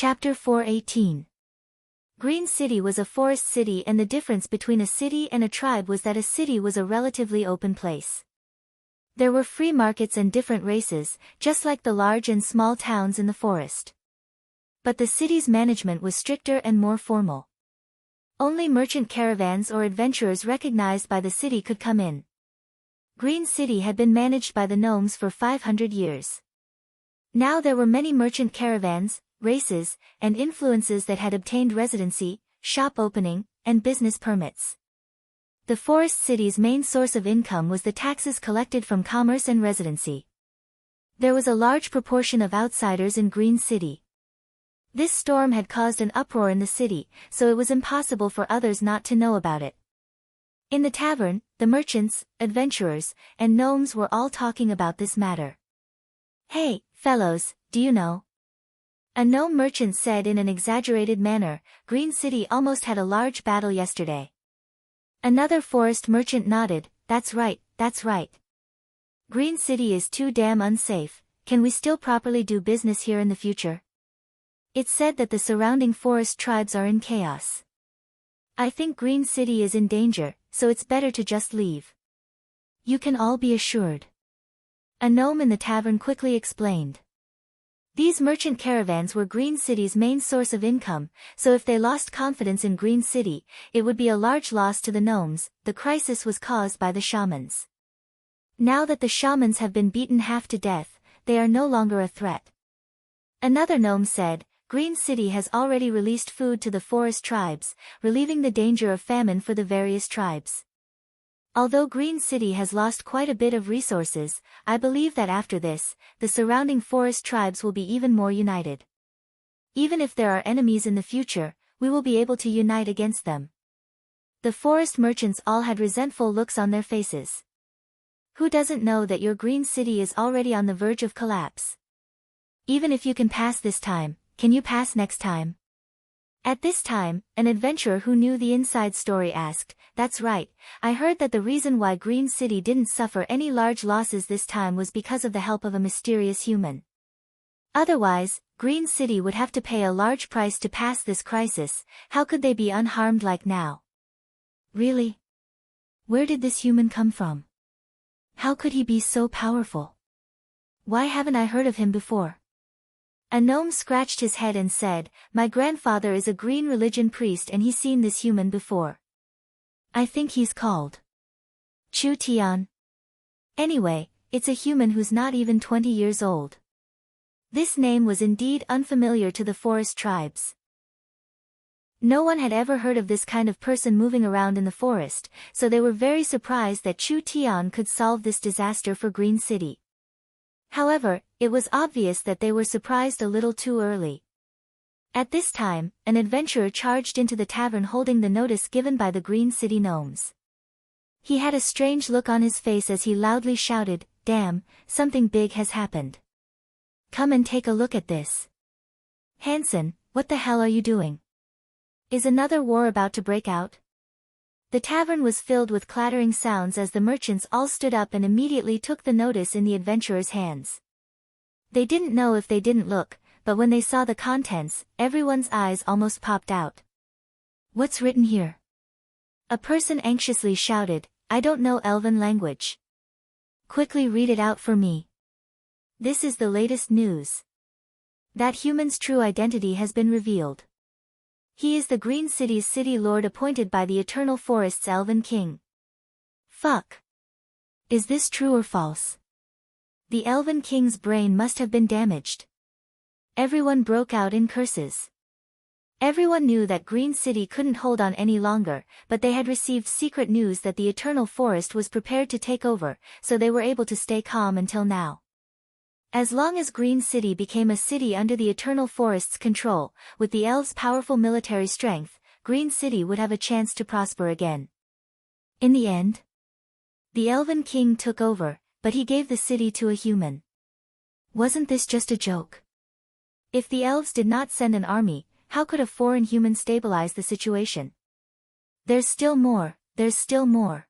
Chapter 4:18. Green City was a forest city, and the difference between a city and a tribe was that a city was a relatively open place. There were free markets and different races, just like the large and small towns in the forest. But the city's management was stricter and more formal. Only merchant caravans or adventurers recognized by the city could come in. Green City had been managed by the gnomes for 500 years. Now there were many merchant caravans, races, and influences that had obtained residency, shop opening, and business permits. The forest city's main source of income was the taxes collected from commerce and residency. There was a large proportion of outsiders in Green City. This storm had caused an uproar in the city, so it was impossible for others not to know about it. In the tavern, the merchants, adventurers, and gnomes were all talking about this matter. "Hey, fellows, do you know?" A gnome merchant said in an exaggerated manner, "Green City almost had a large battle yesterday." Another forest merchant nodded, "That's right, that's right. Green City is too damn unsafe. Can we still properly do business here in the future? It's said that the surrounding forest tribes are in chaos. I think Green City is in danger, so it's better to just leave. You can all be assured." A gnome in the tavern quickly explained. These merchant caravans were Green City's main source of income, so if they lost confidence in Green City, it would be a large loss to the gnomes. The crisis was caused by the shamans. Now that the shamans have been beaten half to death, they are no longer a threat. Another gnome said, "Green City has already released food to the forest tribes, relieving the danger of famine for the various tribes. Although Green City has lost quite a bit of resources, I believe that after this, the surrounding forest tribes will be even more united. Even if there are enemies in the future, we will be able to unite against them." The forest merchants all had resentful looks on their faces. Who doesn't know that your Green City is already on the verge of collapse? Even if you can pass this time, can you pass next time? At this time, an adventurer who knew the inside story asked, "That's right, I heard that the reason why Green City didn't suffer any large losses this time was because of the help of a mysterious human. Otherwise, Green City would have to pay a large price to pass this crisis. How could they be unharmed like now?" "Really? Where did this human come from? How could he be so powerful? Why haven't I heard of him before?" A gnome scratched his head and said, "My grandfather is a green religion priest and he's seen this human before. I think he's called Chu Tian. Anyway, it's a human who's not even 20 years old." This name was indeed unfamiliar to the forest tribes. No one had ever heard of this kind of person moving around in the forest, so they were very surprised that Chu Tian could solve this disaster for Green City. However, it was obvious that they were surprised a little too early. At this time, an adventurer charged into the tavern holding the notice given by the Green City gnomes. He had a strange look on his face as he loudly shouted, "Damn, something big has happened. Come and take a look at this. Hanson, what the hell are you doing? Is another war about to break out?" The tavern was filled with clattering sounds as the merchants all stood up and immediately took the notice in the adventurers' hands. They didn't know if they didn't look, but when they saw the contents, everyone's eyes almost popped out. "What's written here?" A person anxiously shouted, "I don't know Elven language. Quickly read it out for me." "This is the latest news. That human's true identity has been revealed. He is the Green City's city lord appointed by the Eternal Forest's Elven King." Fuck. Is this true or false? The Elven King's brain must have been damaged. Everyone broke out in curses. Everyone knew that Green City couldn't hold on any longer, but they had received secret news that the Eternal Forest was prepared to take over, so they were able to stay calm until now. As long as Green City became a city under the Eternal Forest's control, with the elves' powerful military strength, Green City would have a chance to prosper again. In the end, the Elven King took over, but he gave the city to a human. Wasn't this just a joke? If the elves did not send an army, how could a foreign human stabilize the situation? There's still more, there's still more.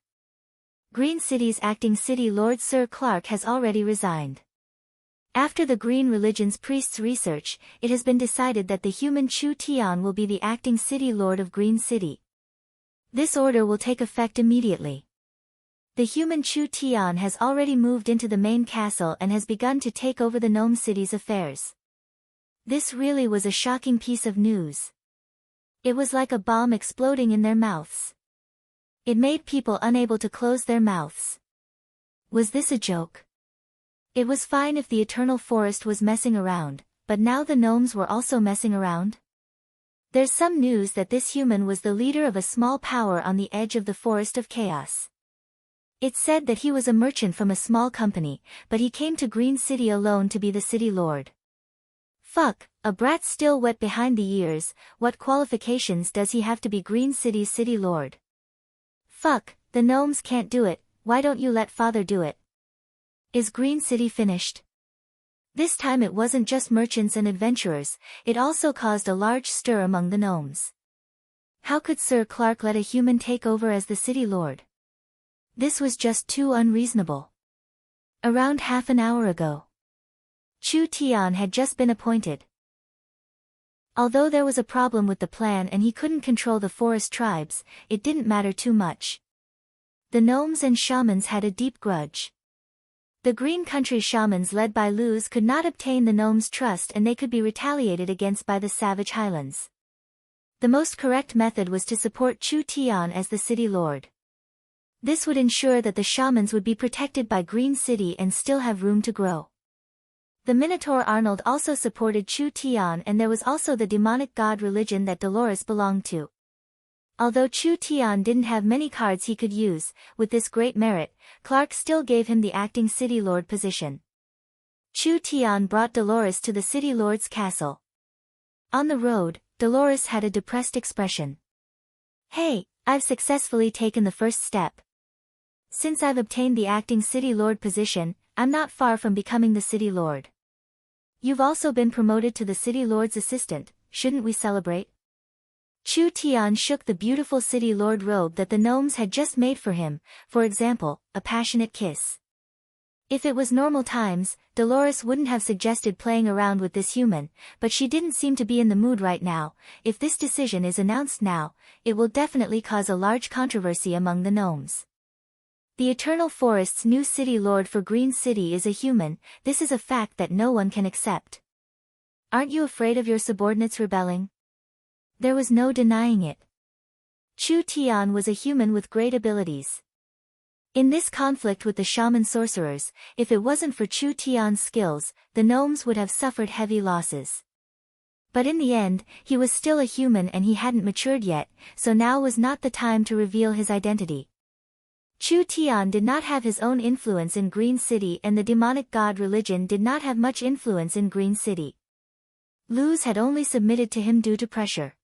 Green City's acting city lord Sir Clark has already resigned. After the Green Religion's priests' research, it has been decided that the human Chu Tian will be the acting city lord of Green City. This order will take effect immediately. The human Chu Tian has already moved into the main castle and has begun to take over the Gnome City's affairs. This really was a shocking piece of news. It was like a bomb exploding in their mouths. It made people unable to close their mouths. Was this a joke? It was fine if the Eternal Forest was messing around, but now the gnomes were also messing around? There's some news that this human was the leader of a small power on the edge of the Forest of Chaos. It said that he was a merchant from a small company, but he came to Green City alone to be the city lord. Fuck, a brat still wet behind the ears. What qualifications does he have to be Green City's city lord? Fuck, the gnomes can't do it, why don't you let father do it? Is Green City finished? This time it wasn't just merchants and adventurers, it also caused a large stir among the gnomes. How could Sir Clark let a human take over as the city lord? This was just too unreasonable. Around half an hour ago, Chu Tian had just been appointed. Although there was a problem with the plan and he couldn't control the forest tribes, it didn't matter too much. The gnomes and shamans had a deep grudge. The Green Country shamans led by Luz could not obtain the gnomes' trust and they could be retaliated against by the Savage Highlands. The most correct method was to support Chu Tian as the city lord. This would ensure that the shamans would be protected by Green City and still have room to grow. The Minotaur Arnold also supported Chu Tian, and there was also the demonic god religion that Dolores belonged to. Although Chu Tian didn't have many cards he could use, with this great merit, Clark still gave him the acting city lord position. Chu Tian brought Dolores to the city lord's castle. On the road, Dolores had a depressed expression. Hey, I've successfully taken the first step. Since I've obtained the acting city lord position, I'm not far from becoming the city lord. You've also been promoted to the city lord's assistant, shouldn't we celebrate? Chu Tian shook the beautiful city lord robe that the gnomes had just made for him, for example, a passionate kiss. If it was normal times, Dolores wouldn't have suggested playing around with this human, but she didn't seem to be in the mood right now. If this decision is announced now, it will definitely cause a large controversy among the gnomes. The Eternal Forest's new city lord for Green City is a human. This is a fact that no one can accept. Aren't you afraid of your subordinates rebelling? There was no denying it. Chu Tian was a human with great abilities. In this conflict with the shaman sorcerers, if it wasn't for Chu Tian's skills, the gnomes would have suffered heavy losses. But in the end, he was still a human and he hadn't matured yet, so now was not the time to reveal his identity. Chu Tian did not have his own influence in Green City, and the demonic god religion did not have much influence in Green City. Luz had only submitted to him due to pressure.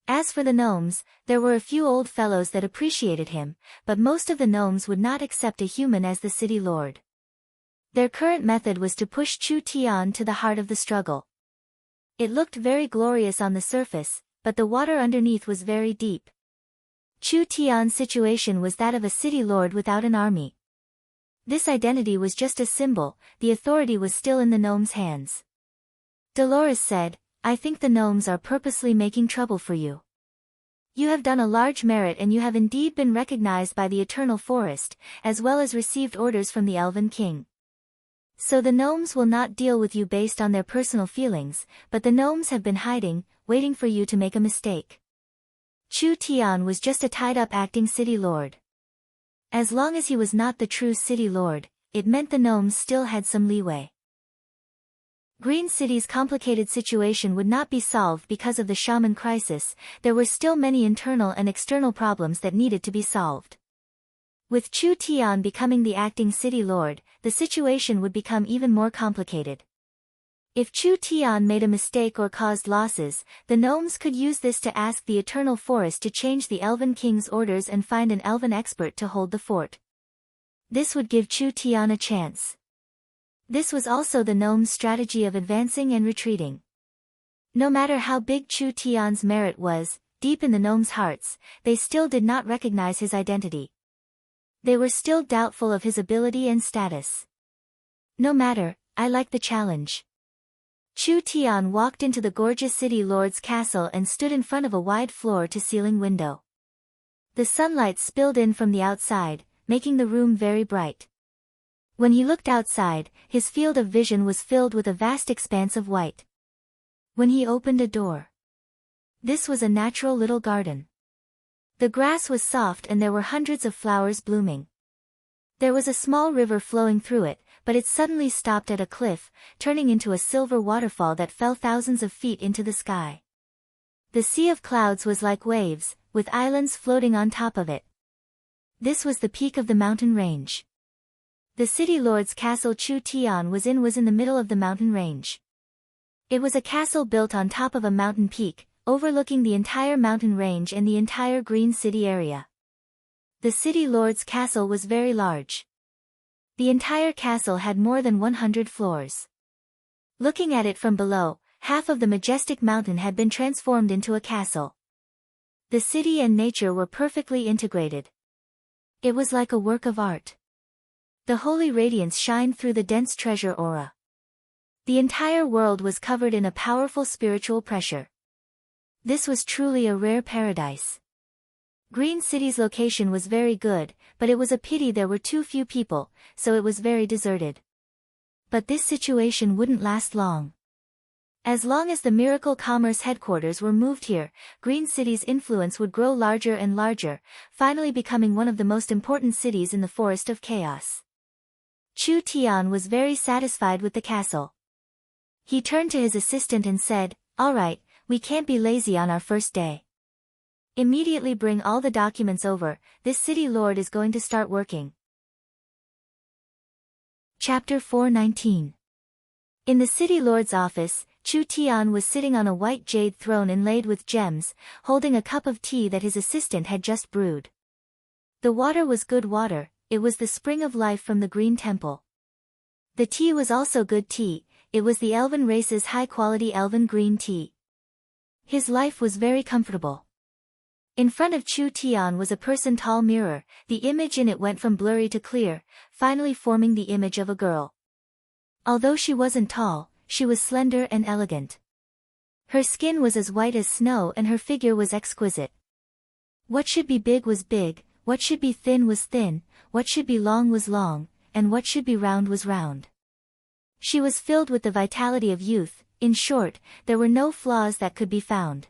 As for the gnomes, there were a few old fellows that appreciated him, but most of the gnomes would not accept a human as the city lord. Their current method was to push Chu Tian to the heart of the struggle. It looked very glorious on the surface, but the water underneath was very deep. Chu Tian's situation was that of a city lord without an army. This identity was just a symbol, the authority was still in the gnomes' hands. Dolores said, I think the gnomes are purposely making trouble for you. You have done a large merit and you have indeed been recognized by the Eternal Forest, as well as received orders from the Elven King. So the gnomes will not deal with you based on their personal feelings, but the gnomes have been hiding, waiting for you to make a mistake. Chu Tian was just a tied-up acting city lord. As long as he was not the true city lord, it meant the gnomes still had some leeway. Green City's complicated situation would not be solved because of the shaman crisis. There were still many internal and external problems that needed to be solved. With Chu Tian becoming the acting city lord, the situation would become even more complicated. If Chu Tian made a mistake or caused losses, the gnomes could use this to ask the Eternal Forest to change the Elven King's orders and find an elven expert to hold the fort. This would give Chu Tian a chance. This was also the gnomes' strategy of advancing and retreating. No matter how big Chu Tian's merit was, deep in the gnomes' hearts, they still did not recognize his identity. They were still doubtful of his ability and status. No matter, I like the challenge. Chu Tian walked into the gorgeous city lord's castle and stood in front of a wide floor-to-ceiling window. The sunlight spilled in from the outside, making the room very bright. When he looked outside, his field of vision was filled with a vast expanse of white. When he opened a door, this was a natural little garden. The grass was soft and there were hundreds of flowers blooming. There was a small river flowing through it, but it suddenly stopped at a cliff, turning into a silver waterfall that fell thousands of feet into the sky. The sea of clouds was like waves, with islands floating on top of it. This was the peak of the mountain range. The city lord's castle Chu Tian was in the middle of the mountain range. It was a castle built on top of a mountain peak, overlooking the entire mountain range and the entire Green City area. The city lord's castle was very large. The entire castle had more than 100 floors. Looking at it from below, half of the majestic mountain had been transformed into a castle. The city and nature were perfectly integrated. It was like a work of art. The holy radiance shined through the dense treasure aura. The entire world was covered in a powerful spiritual pressure. This was truly a rare paradise. Green City's location was very good, but it was a pity there were too few people, so it was very deserted. But this situation wouldn't last long. As long as the Miracle Commerce headquarters were moved here, Green City's influence would grow larger and larger, finally becoming one of the most important cities in the Forest of Chaos. Chu Tian was very satisfied with the castle. He turned to his assistant and said, "All right, we can't be lazy on our first day. Immediately bring all the documents over, this city lord is going to start working." Chapter 419. In the city lord's office, Chu Tian was sitting on a white jade throne inlaid with gems, holding a cup of tea that his assistant had just brewed. The water was good water, it was the spring of life from the Green Temple. The tea was also good tea, it was the elven race's high-quality elven green tea. His life was very comfortable. In front of Chu Tian was a person-tall mirror, the image in it went from blurry to clear, finally forming the image of a girl. Although she wasn't tall, she was slender and elegant. Her skin was as white as snow and her figure was exquisite. What should be big was big, what should be thin was thin, what should be long was long, and what should be round was round. She was filled with the vitality of youth, in short, there were no flaws that could be found.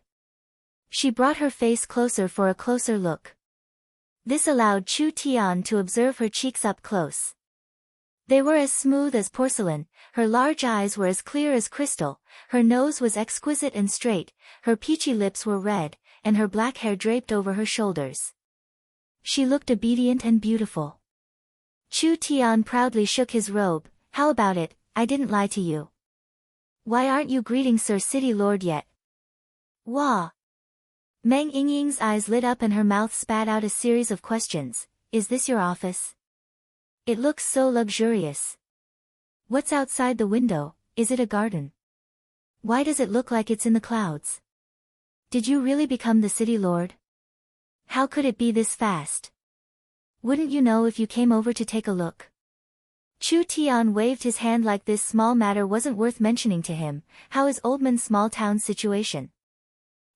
She brought her face closer for a closer look. This allowed Chu Tian to observe her cheeks up close. They were as smooth as porcelain, her large eyes were as clear as crystal, her nose was exquisite and straight, her peachy lips were red, and her black hair draped over her shoulders. She looked obedient and beautiful. Chu Tian proudly shook his robe. "How about it, I didn't lie to you. Why aren't you greeting Sir City Lord yet?" "Wah." Meng Yingying's eyes lit up and her mouth spat out a series of questions. "Is this your office? It looks so luxurious. What's outside the window, is it a garden? Why does it look like it's in the clouds? Did you really become the city lord? How could it be this fast? Wouldn't you know if you came over to take a look?" Chu Tian waved his hand like this small matter wasn't worth mentioning to him. How is Oldman's small town situation?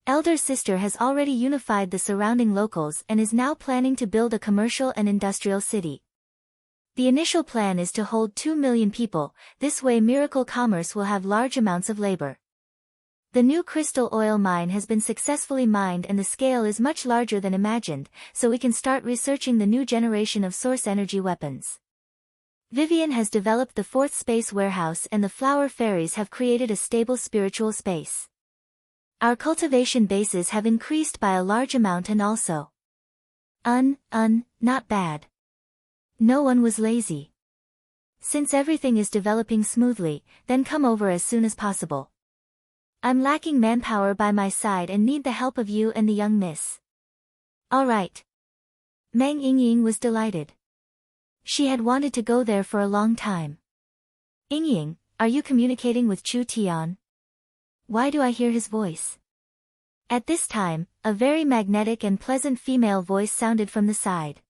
Elder sister has already unified the surrounding locals and is now planning to build a commercial and industrial city. The initial plan is to hold 2 million people, this way Miracle Commerce will have large amounts of labor. The new crystal oil mine has been successfully mined and the scale is much larger than imagined, so we can start researching the new generation of source energy weapons. Vivian has developed the 4th space warehouse and the flower fairies have created a stable spiritual space. Our cultivation bases have increased by a large amount and also. Not bad. No one was lazy. Since everything is developing smoothly, then come over as soon as possible. I'm lacking manpower by my side and need the help of you and the young miss. All right. Meng Yingying was delighted. She had wanted to go there for a long time. "Yingying, are you communicating with Chu Tian? Why do I hear his voice?" At this time, a very magnetic and pleasant female voice sounded from the side.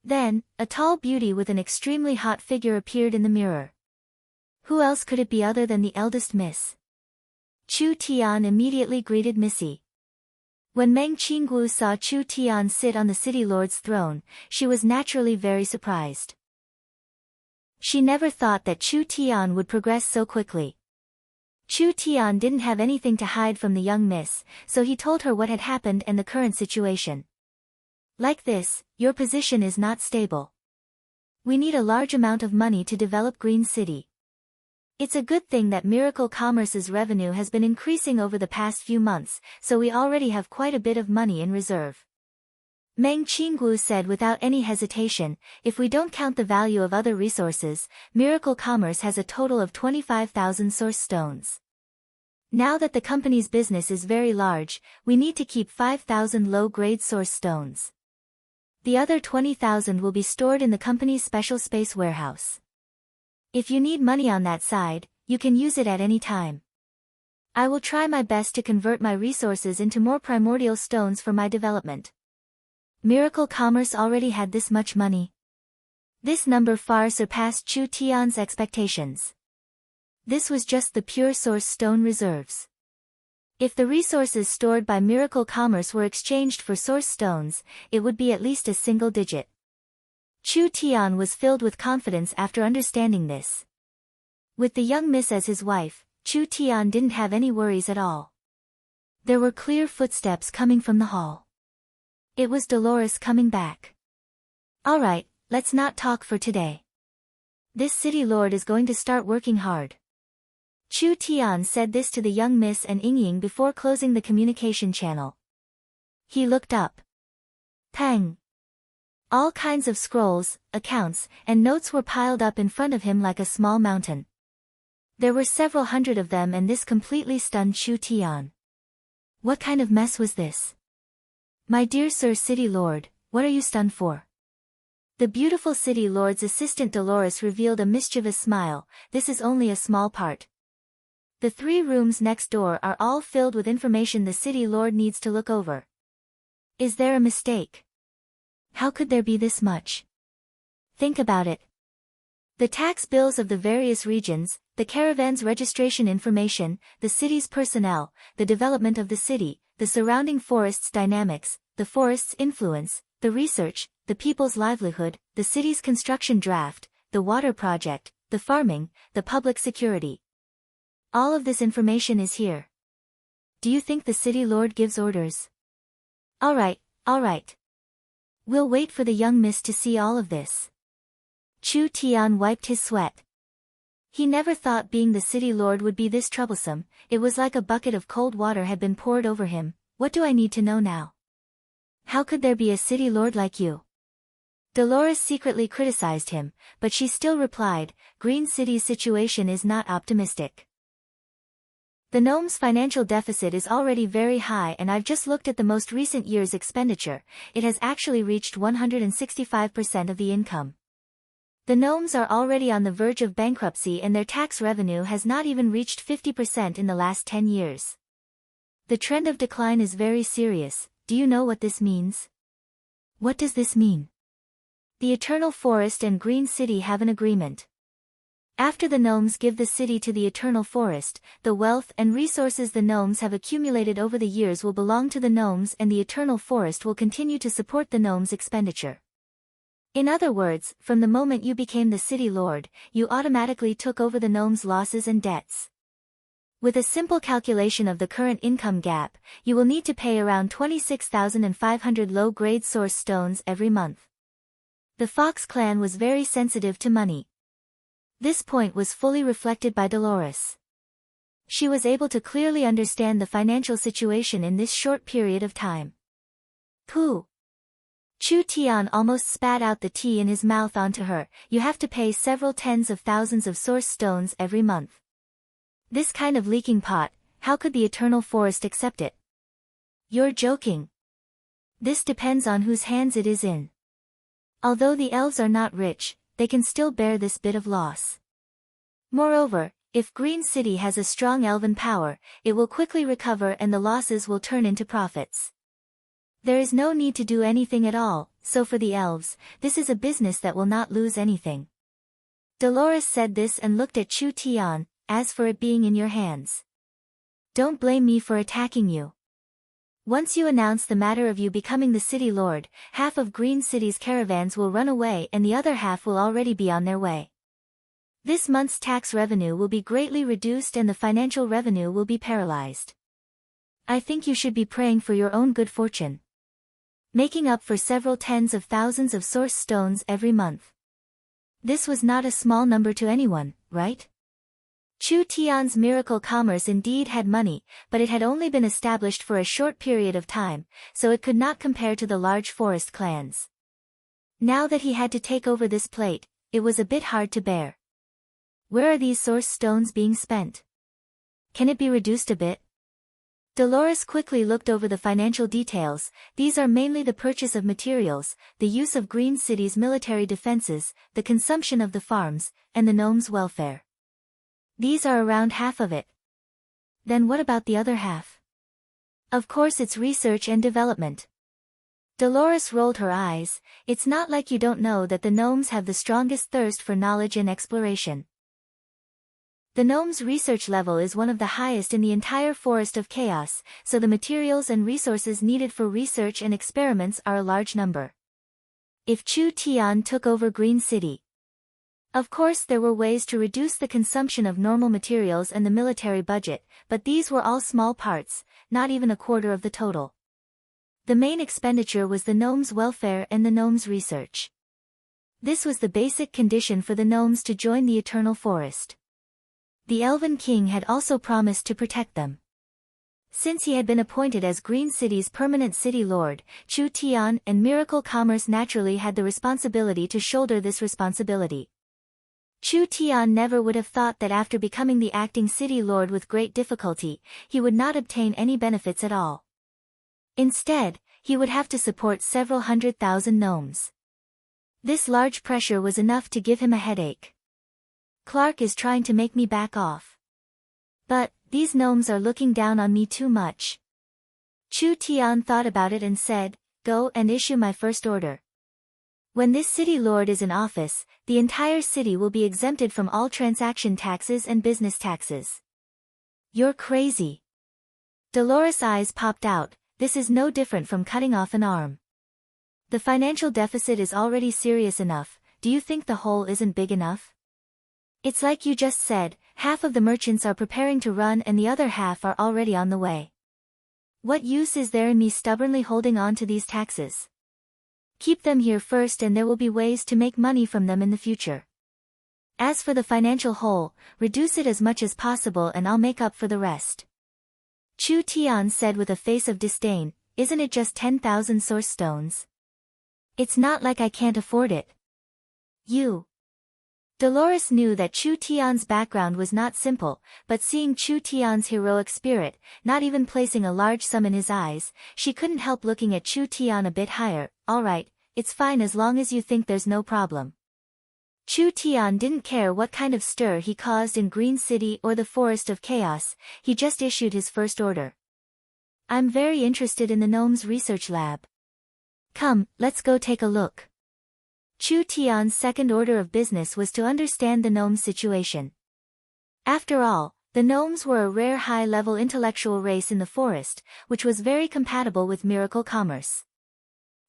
Then, a tall beauty with an extremely hot figure appeared in the mirror. Who else could it be other than the eldest miss? Chu Tian immediately greeted Missy. When Meng Qinggu saw Chu Tian sit on the city lord's throne, she was naturally very surprised. She never thought that Chu Tian would progress so quickly. Chu Tian didn't have anything to hide from the young miss, so he told her what had happened and the current situation. Like this, your position is not stable. We need a large amount of money to develop Green City. It's a good thing that Miracle Commerce's revenue has been increasing over the past few months, so we already have quite a bit of money in reserve. Meng Qinggu said without any hesitation, if we don't count the value of other resources, Miracle Commerce has a total of 25,000 source stones. Now that the company's business is very large, we need to keep 5,000 low-grade source stones. The other 20,000 will be stored in the company's special space warehouse. If you need money on that side, you can use it at any time. I will try my best to convert my resources into more primordial stones for my development. Miracle Commerce already had this much money. This number far surpassed Chu Tian's expectations. This was just the pure source stone reserves. If the resources stored by Miracle Commerce were exchanged for source stones, it would be at least a single digit. Chu Tian was filled with confidence after understanding this. With the young miss as his wife, Chu Tian didn't have any worries at all. There were clear footsteps coming from the hall. It was Dolores coming back. All right, let's not talk for today. This city lord is going to start working hard. Chu Tian said this to the young miss and Yingying before closing the communication channel. He looked up. Pang! All kinds of scrolls, accounts, and notes were piled up in front of him like a small mountain. There were several hundred of them and this completely stunned Chu Tian. What kind of mess was this? My dear Sir City Lord, what are you stunned for? The beautiful City Lord's assistant Dolores revealed a mischievous smile. This is only a small part. The 3 rooms next door are all filled with information the City Lord needs to look over. Is there a mistake? How could there be this much? Think about it. The tax bills of the various regions, the caravan's registration information, the city's personnel, the development of the city, the surrounding forest's dynamics, the forest's influence, the research, the people's livelihood, the city's construction draft, the water project, the farming, the public security. All of this information is here. Do you think the city lord gives orders? All right. We'll wait for the young miss to see all of this. Chu Tian wiped his sweat. He never thought being the city lord would be this troublesome. It was like a bucket of cold water had been poured over him. What do I need to know now? How could there be a city lord like you? Dolores secretly criticized him, but she still replied, Green City's situation is not optimistic. The gnome's financial deficit is already very high and I've just looked at the most recent year's expenditure. It has actually reached 165% of the income. The gnomes are already on the verge of bankruptcy and their tax revenue has not even reached 50% in the last 10 years. The trend of decline is very serious. Do you know what this means? What does this mean? The Eternal Forest and Green City have an agreement. After the gnomes give the city to the Eternal Forest, the wealth and resources the gnomes have accumulated over the years will belong to the gnomes and the Eternal Forest will continue to support the gnomes' expenditure. In other words, from the moment you became the city lord, you automatically took over the gnomes' losses and debts. With a simple calculation of the current income gap, you will need to pay around 26,500 low-grade source stones every month. The Fox clan was very sensitive to money. This point was fully reflected by Dolores. She was able to clearly understand the financial situation in this short period of time. Pooh! Chu Tian almost spat out the tea in his mouth onto her. You have to pay several tens of thousands of source stones every month. This kind of leaking pot, how could the Eternal Forest accept it? You're joking. This depends on whose hands it is in. Although the elves are not rich, they can still bear this bit of loss. Moreover, if Green City has a strong elven power, it will quickly recover and the losses will turn into profits. There is no need to do anything at all, so for the elves, this is a business that will not lose anything. Dolores said this and looked at Chu Tian. As for it being in your hands, don't blame me for attacking you. Once you announce the matter of you becoming the city lord, half of Green City's caravans will run away and the other half will already be on their way. This month's tax revenue will be greatly reduced and the financial revenue will be paralyzed. I think you should be praying for your own good fortune, making up for several tens of thousands of source stones every month. This was not a small number to anyone, right? Chu Tian's miracle commerce indeed had money, but it had only been established for a short period of time, so it could not compare to the large forest clans. Now that he had to take over this plate, it was a bit hard to bear. Where are these source stones being spent? Can it be reduced a bit? Dolores quickly looked over the financial details. These are mainly the purchase of materials, the use of Green City's military defenses, the consumption of the farms, and the gnomes' welfare. These are around half of it. Then what about the other half? Of course it's research and development. Dolores rolled her eyes. It's not like you don't know that the gnomes have the strongest thirst for knowledge and exploration. The gnomes' research level is one of the highest in the entire Forest of Chaos, so the materials and resources needed for research and experiments are a large number. If Chu Tian took over Green City, of course there were ways to reduce the consumption of normal materials and the military budget, but these were all small parts, not even a quarter of the total. The main expenditure was the gnomes' welfare and the gnomes' research. This was the basic condition for the gnomes to join the Eternal Forest. The Elven King had also promised to protect them. Since he had been appointed as Green City's permanent city lord, Chu Tian and Miracle Commerce naturally had the responsibility to shoulder this responsibility. Chu Tian never would have thought that after becoming the acting city lord with great difficulty, he would not obtain any benefits at all. Instead, he would have to support several 100,000 gnomes. This large pressure was enough to give him a headache. Clark is trying to make me back off. But, these gnomes are looking down on me too much. Chu Tian thought about it and said, go and issue my first order. When this city lord is in office, the entire city will be exempted from all transaction taxes and business taxes. You're crazy. Dolores' eyes popped out. This is no different from cutting off an arm. The financial deficit is already serious enough. Do you think the hole isn't big enough? It's like you just said, half of the merchants are preparing to run and the other half are already on the way. What use is there in me stubbornly holding on to these taxes? Keep them here first and there will be ways to make money from them in the future. As for the financial hole, reduce it as much as possible and I'll make up for the rest. Chu Tian said with a face of disdain, isn't it just 10,000 source stones? It's not like I can't afford it. You. Dolores knew that Chu Tian's background was not simple, but seeing Chu Tian's heroic spirit, not even placing a large sum in his eyes, she couldn't help looking at Chu Tian a bit higher. All right, it's fine as long as you think there's no problem. Chu Tian didn't care what kind of stir he caused in Green City or the Forest of Chaos, he just issued his first order. I'm very interested in the gnomes' research lab. Come, let's go take a look. Chu Tian's second order of business was to understand the gnomes' situation. After all, the gnomes were a rare high-level intellectual race in the forest, which was very compatible with miracle commerce.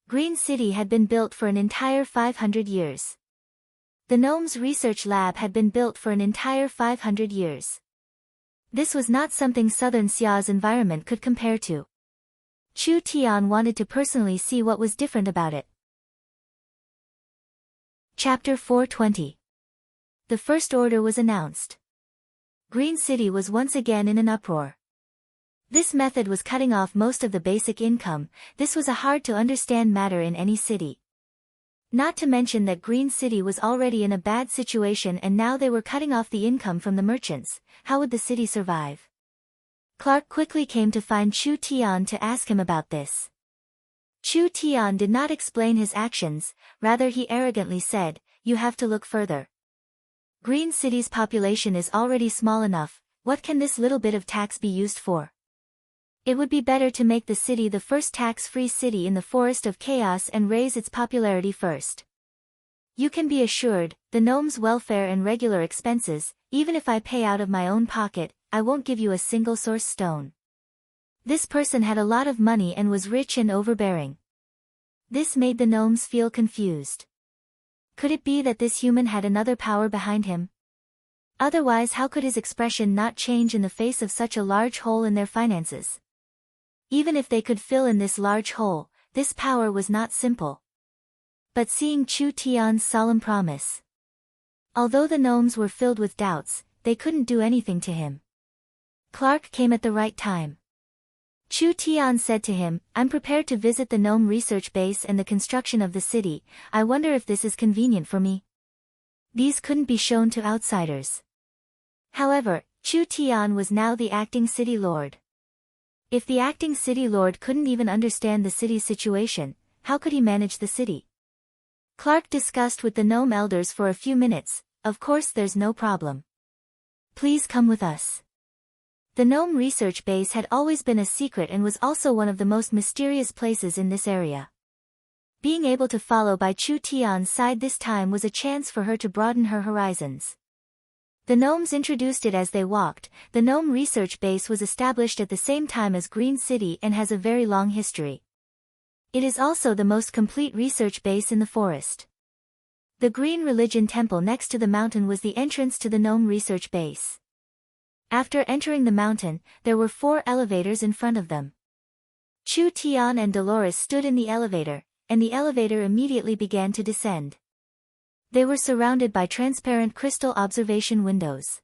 Green City had been built for an entire 500 years. The gnomes' research lab had been built for an entire 500 years. This was not something Southern Xia's environment could compare to. Chu Tian wanted to personally see what was different about it. Chapter 420. The first order was announced. Green City was once again in an uproar. This method was cutting off most of the basic income. This was a hard-to-understand matter in any city. Not to mention that Green City was already in a bad situation and now they were cutting off the income from the merchants. How would the city survive? Clark quickly came to find Chu Tian to ask him about this. Chu Tian did not explain his actions, rather he arrogantly said, you have to look further. Green City's population is already small enough, what can this little bit of tax be used for? It would be better to make the city the first tax-free city in the Forest of Chaos and raise its popularity first. You can be assured, the gnome's welfare and regular expenses, even if I pay out of my own pocket, I won't give you a single source stone. This person had a lot of money and was rich and overbearing. This made the gnomes feel confused. Could it be that this human had another power behind him? Otherwise, how could his expression not change in the face of such a large hole in their finances? Even if they could fill in this large hole, this power was not simple. But seeing Chu Tian's solemn promise. Although the gnomes were filled with doubts, they couldn't do anything to him. Clark came at the right time. Chu Tian said to him, I'm prepared to visit the gnome research base and the construction of the city. I wonder if this is convenient for me. These couldn't be shown to outsiders. However, Chu Tian was now the acting city lord. If the acting city lord couldn't even understand the city's situation, how could he manage the city? Clark discussed with the gnome elders for a few minutes. Of course, there's no problem. Please come with us. The gnome research base had always been a secret and was also one of the most mysterious places in this area. Being able to follow by Chu Tian's side this time was a chance for her to broaden her horizons. The gnomes introduced it as they walked. The gnome research base was established at the same time as Green City and has a very long history. It is also the most complete research base in the forest. The Green Religion Temple next to the mountain was the entrance to the gnome research base. After entering the mountain, there were 4 elevators in front of them. Chu Tian and Dolores stood in the elevator, and the elevator immediately began to descend. They were surrounded by transparent crystal observation windows.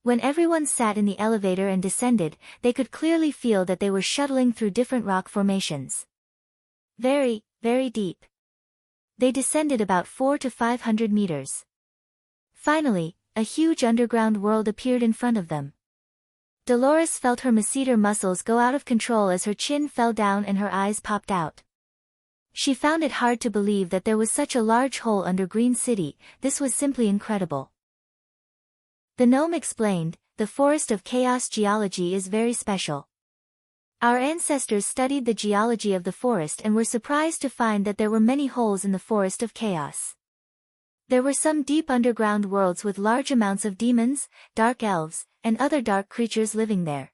When everyone sat in the elevator and descended, they could clearly feel that they were shuttling through different rock formations. Very, very deep. They descended about 400 to 500 meters. Finally, a huge underground world appeared in front of them. Dolores felt her masseter muscles go out of control as her chin fell down and her eyes popped out. She found it hard to believe that there was such a large hole under Green City. This was simply incredible. The gnome explained, the Forest of Chaos geology is very special. Our ancestors studied the geology of the forest and were surprised to find that there were many holes in the Forest of Chaos. There were some deep underground worlds with large amounts of demons, dark elves, and other dark creatures living there.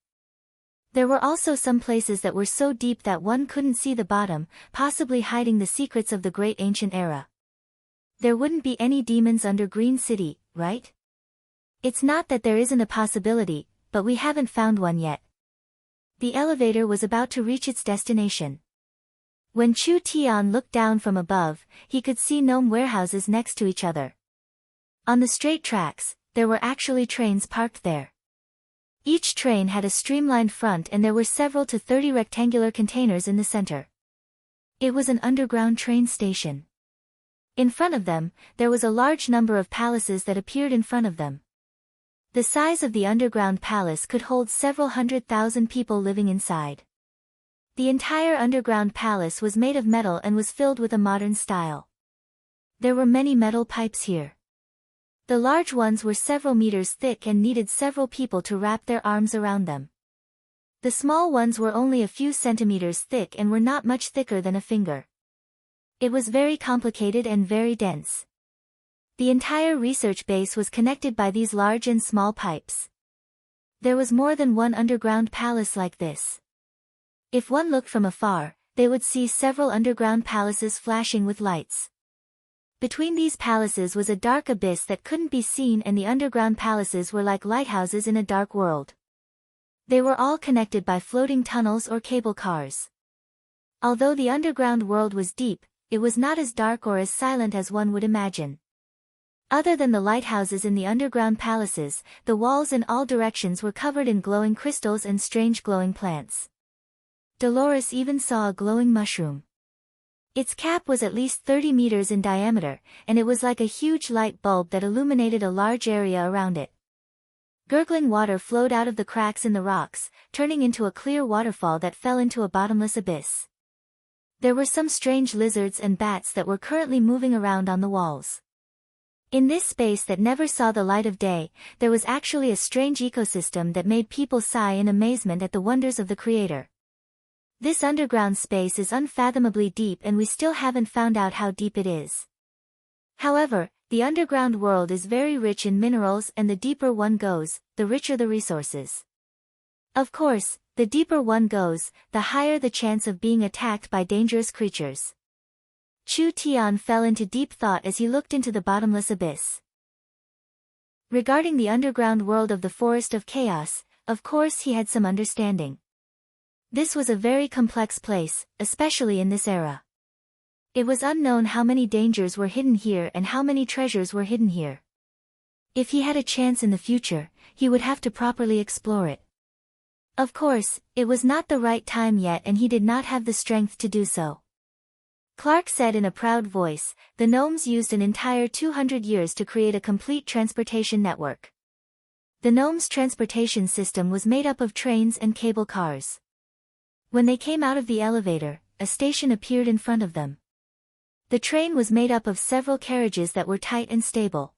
There were also some places that were so deep that one couldn't see the bottom, possibly hiding the secrets of the great ancient era. There wouldn't be any demons under Green City, right? It's not that there isn't a possibility, but we haven't found one yet. The elevator was about to reach its destination. When Chu Tian looked down from above, he could see gnome warehouses next to each other. On the straight tracks, there were actually trains parked there. Each train had a streamlined front and there were several to 30 rectangular containers in the center. It was an underground train station. In front of them, there was a large number of palaces that appeared in front of them. The size of the underground palace could hold several 100,000 people living inside. The entire underground palace was made of metal and was filled with a modern style. There were many metal pipes here. The large ones were several meters thick and needed several people to wrap their arms around them. The small ones were only a few centimeters thick and were not much thicker than a finger. It was very complicated and very dense. The entire research base was connected by these large and small pipes. There was more than one underground palace like this. If one looked from afar, they would see several underground palaces flashing with lights. Between these palaces was a dark abyss that couldn't be seen, and the underground palaces were like lighthouses in a dark world. They were all connected by floating tunnels or cable cars. Although the underground world was deep, it was not as dark or as silent as one would imagine. Other than the lighthouses in the underground palaces, the walls in all directions were covered in glowing crystals and strange glowing plants. Dolores even saw a glowing mushroom. Its cap was at least 30 meters in diameter, and it was like a huge light bulb that illuminated a large area around it. Gurgling water flowed out of the cracks in the rocks, turning into a clear waterfall that fell into a bottomless abyss. There were some strange lizards and bats that were currently moving around on the walls. In this space that never saw the light of day, there was actually a strange ecosystem that made people sigh in amazement at the wonders of the Creator. This underground space is unfathomably deep, and we still haven't found out how deep it is. However, the underground world is very rich in minerals, and the deeper one goes, the richer the resources. Of course, the deeper one goes, the higher the chance of being attacked by dangerous creatures. Chu Tian fell into deep thought as he looked into the bottomless abyss. Regarding the underground world of the Forest of Chaos, of course he had some understanding. This was a very complex place, especially in this era. It was unknown how many dangers were hidden here and how many treasures were hidden here. If he had a chance in the future, he would have to properly explore it. Of course, it was not the right time yet and he did not have the strength to do so. Clark said in a proud voice, the gnomes used an entire 200 years to create a complete transportation network. The gnomes' transportation system was made up of trains and cable cars. When they came out of the elevator, a station appeared in front of them. The train was made up of several carriages that were tight and stable.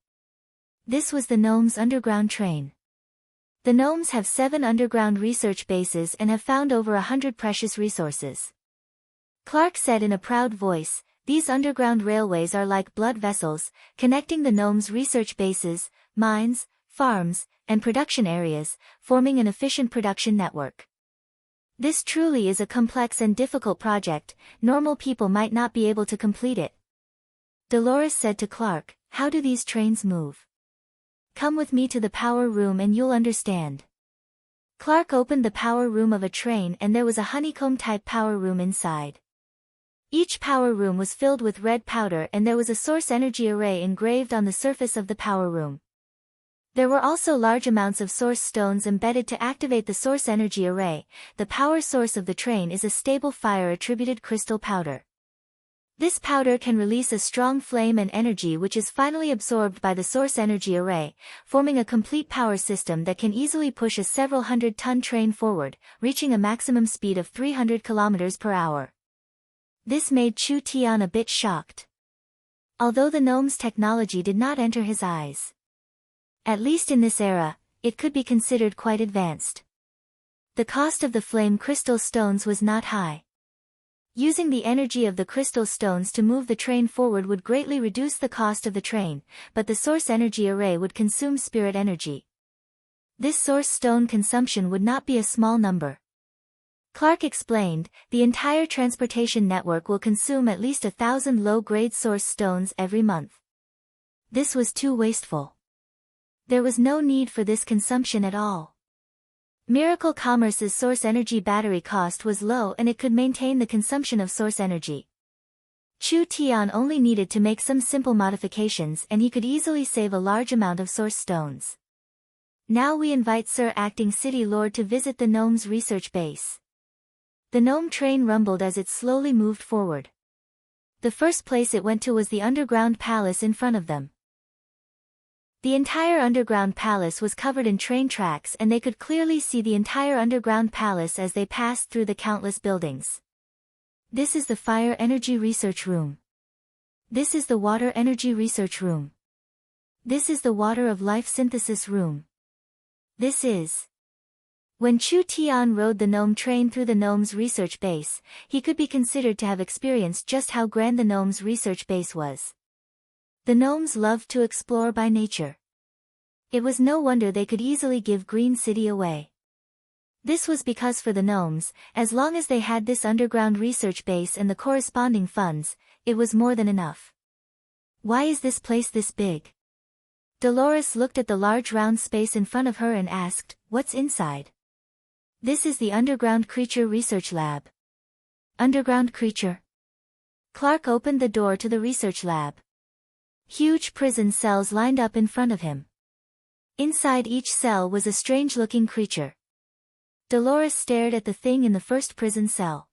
This was the gnomes' underground train. The gnomes have 7 underground research bases and have found over 100 precious resources. Clark said in a proud voice, these underground railways are like blood vessels, connecting the gnomes' research bases, mines, farms, and production areas, forming an efficient production network. This truly is a complex and difficult project, normal people might not be able to complete it. Dolores said to Clark, how do these trains move? Come with me to the power room and you'll understand. Clark opened the power room of a train and there was a honeycomb-type power room inside. Each power room was filled with red powder and there was a source energy array engraved on the surface of the power room. There were also large amounts of source stones embedded to activate the source energy array. The power source of the train is a stable fire-attributed crystal powder. This powder can release a strong flame and energy which is finally absorbed by the source energy array, forming a complete power system that can easily push a several hundred-ton train forward, reaching a maximum speed of 300 km per hour. This made Chu Tian a bit shocked. Although the gnome's technology did not enter his eyes. At least in this era, it could be considered quite advanced. The cost of the flame crystal stones was not high. Using the energy of the crystal stones to move the train forward would greatly reduce the cost of the train, but the source energy array would consume spirit energy. This source stone consumption would not be a small number. Clark explained, the entire transportation network will consume at least 1,000 low-grade source stones every month. This was too wasteful. There was no need for this consumption at all. Miracle Commerce's source energy battery cost was low and it could maintain the consumption of source energy. Chu Tian only needed to make some simple modifications and he could easily save a large amount of source stones. Now we invite Sir Acting City Lord to visit the gnome's research base. The gnome train rumbled as it slowly moved forward. The first place it went to was the underground palace in front of them. The entire underground palace was covered in train tracks and they could clearly see the entire underground palace as they passed through the countless buildings. This is the fire energy research room. This is the water energy research room. This is the water of life synthesis room. This is... When Chu Tian rode the gnome train through the gnome's research base, he could be considered to have experienced just how grand the gnome's research base was. The gnomes loved to explore by nature. It was no wonder they could easily give Green City away. This was because for the gnomes, as long as they had this underground research base and the corresponding funds, it was more than enough. Why is this place this big? Dolores looked at the large round space in front of her and asked, what's inside? This is the Underground Creature Research Lab. Underground Creature? Clark opened the door to the research lab. Huge prison cells lined up in front of him. Inside each cell was a strange-looking creature. Dolores stared at the thing in the first prison cell.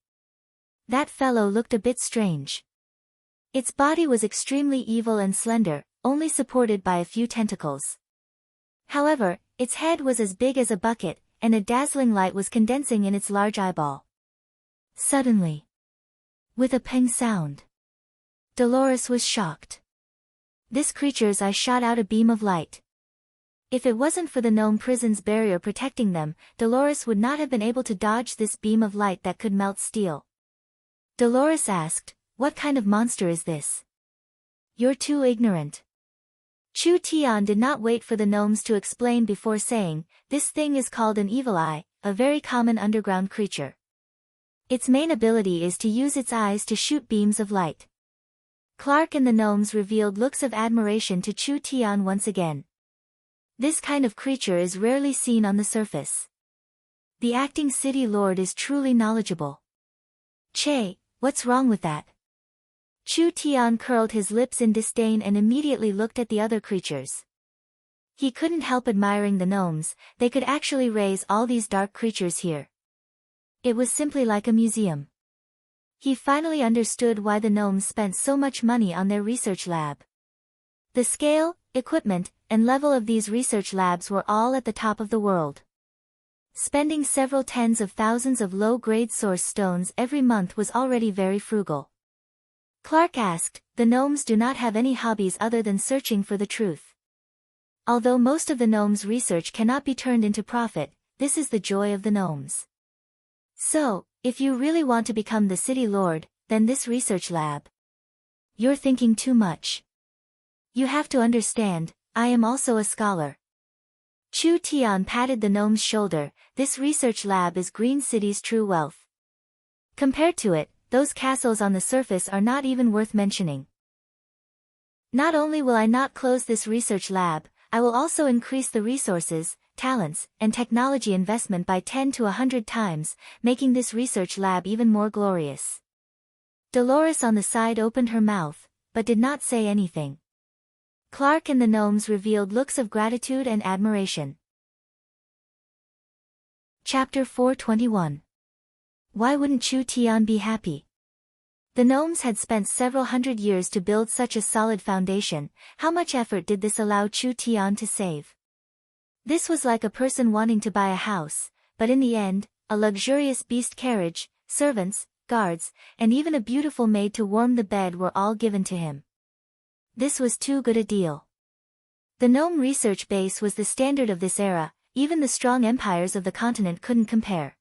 That fellow looked a bit strange. Its body was extremely evil and slender, only supported by a few tentacles. However, its head was as big as a bucket, and a dazzling light was condensing in its large eyeball. Suddenly, with a ping sound, Dolores was shocked. This creature's eye shot out a beam of light. If it wasn't for the gnome prison's barrier protecting them, Dolores would not have been able to dodge this beam of light that could melt steel. Dolores asked, what kind of monster is this? You're too ignorant. Chu Tian did not wait for the gnomes to explain before saying, this thing is called an evil eye, a very common underground creature. Its main ability is to use its eyes to shoot beams of light. Clark and the gnomes revealed looks of admiration to Chu Tian once again. This kind of creature is rarely seen on the surface. The acting city lord is truly knowledgeable. Che, what's wrong with that? Chu Tian curled his lips in disdain and immediately looked at the other creatures. He couldn't help admiring the gnomes, they could actually raise all these dark creatures here. It was simply like a museum. He finally understood why the gnomes spent so much money on their research lab. The scale, equipment, and level of these research labs were all at the top of the world. Spending several tens of thousands of low-grade source stones every month was already very frugal. Clark asked, the gnomes do not have any hobbies other than searching for the truth. Although most of the gnomes' research cannot be turned into profit, this is the joy of the gnomes. So, if you really want to become the city lord, then this research lab. You're thinking too much. You have to understand, I am also a scholar. Chu Tian patted the gnome's shoulder, this research lab is Green City's true wealth. Compared to it, those castles on the surface are not even worth mentioning. Not only will I not close this research lab, I will also increase the resources, talents, and technology investment by 10 to 100 times, making this research lab even more glorious. Dolores on the side opened her mouth, but did not say anything. Clark and the gnomes revealed looks of gratitude and admiration. Chapter 421. Why wouldn't Chu Tian be happy? The gnomes had spent several hundred years to build such a solid foundation, how much effort did this allow Chu Tian to save? This was like a person wanting to buy a house, but in the end, a luxurious beast carriage, servants, guards, and even a beautiful maid to warm the bed were all given to him. This was too good a deal. The gnome research base was the standard of this era, even the strong empires of the continent couldn't compare.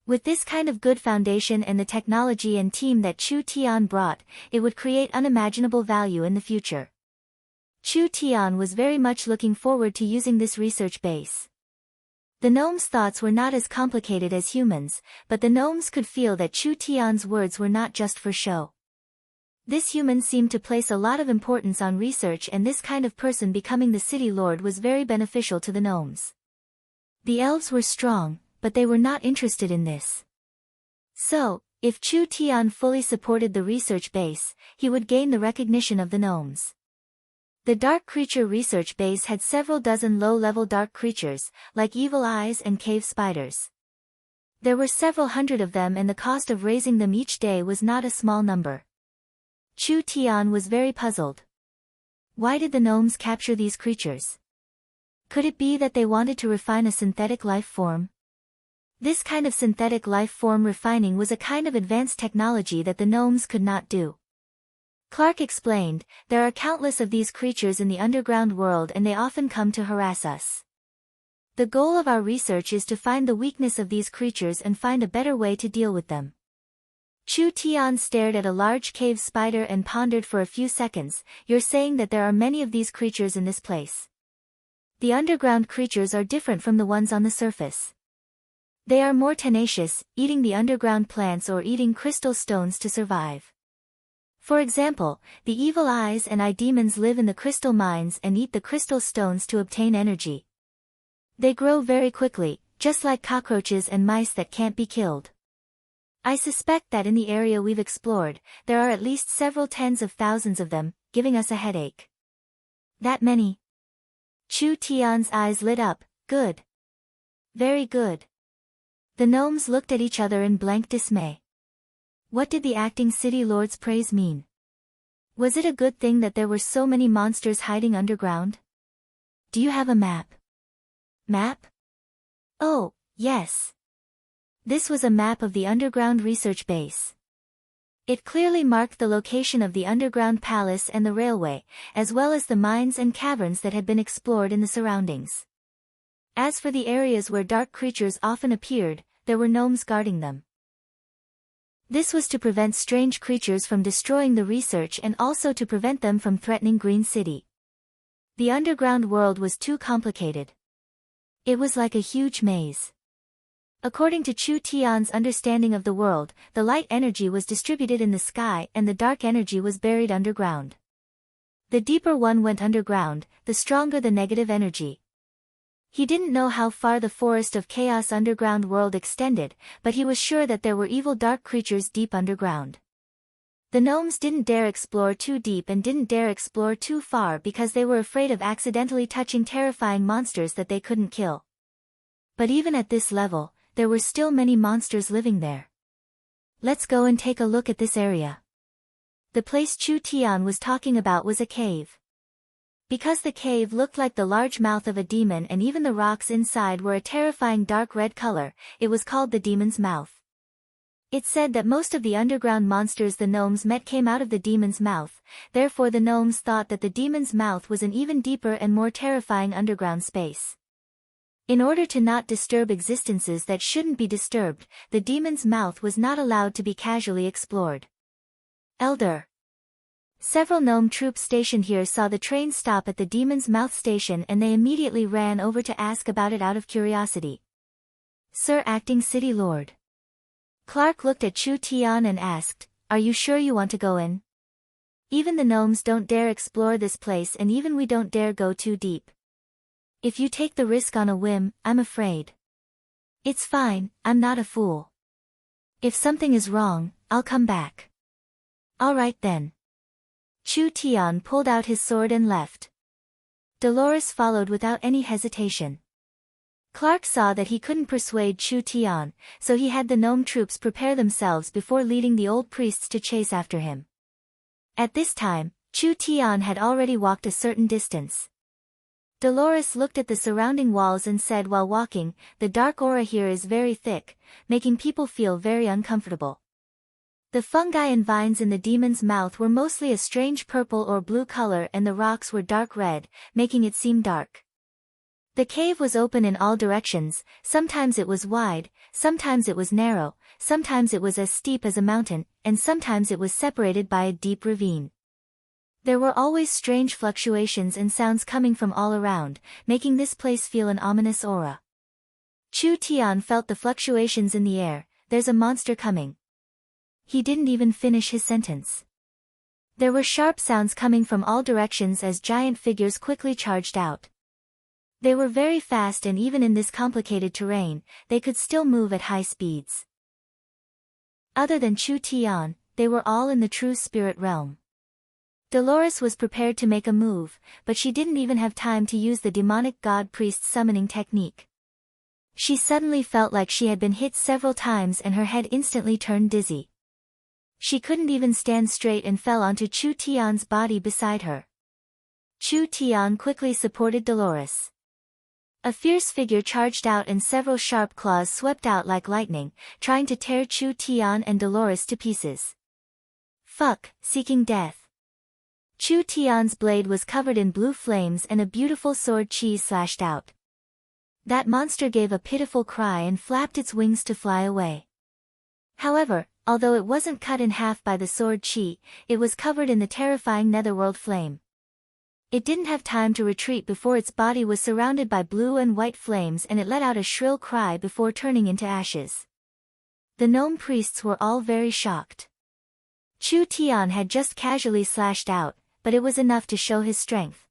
With this kind of good foundation and the technology and team that Chu Tian brought, it would create unimaginable value in the future. Chu Tian was very much looking forward to using this research base. The gnomes' thoughts were not as complicated as humans, but the gnomes could feel that Chu Tian's words were not just for show. This human seemed to place a lot of importance on research, and this kind of person becoming the city lord was very beneficial to the gnomes. The elves were strong, but they were not interested in this. So, if Chu Tian fully supported the research base, he would gain the recognition of the gnomes. The dark creature research base had several dozen low-level dark creatures, like evil eyes and cave spiders. There were several hundred of them, and the cost of raising them each day was not a small number. Chu Tian was very puzzled. Why did the gnomes capture these creatures? Could it be that they wanted to refine a synthetic life form? This kind of synthetic life form refining was a kind of advanced technology that the gnomes could not do. Clark explained, there are countless of these creatures in the underground world, and they often come to harass us. The goal of our research is to find the weakness of these creatures and find a better way to deal with them. Chu Tian stared at a large cave spider and pondered for a few seconds. You're saying that there are many of these creatures in this place. The underground creatures are different from the ones on the surface. They are more tenacious, eating the underground plants or eating crystal stones to survive. For example, the evil eyes and eye demons live in the crystal mines and eat the crystal stones to obtain energy. They grow very quickly, just like cockroaches and mice that can't be killed. I suspect that in the area we've explored, there are at least several tens of thousands of them, giving us a headache. That many? Chu Tian's eyes lit up. Good. Very good. The gnomes looked at each other in blank dismay. What did the acting city lord's praise mean? Was it a good thing that there were so many monsters hiding underground? Do you have a map? Map? Oh, yes. This was a map of the underground research base. It clearly marked the location of the underground palace and the railway, as well as the mines and caverns that had been explored in the surroundings. As for the areas where dark creatures often appeared, there were gnomes guarding them. This was to prevent strange creatures from destroying the research and also to prevent them from threatening Green City. The underground world was too complicated. It was like a huge maze. According to Chu Tian's understanding of the world, the light energy was distributed in the sky and the dark energy was buried underground. The deeper one went underground, the stronger the negative energy. He didn't know how far the forest of chaos underground world extended, but he was sure that there were evil dark creatures deep underground. The gnomes didn't dare explore too deep and didn't dare explore too far because they were afraid of accidentally touching terrifying monsters that they couldn't kill. But even at this level, there were still many monsters living there. Let's go and take a look at this area. The place Chu Tian was talking about was a cave. Because the cave looked like the large mouth of a demon and even the rocks inside were a terrifying dark red color, it was called the demon's mouth. It said that most of the underground monsters the gnomes met came out of the demon's mouth, therefore the gnomes thought that the demon's mouth was an even deeper and more terrifying underground space. In order to not disturb existences that shouldn't be disturbed, the demon's mouth was not allowed to be casually explored. Elder. Several gnome troops stationed here saw the train stop at the Demon's Mouth station and they immediately ran over to ask about it out of curiosity. Sir Acting City Lord. Clark looked at Chu Tian and asked, "Are you sure you want to go in? Even the gnomes don't dare explore this place and even we don't dare go too deep. If you take the risk on a whim, I'm afraid." "It's fine, I'm not a fool. If something is wrong, I'll come back." "All right then." Chu Tian pulled out his sword and left. Dolores followed without any hesitation. Clark saw that he couldn't persuade Chu Tian, so he had the gnome troops prepare themselves before leading the old priests to chase after him. At this time, Chu Tian had already walked a certain distance. Dolores looked at the surrounding walls and said while walking, "The dark aura here is very thick, making people feel very uncomfortable." The fungi and vines in the demon's mouth were mostly a strange purple or blue color and the rocks were dark red, making it seem dark. The cave was open in all directions, sometimes it was wide, sometimes it was narrow, sometimes it was as steep as a mountain, and sometimes it was separated by a deep ravine. There were always strange fluctuations and sounds coming from all around, making this place feel an ominous aura. Chu Tian felt the fluctuations in the air. "There's a monster coming." He didn't even finish his sentence. There were sharp sounds coming from all directions as giant figures quickly charged out. They were very fast and even in this complicated terrain, they could still move at high speeds. Other than Chu Tian, they were all in the true spirit realm. Dolores was prepared to make a move, but she didn't even have time to use the demonic god priest summoning technique. She suddenly felt like she had been hit several times and her head instantly turned dizzy. She couldn't even stand straight and fell onto Chu Tian's body beside her. Chu Tian quickly supported Dolores. A fierce figure charged out and several sharp claws swept out like lightning, trying to tear Chu Tian and Dolores to pieces. "Fuck, seeking death." Chu Tian's blade was covered in blue flames and a beautiful sword cheese slashed out. That monster gave a pitiful cry and flapped its wings to fly away. However, although it wasn't cut in half by the sword chi, it was covered in the terrifying netherworld flame. It didn't have time to retreat before its body was surrounded by blue and white flames and it let out a shrill cry before turning into ashes. The gnome priests were all very shocked. Chu Tian had just casually slashed out, but it was enough to show his strength.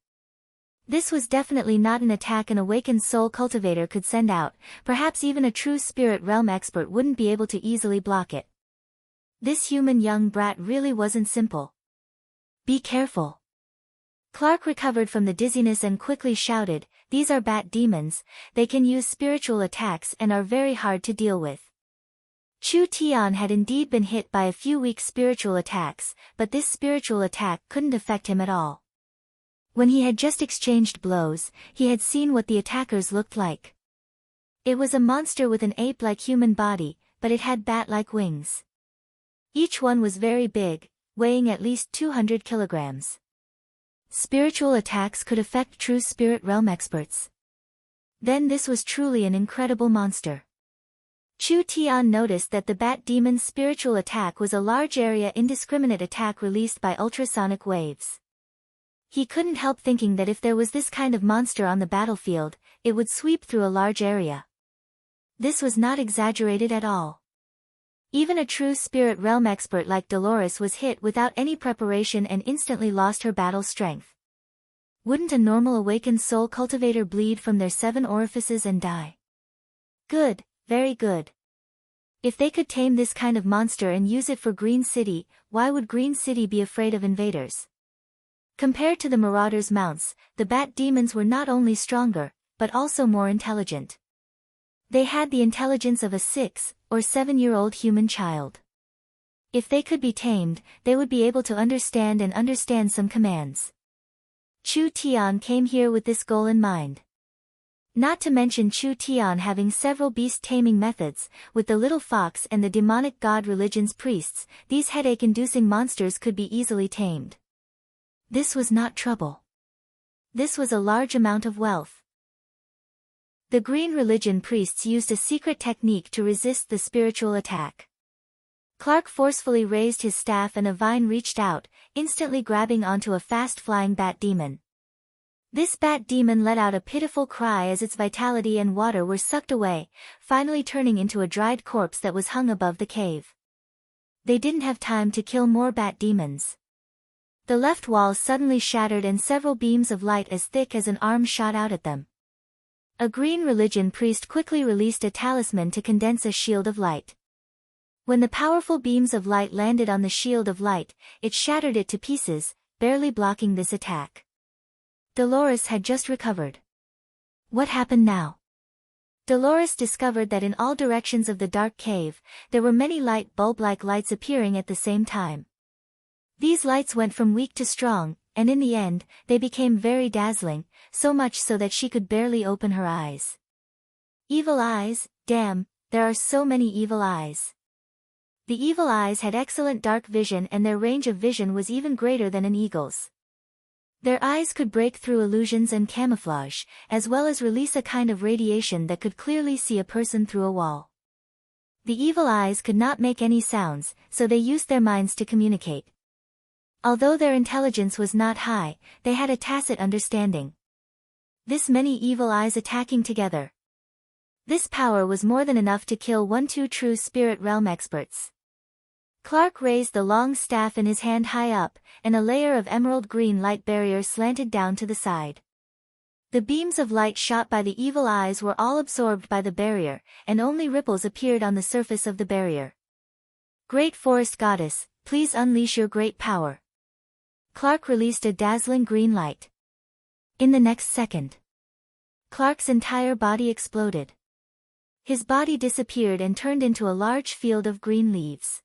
This was definitely not an attack an awakened soul cultivator could send out, perhaps even a true spirit realm expert wouldn't be able to easily block it. This human young brat really wasn't simple. "Be careful." Clark recovered from the dizziness and quickly shouted, "These are bat demons, they can use spiritual attacks and are very hard to deal with." Chu Tian had indeed been hit by a few weak spiritual attacks, but this spiritual attack couldn't affect him at all. When he had just exchanged blows, he had seen what the attackers looked like. It was a monster with an ape-like human body, but it had bat-like wings. Each one was very big, weighing at least 200 kilograms. Spiritual attacks could affect true spirit realm experts. Then this was truly an incredible monster. Chu Tian noticed that the bat demon's spiritual attack was a large area indiscriminate attack released by ultrasonic waves. He couldn't help thinking that if there was this kind of monster on the battlefield, it would sweep through a large area. This was not exaggerated at all. Even a true spirit realm expert like Dolores was hit without any preparation and instantly lost her battle strength. Wouldn't a normal awakened soul cultivator bleed from their 7 orifices and die? Good, very good. If they could tame this kind of monster and use it for Green City, why would Green City be afraid of invaders? Compared to the Marauders' mounts, the bat demons were not only stronger, but also more intelligent. They had the intelligence of a 6- or 7-year-old human child. If they could be tamed, they would be able to understand some commands. Chu Tian came here with this goal in mind. Not to mention Chu Tian having several beast-taming methods, with the little fox and the demonic god religion's priests, these headache-inducing monsters could be easily tamed. This was not trouble. This was a large amount of wealth. The green religion priests used a secret technique to resist the spiritual attack. Clark forcefully raised his staff and a vine reached out, instantly grabbing onto a fast-flying bat demon. This bat demon let out a pitiful cry as its vitality and water were sucked away, finally turning into a dried corpse that was hung above the cave. They didn't have time to kill more bat demons. The left wall suddenly shattered and several beams of light as thick as an arm shot out at them. A green religion priest quickly released a talisman to condense a shield of light. When the powerful beams of light landed on the shield of light, it shattered it to pieces, barely blocking this attack. Dolores had just recovered. What happened now? Dolores discovered that in all directions of the dark cave, there were many light bulb-like lights appearing at the same time. These lights went from weak to strong, and in the end, they became very dazzling, so much so that she could barely open her eyes. Evil eyes, damn, there are so many evil eyes. The evil eyes had excellent dark vision and their range of vision was even greater than an eagle's. Their eyes could break through illusions and camouflage, as well as release a kind of radiation that could clearly see a person through a wall. The evil eyes could not make any sounds, so they used their minds to communicate. Although their intelligence was not high, they had a tacit understanding. This many evil eyes attacking together. This power was more than enough to kill 1-2 true spirit realm experts. Clark raised the long staff in his hand high up, and a layer of emerald green light barrier slanted down to the side. The beams of light shot by the evil eyes were all absorbed by the barrier, and only ripples appeared on the surface of the barrier. Great Forest Goddess, please unleash your great power. Clark released a dazzling green light. In the next second, Clark's entire body exploded. His body disappeared and turned into a large field of green leaves.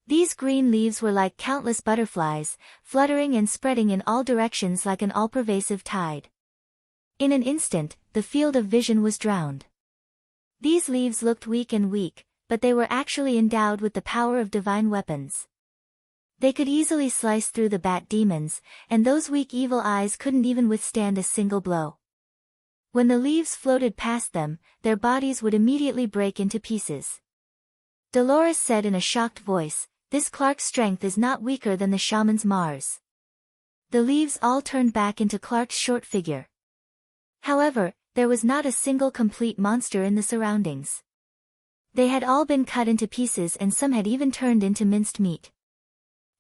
These green leaves were like countless butterflies, fluttering and spreading in all directions like an all-pervasive tide. In an instant, the field of vision was drowned. These leaves looked weak, but they were actually endowed with the power of divine weapons. They could easily slice through the bat demons, and those weak evil eyes couldn't even withstand a single blow. When the leaves floated past them, their bodies would immediately break into pieces. Dolores said in a shocked voice, "This Clark's strength is not weaker than the shaman's Mars." The leaves all turned back into Clark's short figure. However, there was not a single complete monster in the surroundings. They had all been cut into pieces and some had even turned into minced meat.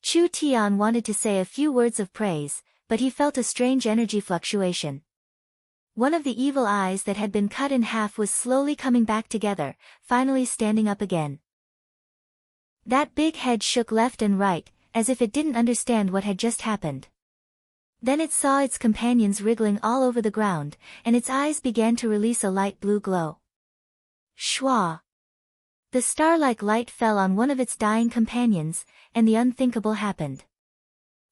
Chu Tian wanted to say a few words of praise, but he felt a strange energy fluctuation. One of the evil eyes that had been cut in half was slowly coming back together, finally standing up again. That big head shook left and right, as if it didn't understand what had just happened. Then it saw its companions wriggling all over the ground, and its eyes began to release a light blue glow. Shwa! The star-like light fell on one of its dying companions, and the unthinkable happened.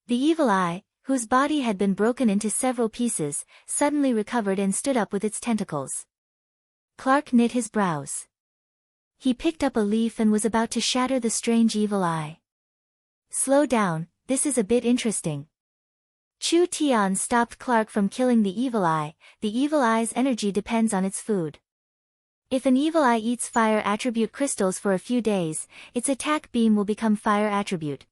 The evil eye, whose body had been broken into several pieces, suddenly recovered and stood up with its tentacles. Clark knit his brows. He picked up a leaf and was about to shatter the strange evil eye. Slow down, this is a bit interesting. Chu Tian stopped Clark from killing the evil eye. The evil eye's energy depends on its food. If an evil eye eats fire attribute crystals for a few days, its attack beam will become fire attribute.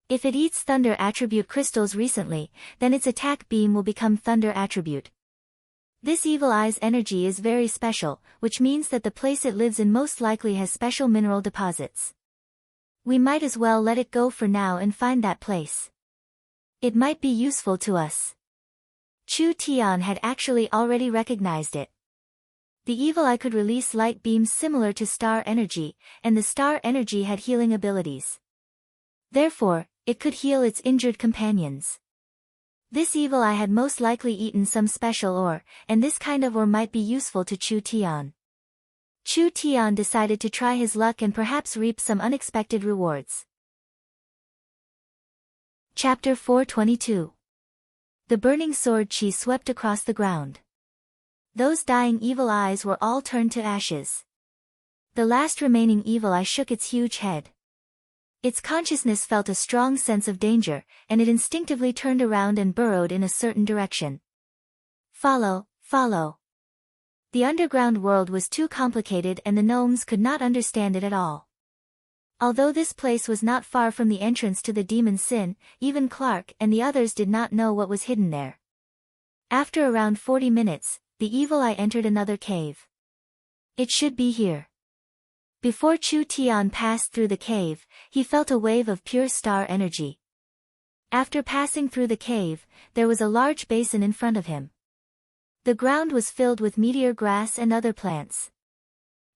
If it eats thunder attribute crystals recently, then its attack beam will become thunder attribute. This evil eye's energy is very special, which means that the place it lives in most likely has special mineral deposits. We might as well let it go for now and find that place. It might be useful to us. Chu Tian had actually already recognized it. The evil eye could release light beams similar to star energy, and the star energy had healing abilities. Therefore, it could heal its injured companions. This evil eye had most likely eaten some special ore, and this kind of ore might be useful to Chu Tian. Chu Tian decided to try his luck and perhaps reap some unexpected rewards. Chapter 422. The burning sword chi swept across the ground. Those dying evil eyes were all turned to ashes. The last remaining evil eye shook its huge head. Its consciousness felt a strong sense of danger, and it instinctively turned around and burrowed in a certain direction. Follow, follow. The underground world was too complicated and the gnomes could not understand it at all. Although this place was not far from the entrance to the demon sin, even Clark and the others did not know what was hidden there. After around 40 minutes, the evil eye entered another cave. It should be here. Before Chu Tian passed through the cave, he felt a wave of pure star energy. After passing through the cave, there was a large basin in front of him. The ground was filled with meteor grass and other plants.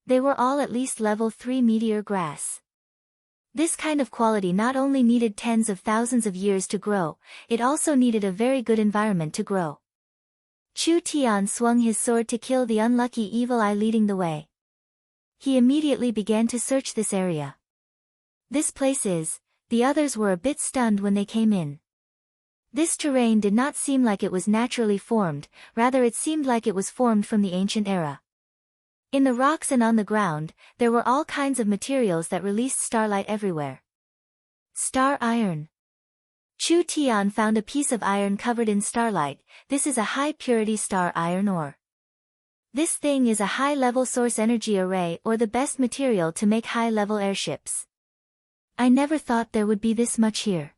They were all at least level 3 meteor grass. This kind of quality not only needed tens of thousands of years to grow, it also needed a very good environment to grow. Chu Tian swung his sword to kill the unlucky evil eye leading the way. He immediately began to search this area. This place is, the others were a bit stunned when they came in. This terrain did not seem like it was naturally formed, rather it seemed like it was formed from the ancient era. In the rocks and on the ground, there were all kinds of materials that released starlight everywhere. Star iron. Chu Tian found a piece of iron covered in starlight. This is a high-purity star iron ore. This thing is a high-level source energy array or the best material to make high-level airships. I never thought there would be this much here.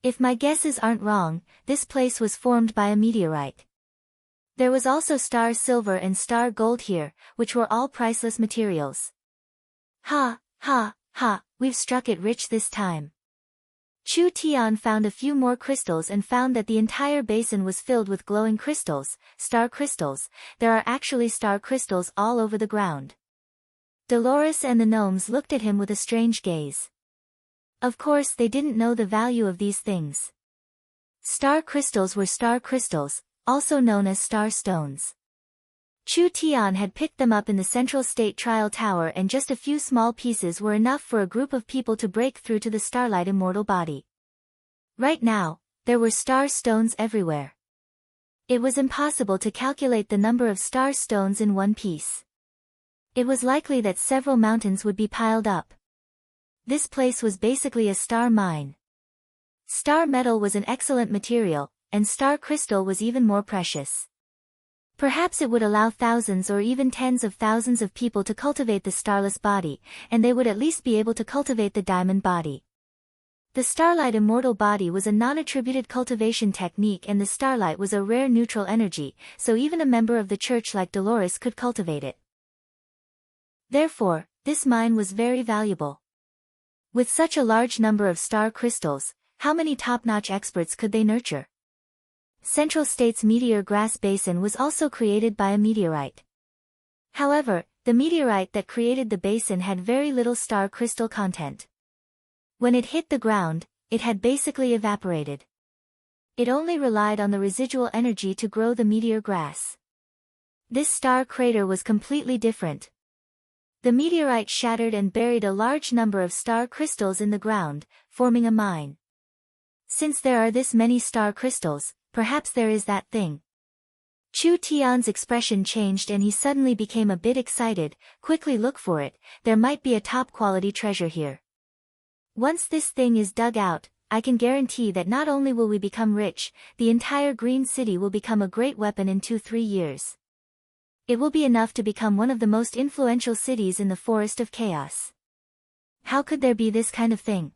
If my guesses aren't wrong, this place was formed by a meteorite. There was also star silver and star gold here, which were all priceless materials. Ha, ha, ha, we've struck it rich this time. Chu Tian found a few more crystals and found that the entire basin was filled with glowing crystals, star crystals. There are actually star crystals all over the ground. Dolores and the gnomes looked at him with a strange gaze. Of course they didn't know the value of these things. Star crystals were star crystals, also known as star stones. Chu Tian had picked them up in the Central State Trial Tower and just a few small pieces were enough for a group of people to break through to the starlight immortal body. Right now, there were star stones everywhere. It was impossible to calculate the number of star stones in one piece. It was likely that several mountains would be piled up. This place was basically a star mine. Star metal was an excellent material, and star crystal was even more precious. Perhaps it would allow thousands or even tens of thousands of people to cultivate the starless body, and they would at least be able to cultivate the diamond body. The starlight immortal body was a non-attributed cultivation technique and the starlight was a rare neutral energy, so even a member of the church like Dolores could cultivate it. Therefore, this mine was very valuable. With such a large number of star crystals, how many top-notch experts could they nurture? Central State's meteor grass basin was also created by a meteorite. However, the meteorite that created the basin had very little star crystal content. When it hit the ground, it had basically evaporated. It only relied on the residual energy to grow the meteor grass. This star crater was completely different. The meteorite shattered and buried a large number of star crystals in the ground, forming a mine. Since there are this many star crystals, perhaps there is that thing. Chu Tian's expression changed and he suddenly became a bit excited. Quickly look for it, there might be a top-quality treasure here. Once this thing is dug out, I can guarantee that not only will we become rich, the entire Green City will become a great weapon in 2-3 years. It will be enough to become one of the most influential cities in the Forest of Chaos. How could there be this kind of thing?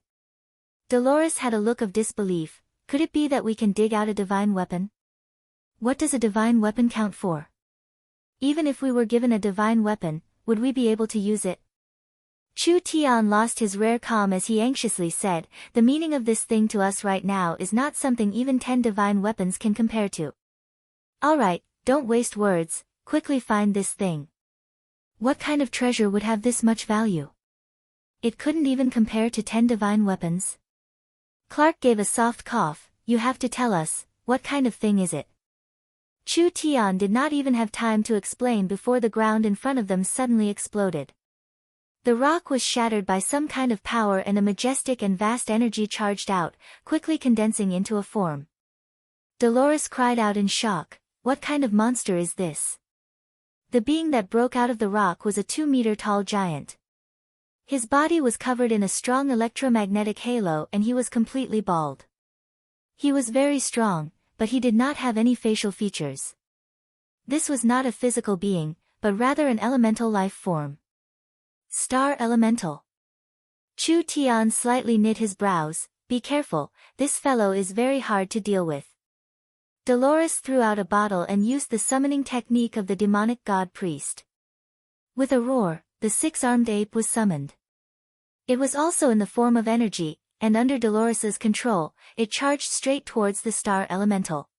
Dolores had a look of disbelief. Could it be that we can dig out a divine weapon? What does a divine weapon count for? Even if we were given a divine weapon, would we be able to use it? Chu Tian lost his rare calm as he anxiously said, the meaning of this thing to us right now is not something even 10 divine weapons can compare to. Alright, don't waste words, quickly find this thing. What kind of treasure would have this much value? It couldn't even compare to 10 divine weapons. Clark gave a soft cough. You have to tell us, what kind of thing is it? Chu Tian did not even have time to explain before the ground in front of them suddenly exploded. The rock was shattered by some kind of power and a majestic and vast energy charged out, quickly condensing into a form. Dolores cried out in shock, what kind of monster is this? The being that broke out of the rock was a 2-meter-tall giant. His body was covered in a strong electromagnetic halo and he was completely bald. He was very strong, but he did not have any facial features. This was not a physical being, but rather an elemental life form. Star Elemental. Chu Tian slightly knit his brows, be careful, this fellow is very hard to deal with. Dolores threw out a bottle and used the summoning technique of the demonic god priest. With a roar, the 6-armed ape was summoned. It was also in the form of energy, and under Dolores's control, it charged straight towards the Star Elemental.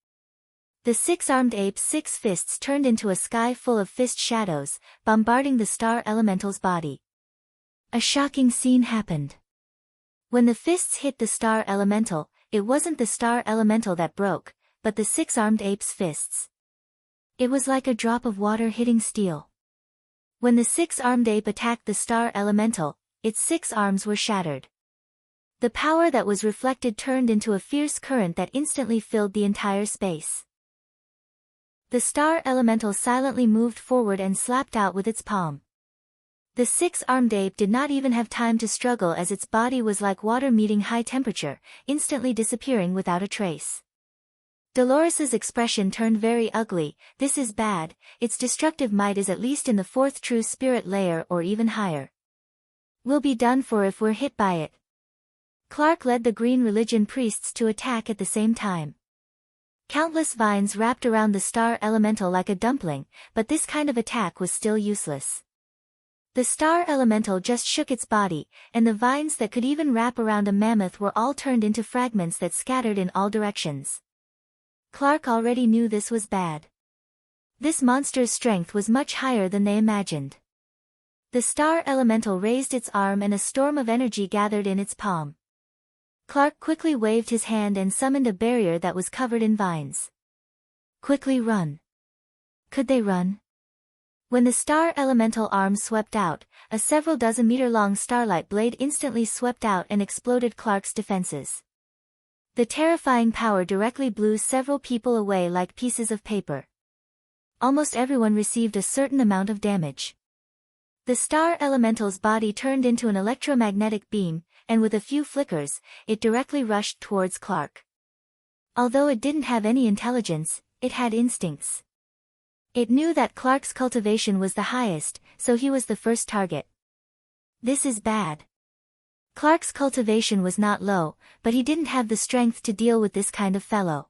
The 6-armed ape's 6 fists turned into a sky full of fist shadows, bombarding the Star Elemental's body. A shocking scene happened. When the fists hit the Star Elemental, it wasn't the Star Elemental that broke, but the 6-armed ape's fists. It was like a drop of water hitting steel. When the 6-armed ape attacked the Star Elemental, its 6 arms were shattered. The power that was reflected turned into a fierce current that instantly filled the entire space. The Star Elemental silently moved forward and slapped out with its palm. The 6-armed ape did not even have time to struggle as its body was like water meeting high temperature, instantly disappearing without a trace. Dolores's expression turned very ugly. This is bad, its destructive might is at least in the 4th true spirit layer or even higher. We'll be done for if we're hit by it. Clark led the Green Religion priests to attack at the same time. Countless vines wrapped around the Star Elemental like a dumpling, but this kind of attack was still useless. The Star Elemental just shook its body, and the vines that could even wrap around a mammoth were all turned into fragments that scattered in all directions. Clark already knew this was bad. This monster's strength was much higher than they imagined. The Star Elemental raised its arm and a storm of energy gathered in its palm. Clark quickly waved his hand and summoned a barrier that was covered in vines. Quickly run. Could they run? When the Star Elemental arm swept out, a several dozen meter-long starlight blade instantly swept out and exploded Clark's defenses. The terrifying power directly blew several people away like pieces of paper. Almost everyone received a certain amount of damage. The Star Elemental's body turned into an electromagnetic beam, and with a few flickers, it directly rushed towards Clark. Although it didn't have any intelligence, it had instincts. It knew that Clark's cultivation was the highest, so he was the first target. This is bad. Clark's cultivation was not low, but he didn't have the strength to deal with this kind of fellow.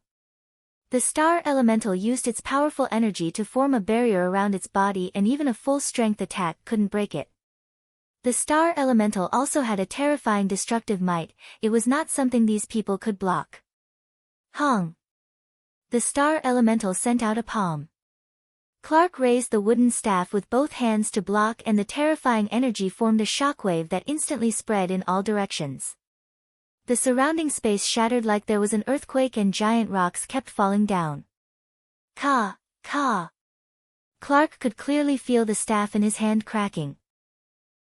The Star Elemental used its powerful energy to form a barrier around its body, and even a full-strength attack couldn't break it. The Star Elemental also had a terrifying destructive might. It was not something these people could block. Hong! The Star Elemental sent out a palm. Clark raised the wooden staff with both hands to block, and the terrifying energy formed a shockwave that instantly spread in all directions. The surrounding space shattered like there was an earthquake, and giant rocks kept falling down. Ka! Ka! Clark could clearly feel the staff in his hand cracking.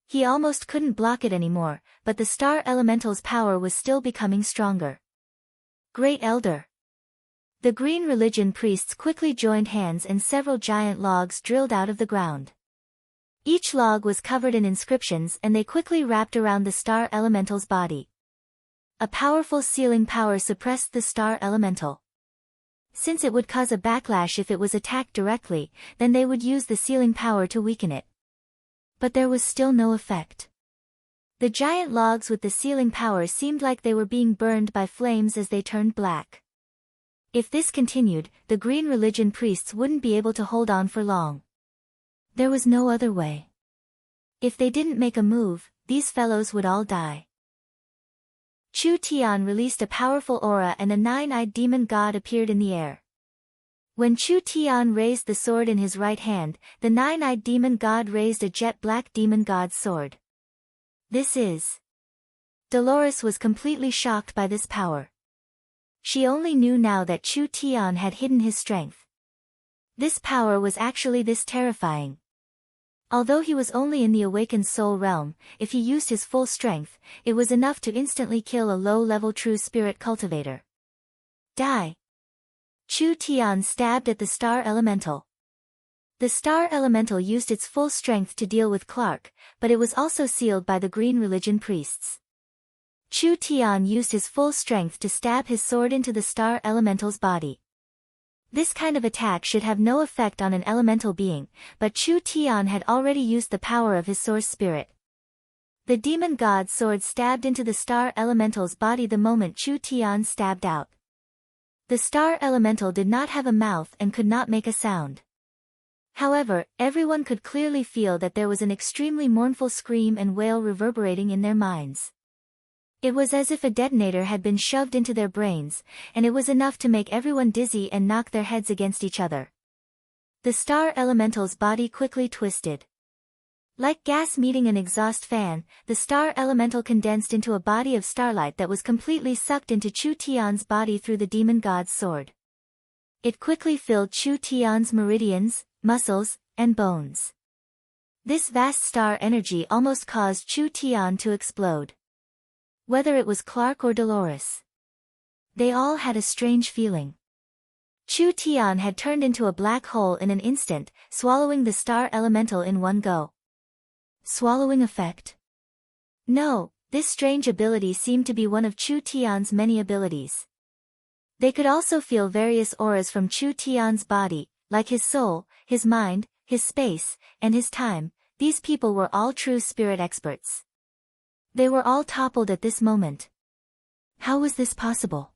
He almost couldn't block it anymore, but the Star Elemental's power was still becoming stronger. Great Elder! The Green Religion priests quickly joined hands, and several giant logs drilled out of the ground. Each log was covered in inscriptions, and they quickly wrapped around the Star Elemental's body. A powerful sealing power suppressed the Star Elemental. Since it would cause a backlash if it was attacked directly, then they would use the sealing power to weaken it. But there was still no effect. The giant logs with the sealing power seemed like they were being burned by flames as they turned black. If this continued, the green religion priests wouldn't be able to hold on for long. There was no other way. If they didn't make a move, these fellows would all die. Chu Tian released a powerful aura and a nine-eyed demon god appeared in the air. When Chu Tian raised the sword in his right hand, the nine-eyed demon god raised a jet-black demon god's sword. This is... Dolores was completely shocked by this power. She only knew now that Chu Tian had hidden his strength. This power was actually this terrifying. Although he was only in the awakened soul realm, if he used his full strength, it was enough to instantly kill a low-level true spirit cultivator. Die! Chu Tian stabbed at the star elemental. The star elemental used its full strength to deal with Clark, but it was also sealed by the green religion priests. Chu Tian used his full strength to stab his sword into the star elemental's body. This kind of attack should have no effect on an elemental being, but Chu Tian had already used the power of his source spirit. The demon god's sword stabbed into the star elemental's body the moment Chu Tian stabbed out. The star elemental did not have a mouth and could not make a sound. However, everyone could clearly feel that there was an extremely mournful scream and wail reverberating in their minds. It was as if a detonator had been shoved into their brains, and it was enough to make everyone dizzy and knock their heads against each other. The star elemental's body quickly twisted. Like gas meeting an exhaust fan, the star elemental condensed into a body of starlight that was completely sucked into Chu Tian's body through the demon god's sword. It quickly filled Chu Tian's meridians, muscles, and bones. This vast star energy almost caused Chu Tian to explode. Whether it was Clark or Dolores, they all had a strange feeling. Chu Tian had turned into a black hole in an instant, swallowing the star elemental in one go. Swallowing effect? No, this strange ability seemed to be one of Chu Tian's many abilities. They could also feel various auras from Chu Tian's body, like his soul, his mind, his space, and his time. These people were all true spirit experts. They were all toppled at this moment. How was this possible?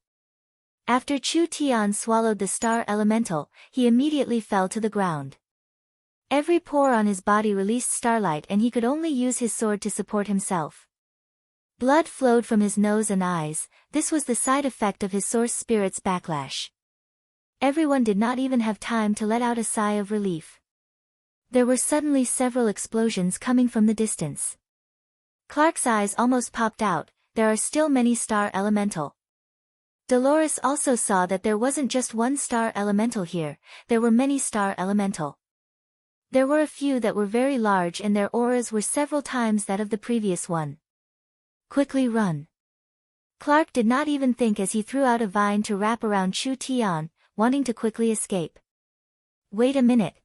After Chu Tian swallowed the star elemental, he immediately fell to the ground. Every pore on his body released starlight and he could only use his sword to support himself. Blood flowed from his nose and eyes. This was the side effect of his source spirit's backlash. Everyone did not even have time to let out a sigh of relief. There were suddenly several explosions coming from the distance. Clark's eyes almost popped out. There are still many star elemental. Dolores also saw that there wasn't just one star elemental here, there were many star elemental. There were a few that were very large and their auras were several times that of the previous one. Quickly run. Clark did not even think as he threw out a vine to wrap around Chu Tian, wanting to quickly escape. Wait a minute.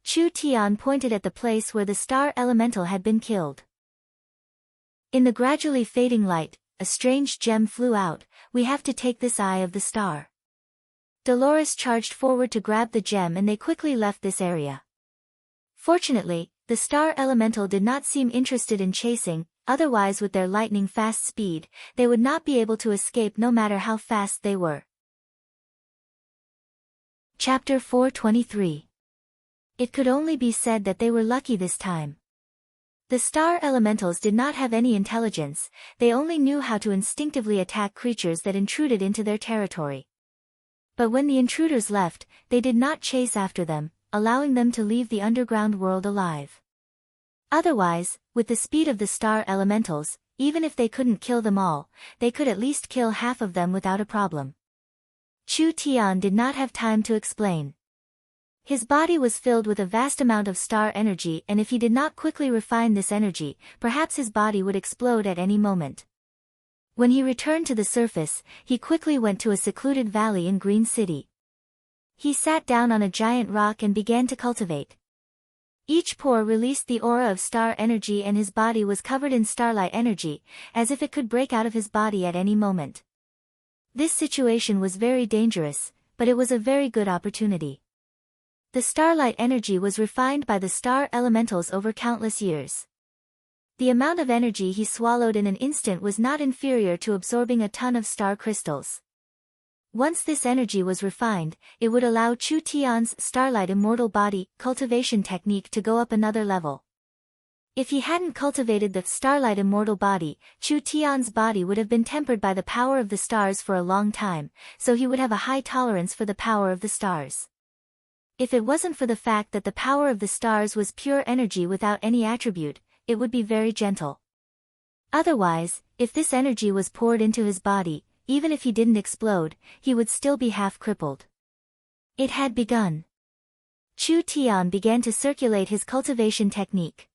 Chu Tian pointed at the place where the star elemental had been killed. In the gradually fading light, a strange gem flew out. We have to take this eye of the star. Dolores charged forward to grab the gem and they quickly left this area. Fortunately, the star elemental did not seem interested in chasing, otherwise with their lightning-fast speed, they would not be able to escape no matter how fast they were. Chapter 423. It could only be said that they were lucky this time. The star elementals did not have any intelligence, they only knew how to instinctively attack creatures that intruded into their territory. But when the intruders left, they did not chase after them, allowing them to leave the underground world alive. Otherwise, with the speed of the star elementals, even if they couldn't kill them all, they could at least kill half of them without a problem. Chu Tian did not have time to explain. His body was filled with a vast amount of star energy and if he did not quickly refine this energy, perhaps his body would explode at any moment. When he returned to the surface, he quickly went to a secluded valley in Green City. He sat down on a giant rock and began to cultivate. Each pore released the aura of star energy and his body was covered in starlight energy, as if it could break out of his body at any moment. This situation was very dangerous, but it was a very good opportunity. The starlight energy was refined by the star elementals over countless years. The amount of energy he swallowed in an instant was not inferior to absorbing a ton of star crystals. Once this energy was refined, it would allow Chu Tian's starlight immortal body cultivation technique to go up another level. If he hadn't cultivated the starlight immortal body, Chu Tian's body would have been tempered by the power of the stars for a long time, so he would have a high tolerance for the power of the stars. If it wasn't for the fact that the power of the stars was pure energy without any attribute, it would be very gentle. Otherwise, if this energy was poured into his body, even if he didn't explode, he would still be half crippled. It had begun. Chu Tian began to circulate his cultivation technique.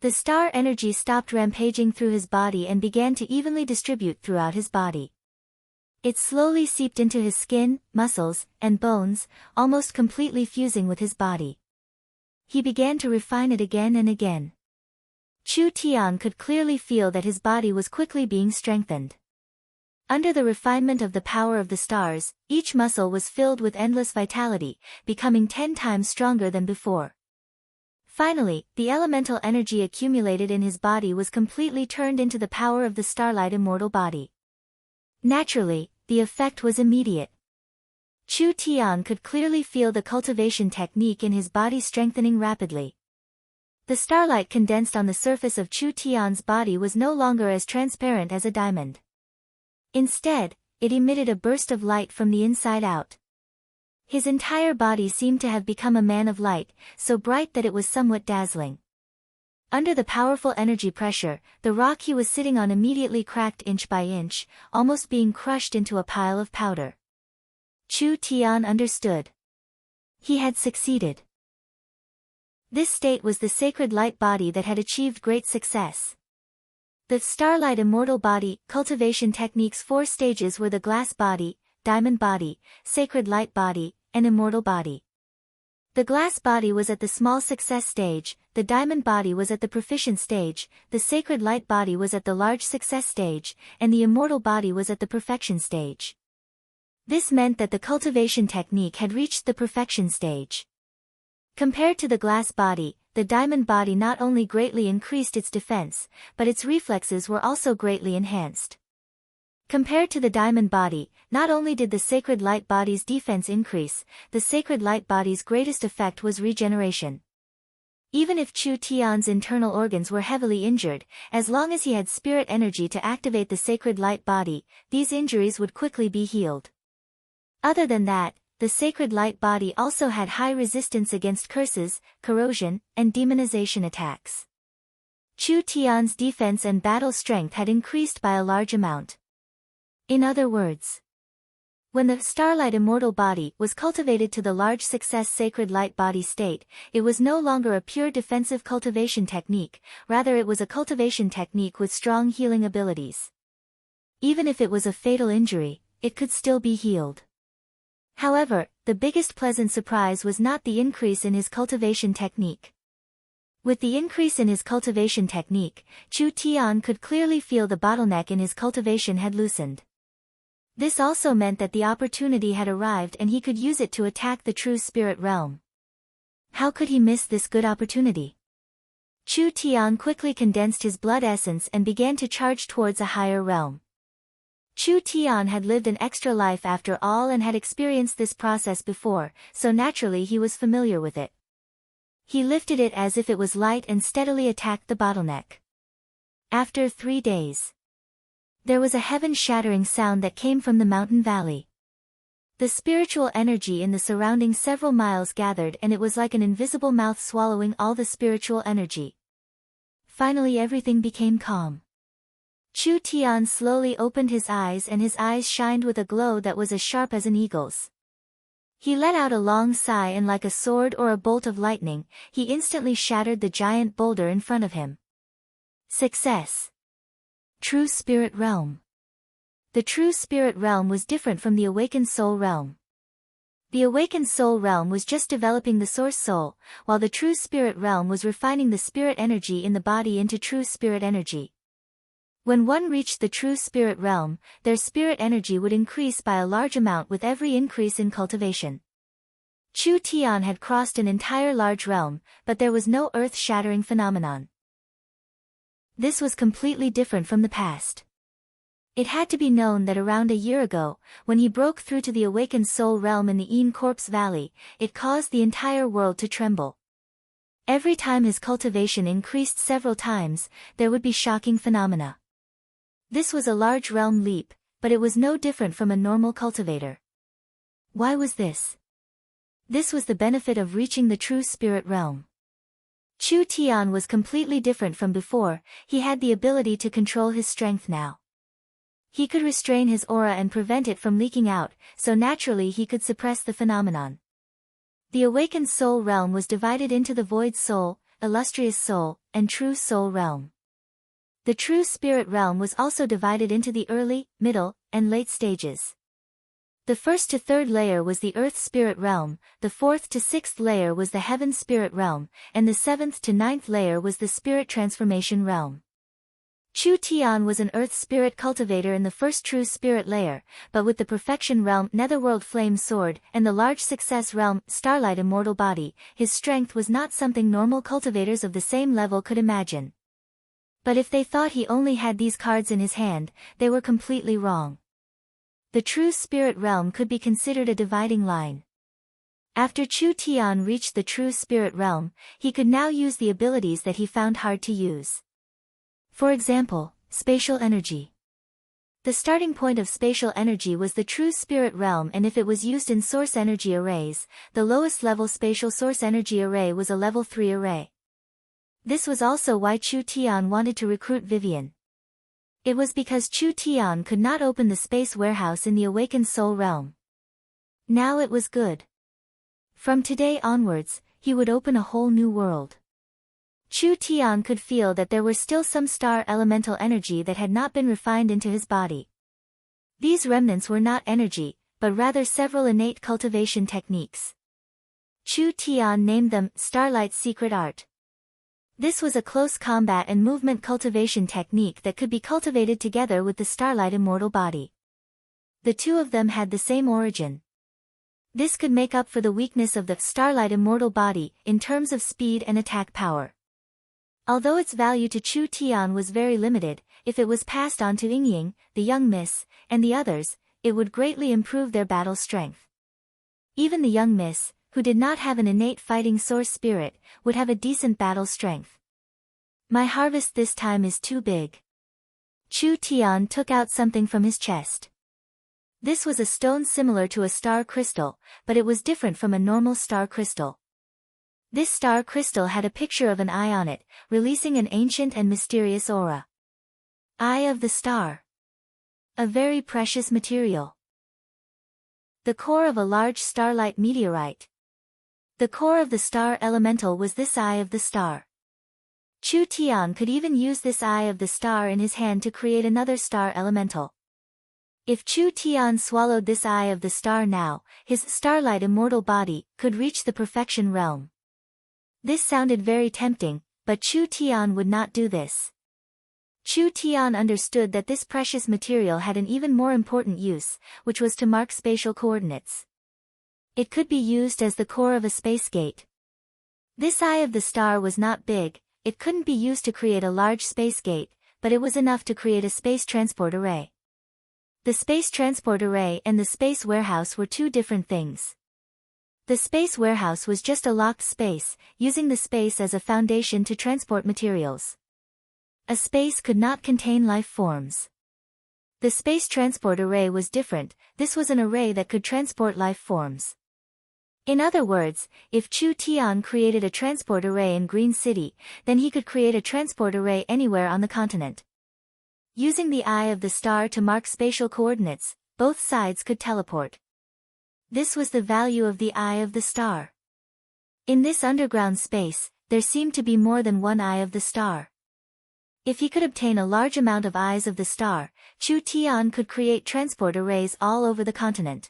The star energy stopped rampaging through his body and began to evenly distribute throughout his body. It slowly seeped into his skin, muscles, and bones, almost completely fusing with his body. He began to refine it again and again. Chu Tian could clearly feel that his body was quickly being strengthened. Under the refinement of the power of the stars, each muscle was filled with endless vitality, becoming 10 times stronger than before. Finally, the elemental energy accumulated in his body was completely turned into the power of the starlight immortal body. Naturally, the effect was immediate. Chu Tian could clearly feel the cultivation technique in his body strengthening rapidly. The starlight condensed on the surface of Chu Tian's body was no longer as transparent as a diamond. Instead, it emitted a burst of light from the inside out. His entire body seemed to have become a man of light, so bright that it was somewhat dazzling. Under the powerful energy pressure, the rock he was sitting on immediately cracked inch by inch, almost being crushed into a pile of powder. Chu Tian understood. He had succeeded. This state was the sacred light body that had achieved great success. The starlight immortal body cultivation technique's 4 stages were the glass body, diamond body, sacred light body, and immortal body. The glass body was at the small success stage, the diamond body was at the proficient stage, the sacred light body was at the large success stage, and the immortal body was at the perfection stage. This meant that the cultivation technique had reached the perfection stage. Compared to the glass body, the diamond body not only greatly increased its defense, but its reflexes were also greatly enhanced. Compared to the diamond body, not only did the sacred light body's defense increase, the sacred light body's greatest effect was regeneration. Even if Chu Tian's internal organs were heavily injured, as long as he had spirit energy to activate the sacred light body, these injuries would quickly be healed. Other than that, the sacred light body also had high resistance against curses, corrosion, and demonization attacks. Chu Tian's defense and battle strength had increased by a large amount. In other words, when the starlight immortal body was cultivated to the large success sacred light body state, it was no longer a pure defensive cultivation technique, rather it was a cultivation technique with strong healing abilities. Even if it was a fatal injury, it could still be healed. However, the biggest pleasant surprise was not the increase in his cultivation technique. With the increase in his cultivation technique, Chu Tian could clearly feel the bottleneck in his cultivation had loosened. This also meant that the opportunity had arrived and he could use it to attack the true spirit realm. How could he miss this good opportunity? Chu Tian quickly condensed his blood essence and began to charge towards a higher realm. Chu Tian had lived an extra life after all and had experienced this process before, so naturally he was familiar with it. He lifted it as if it was light and steadily attacked the bottleneck. After 3 days, there was a heaven-shattering sound that came from the mountain valley. The spiritual energy in the surrounding several miles gathered and it was like an invisible mouth swallowing all the spiritual energy. Finally everything became calm. Chu Tian slowly opened his eyes and his eyes shined with a glow that was as sharp as an eagle's. He let out a long sigh and like a sword or a bolt of lightning, he instantly shattered the giant boulder in front of him. Success. True Spirit Realm. The True Spirit Realm was different from the Awakened Soul Realm. The Awakened Soul Realm was just developing the Source Soul, while the True Spirit Realm was refining the spirit energy in the body into true spirit energy. When one reached the true spirit realm, their spirit energy would increase by a large amount with every increase in cultivation. Chu Tian had crossed an entire large realm, but there was no earth-shattering phenomenon. This was completely different from the past. It had to be known that around a year ago, when he broke through to the awakened soul realm in the Een Corpse Valley, it caused the entire world to tremble. Every time his cultivation increased several times, there would be shocking phenomena. This was a large realm leap, but it was no different from a normal cultivator. Why was this? This was the benefit of reaching the true spirit realm. Chu Tian was completely different from before. He had the ability to control his strength now. He could restrain his aura and prevent it from leaking out, so naturally he could suppress the phenomenon. The awakened soul realm was divided into the void soul, illustrious soul, and true soul realm. The true spirit realm was also divided into the early, middle, and late stages. The first to third layer was the earth spirit realm, the fourth to sixth layer was the heaven spirit realm, and the seventh to ninth layer was the spirit transformation realm. Chu Tian was an earth spirit cultivator in the first true spirit layer, but with the perfection realm netherworld flame sword and the large success realm starlight immortal body, his strength was not something normal cultivators of the same level could imagine. But if they thought he only had these cards in his hand, they were completely wrong. The true spirit realm could be considered a dividing line. After Chu Tian reached the true spirit realm, he could now use the abilities that he found hard to use. For example, spatial energy. The starting point of spatial energy was the true spirit realm, and if it was used in source energy arrays, the lowest level spatial source energy array was a level 3 array. This was also why Chu Tian wanted to recruit Vivian. It was because Chu Tian could not open the space warehouse in the awakened soul realm. Now it was good. From today onwards, he would open a whole new world. Chu Tian could feel that there were still some star elemental energy that had not been refined into his body. These remnants were not energy, but rather several innate cultivation techniques. Chu Tian named them Starlight's Secret Art. This was a close combat and movement cultivation technique that could be cultivated together with the Starlight immortal body. The two of them had the same origin. This could make up for the weakness of the Starlight immortal body in terms of speed and attack power. Although its value to Chu Tian was very limited, if it was passed on to Yingying, the young miss, and the others, it would greatly improve their battle strength. Even the young miss, who did not have an innate fighting source spirit, would have a decent battle strength. My harvest this time is too big. Chu Tian took out something from his chest. This was a stone similar to a star crystal, but it was different from a normal star crystal. This star crystal had a picture of an eye on it, releasing an ancient and mysterious aura. Eye of the star. A very precious material. The core of a large starlight meteorite. The core of the star elemental was this eye of the star. Chu Tian could even use this eye of the star in his hand to create another star elemental. If Chu Tian swallowed this eye of the star now, his starlight immortal body could reach the perfection realm. This sounded very tempting, but Chu Tian would not do this. Chu Tian understood that this precious material had an even more important use, which was to mark spatial coordinates. It could be used as the core of a space gate. This eye of the star was not big, it couldn't be used to create a large space gate, but it was enough to create a space transport array. The space transport array and the space warehouse were two different things. The space warehouse was just a locked space, using the space as a foundation to transport materials. A space could not contain life forms. The space transport array was different, this was an array that could transport life forms. In other words, if Chu Tian created a transport array in Green City, then he could create a transport array anywhere on the continent. Using the eye of the star to mark spatial coordinates, both sides could teleport. This was the value of the eye of the star. In this underground space, there seemed to be more than one eye of the star. If he could obtain a large amount of eyes of the star, Chu Tian could create transport arrays all over the continent.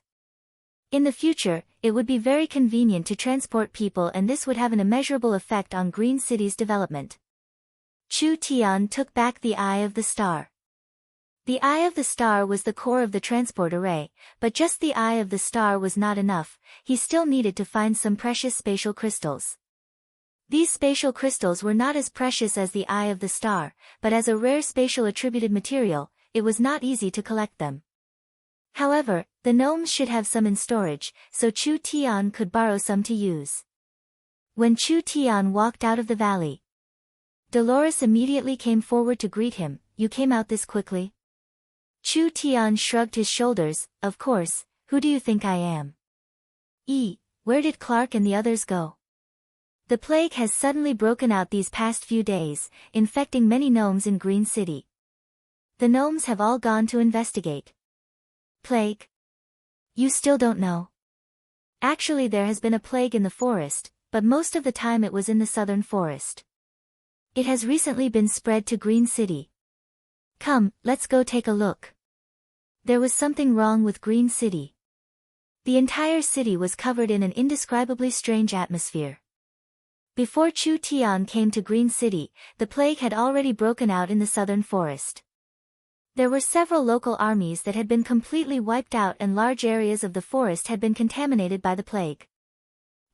In the future, it would be very convenient to transport people, and this would have an immeasurable effect on Green City's development. Chu Tian took back the eye of the star. The eye of the star was the core of the transport array, but just the eye of the star was not enough, he still needed to find some precious spatial crystals. These spatial crystals were not as precious as the eye of the star, but as a rare spatial attributed material, it was not easy to collect them. However, the gnomes should have some in storage, so Chu Tian could borrow some to use. When Chu Tian walked out of the valley, Dolores immediately came forward to greet him. "You came out this quickly?" Chu Tian shrugged his shoulders. "Of course, who do you think I am?" Where did Clark and the others go?" "The plague has suddenly broken out these past few days, infecting many gnomes in Green City. The gnomes have all gone to investigate." "Plague? You still don't know?" "Actually, there has been a plague in the forest, but most of the time it was in the southern forest. It has recently been spread to Green City. Come, let's go take a look." There was something wrong with Green City. The entire city was covered in an indescribably strange atmosphere. Before Chu Tian came to Green City, the plague had already broken out in the southern forest. There were several local armies that had been completely wiped out and large areas of the forest had been contaminated by the plague.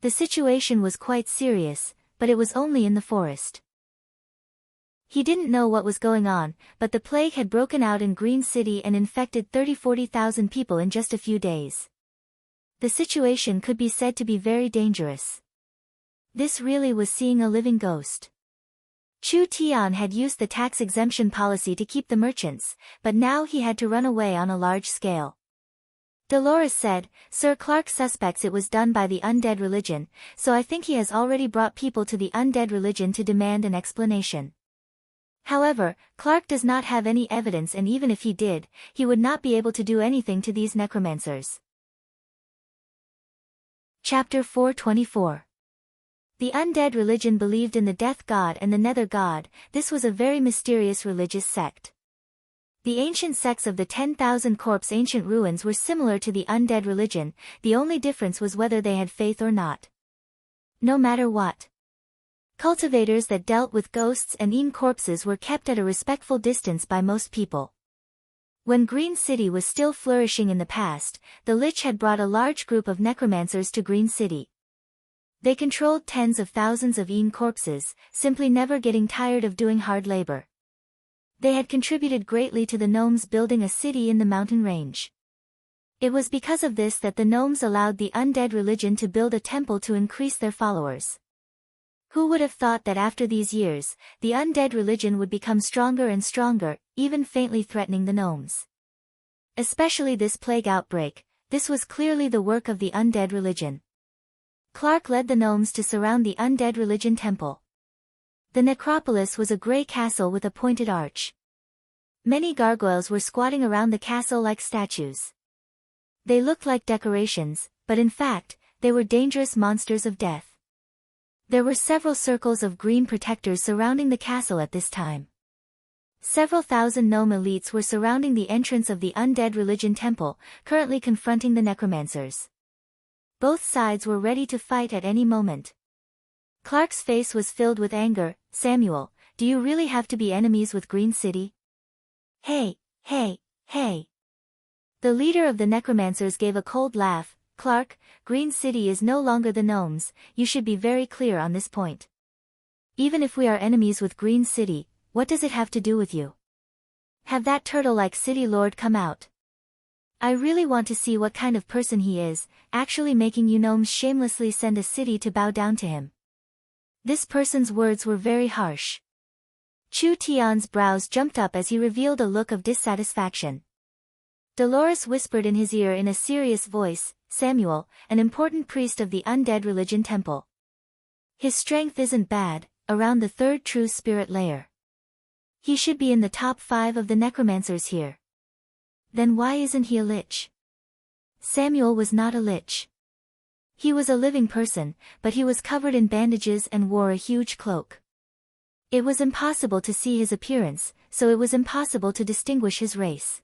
The situation was quite serious, but it was only in the forest. He didn't know what was going on, but the plague had broken out in Green City and infected 30–40,000 people in just a few days. The situation could be said to be very dangerous. This really was seeing a living ghost. Chu Tian had used the tax exemption policy to keep the merchants, but now he had to run away on a large scale. Dolores said, "Sir Clark suspects it was done by the undead religion, so I think he has already brought people to the undead religion to demand an explanation. However, Clark does not have any evidence, and even if he did, he would not be able to do anything to these necromancers." Chapter 424. The undead religion believed in the death god and the nether god. This was a very mysterious religious sect. The ancient sects of the 10,000 corpse ancient ruins were similar to the undead religion, the only difference was whether they had faith or not. No matter what, cultivators that dealt with ghosts and corpses were kept at a respectful distance by most people. When Green City was still flourishing in the past, the Lich had brought a large group of necromancers to Green City. They controlled tens of thousands of corpses, simply never getting tired of doing hard labor. They had contributed greatly to the gnomes building a city in the mountain range. It was because of this that the gnomes allowed the undead religion to build a temple to increase their followers. Who would have thought that after these years, the undead religion would become stronger and stronger, even faintly threatening the gnomes? Especially this plague outbreak, this was clearly the work of the undead religion. Clark led the gnomes to surround the undead religion temple. The necropolis was a grey castle with a pointed arch. Many gargoyles were squatting around the castle like statues. They looked like decorations, but in fact, they were dangerous monsters of death. There were several circles of green protectors surrounding the castle at this time. Several thousand gnome elites were surrounding the entrance of the undead religion temple, currently confronting the necromancers. Both sides were ready to fight at any moment. Clark's face was filled with anger. "Samuel, do you really have to be enemies with Green City?" Hey. The leader of the necromancers gave a cold laugh. "Clark, Green City is no longer the gnomes, you should be very clear on this point. Even if we are enemies with Green City, what does it have to do with you? Have that turtle-like city lord come out. I really want to see what kind of person he is, actually making you gnomes shamelessly send a city to bow down to him." This person's words were very harsh. Chu Tian's brows jumped up as he revealed a look of dissatisfaction. Dolores whispered in his ear in a serious voice, "Samuel, an important priest of the undead religion temple. His strength isn't bad, around the third true spirit layer. He should be in the top 5 of the necromancers here. Then why isn't he a lich?" Samuel was not a lich. He was a living person, but he was covered in bandages and wore a huge cloak. It was impossible to see his appearance, so it was impossible to distinguish his race.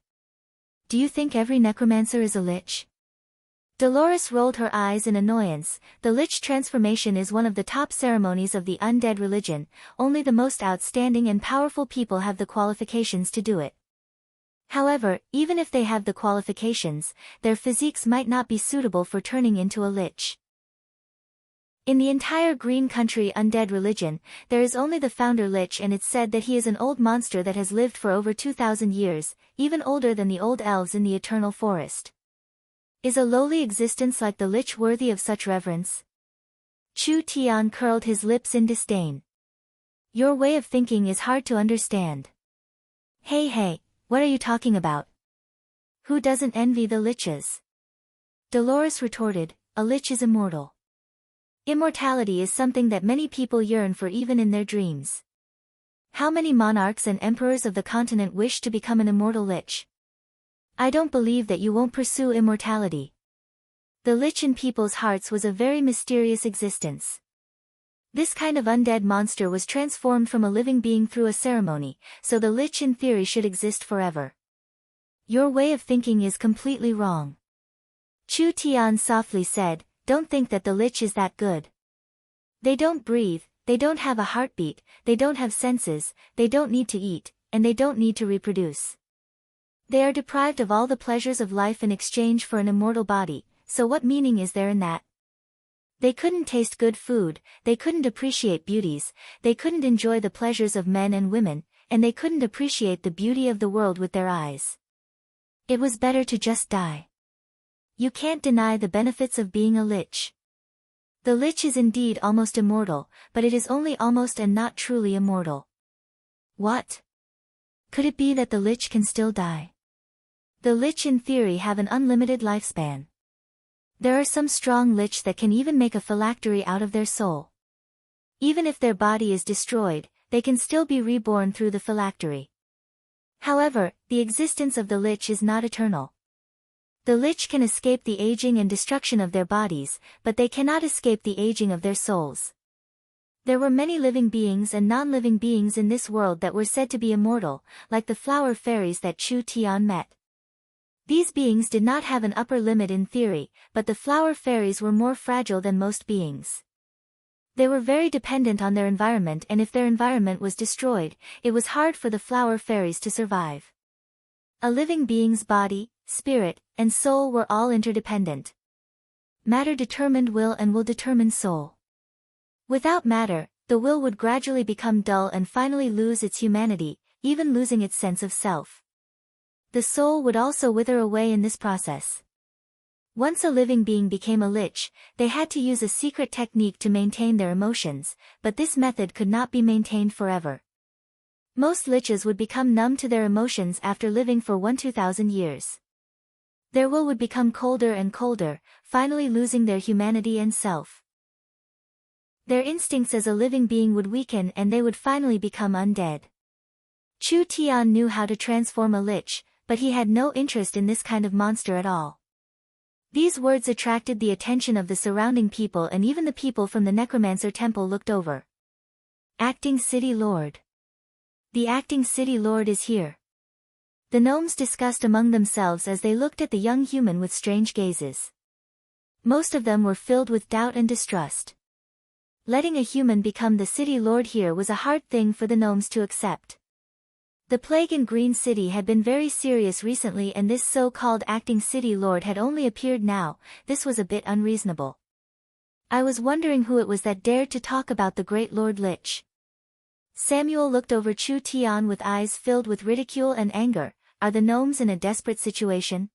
"Do you think every necromancer is a lich?" Dolores rolled her eyes in annoyance. "The lich transformation is one of the top ceremonies of the undead religion, only the most outstanding and powerful people have the qualifications to do it. However, even if they have the qualifications, their physiques might not be suitable for turning into a lich. In the entire Green Country undead religion, there is only the founder lich, and it's said that he is an old monster that has lived for over 2,000 years, even older than the old elves in the eternal forest. Is a lowly existence like the lich worthy of such reverence? Chu Tian curled his lips in disdain. Your way of thinking is hard to understand. Hey, what are you talking about? Who doesn't envy the liches? Dolores retorted, a lich is immortal. Immortality is something that many people yearn for even in their dreams. How many monarchs and emperors of the continent wish to become an immortal lich? I don't believe that you won't pursue immortality. The lich in people's hearts was a very mysterious existence. This kind of undead monster was transformed from a living being through a ceremony, so the lich in theory should exist forever. Your way of thinking is completely wrong. Chu Tian softly said, don't think that the lich is that good. They don't breathe, they don't have a heartbeat, they don't have senses, they don't need to eat, and they don't need to reproduce. They are deprived of all the pleasures of life in exchange for an immortal body, so what meaning is there in that? They couldn't taste good food, they couldn't appreciate beauties, they couldn't enjoy the pleasures of men and women, and they couldn't appreciate the beauty of the world with their eyes. It was better to just die. You can't deny the benefits of being a lich. The lich is indeed almost immortal, but it is only almost and not truly immortal. What? Could it be that the lich can still die? The lich in theory have an unlimited lifespan. There are some strong lich that can even make a phylactery out of their soul. Even if their body is destroyed, they can still be reborn through the phylactery. However, the existence of the lich is not eternal. The lich can escape the aging and destruction of their bodies, but they cannot escape the aging of their souls. There were many living beings and non-living beings in this world that were said to be immortal, like the flower fairies that Chu Tian met. These beings did not have an upper limit in theory, but the flower fairies were more fragile than most beings. They were very dependent on their environment, and if their environment was destroyed, it was hard for the flower fairies to survive. A living being's body, spirit, and soul were all interdependent. Matter determined will and will determined soul. Without matter, the will would gradually become dull and finally lose its humanity, even losing its sense of self. The soul would also wither away in this process. Once a living being became a lich, they had to use a secret technique to maintain their emotions, but this method could not be maintained forever. Most liches would become numb to their emotions after living for 1,000 years. Their will would become colder and colder, finally losing their humanity and self. Their instincts as a living being would weaken and they would finally become undead. Chu Tian knew how to transform a lich, but he had no interest in this kind of monster at all. These words attracted the attention of the surrounding people, and even the people from the Necromancer Temple looked over. Acting City Lord. The Acting City Lord is here. The gnomes discussed among themselves as they looked at the young human with strange gazes. Most of them were filled with doubt and distrust. Letting a human become the city lord here was a hard thing for the gnomes to accept. The plague in Green City had been very serious recently, and this so-called acting city lord had only appeared now. This was a bit unreasonable. I was wondering who it was that dared to talk about the great Lord Lich. Samuel looked over Chu Tian with eyes filled with ridicule and anger. Are the gnomes in a desperate situation?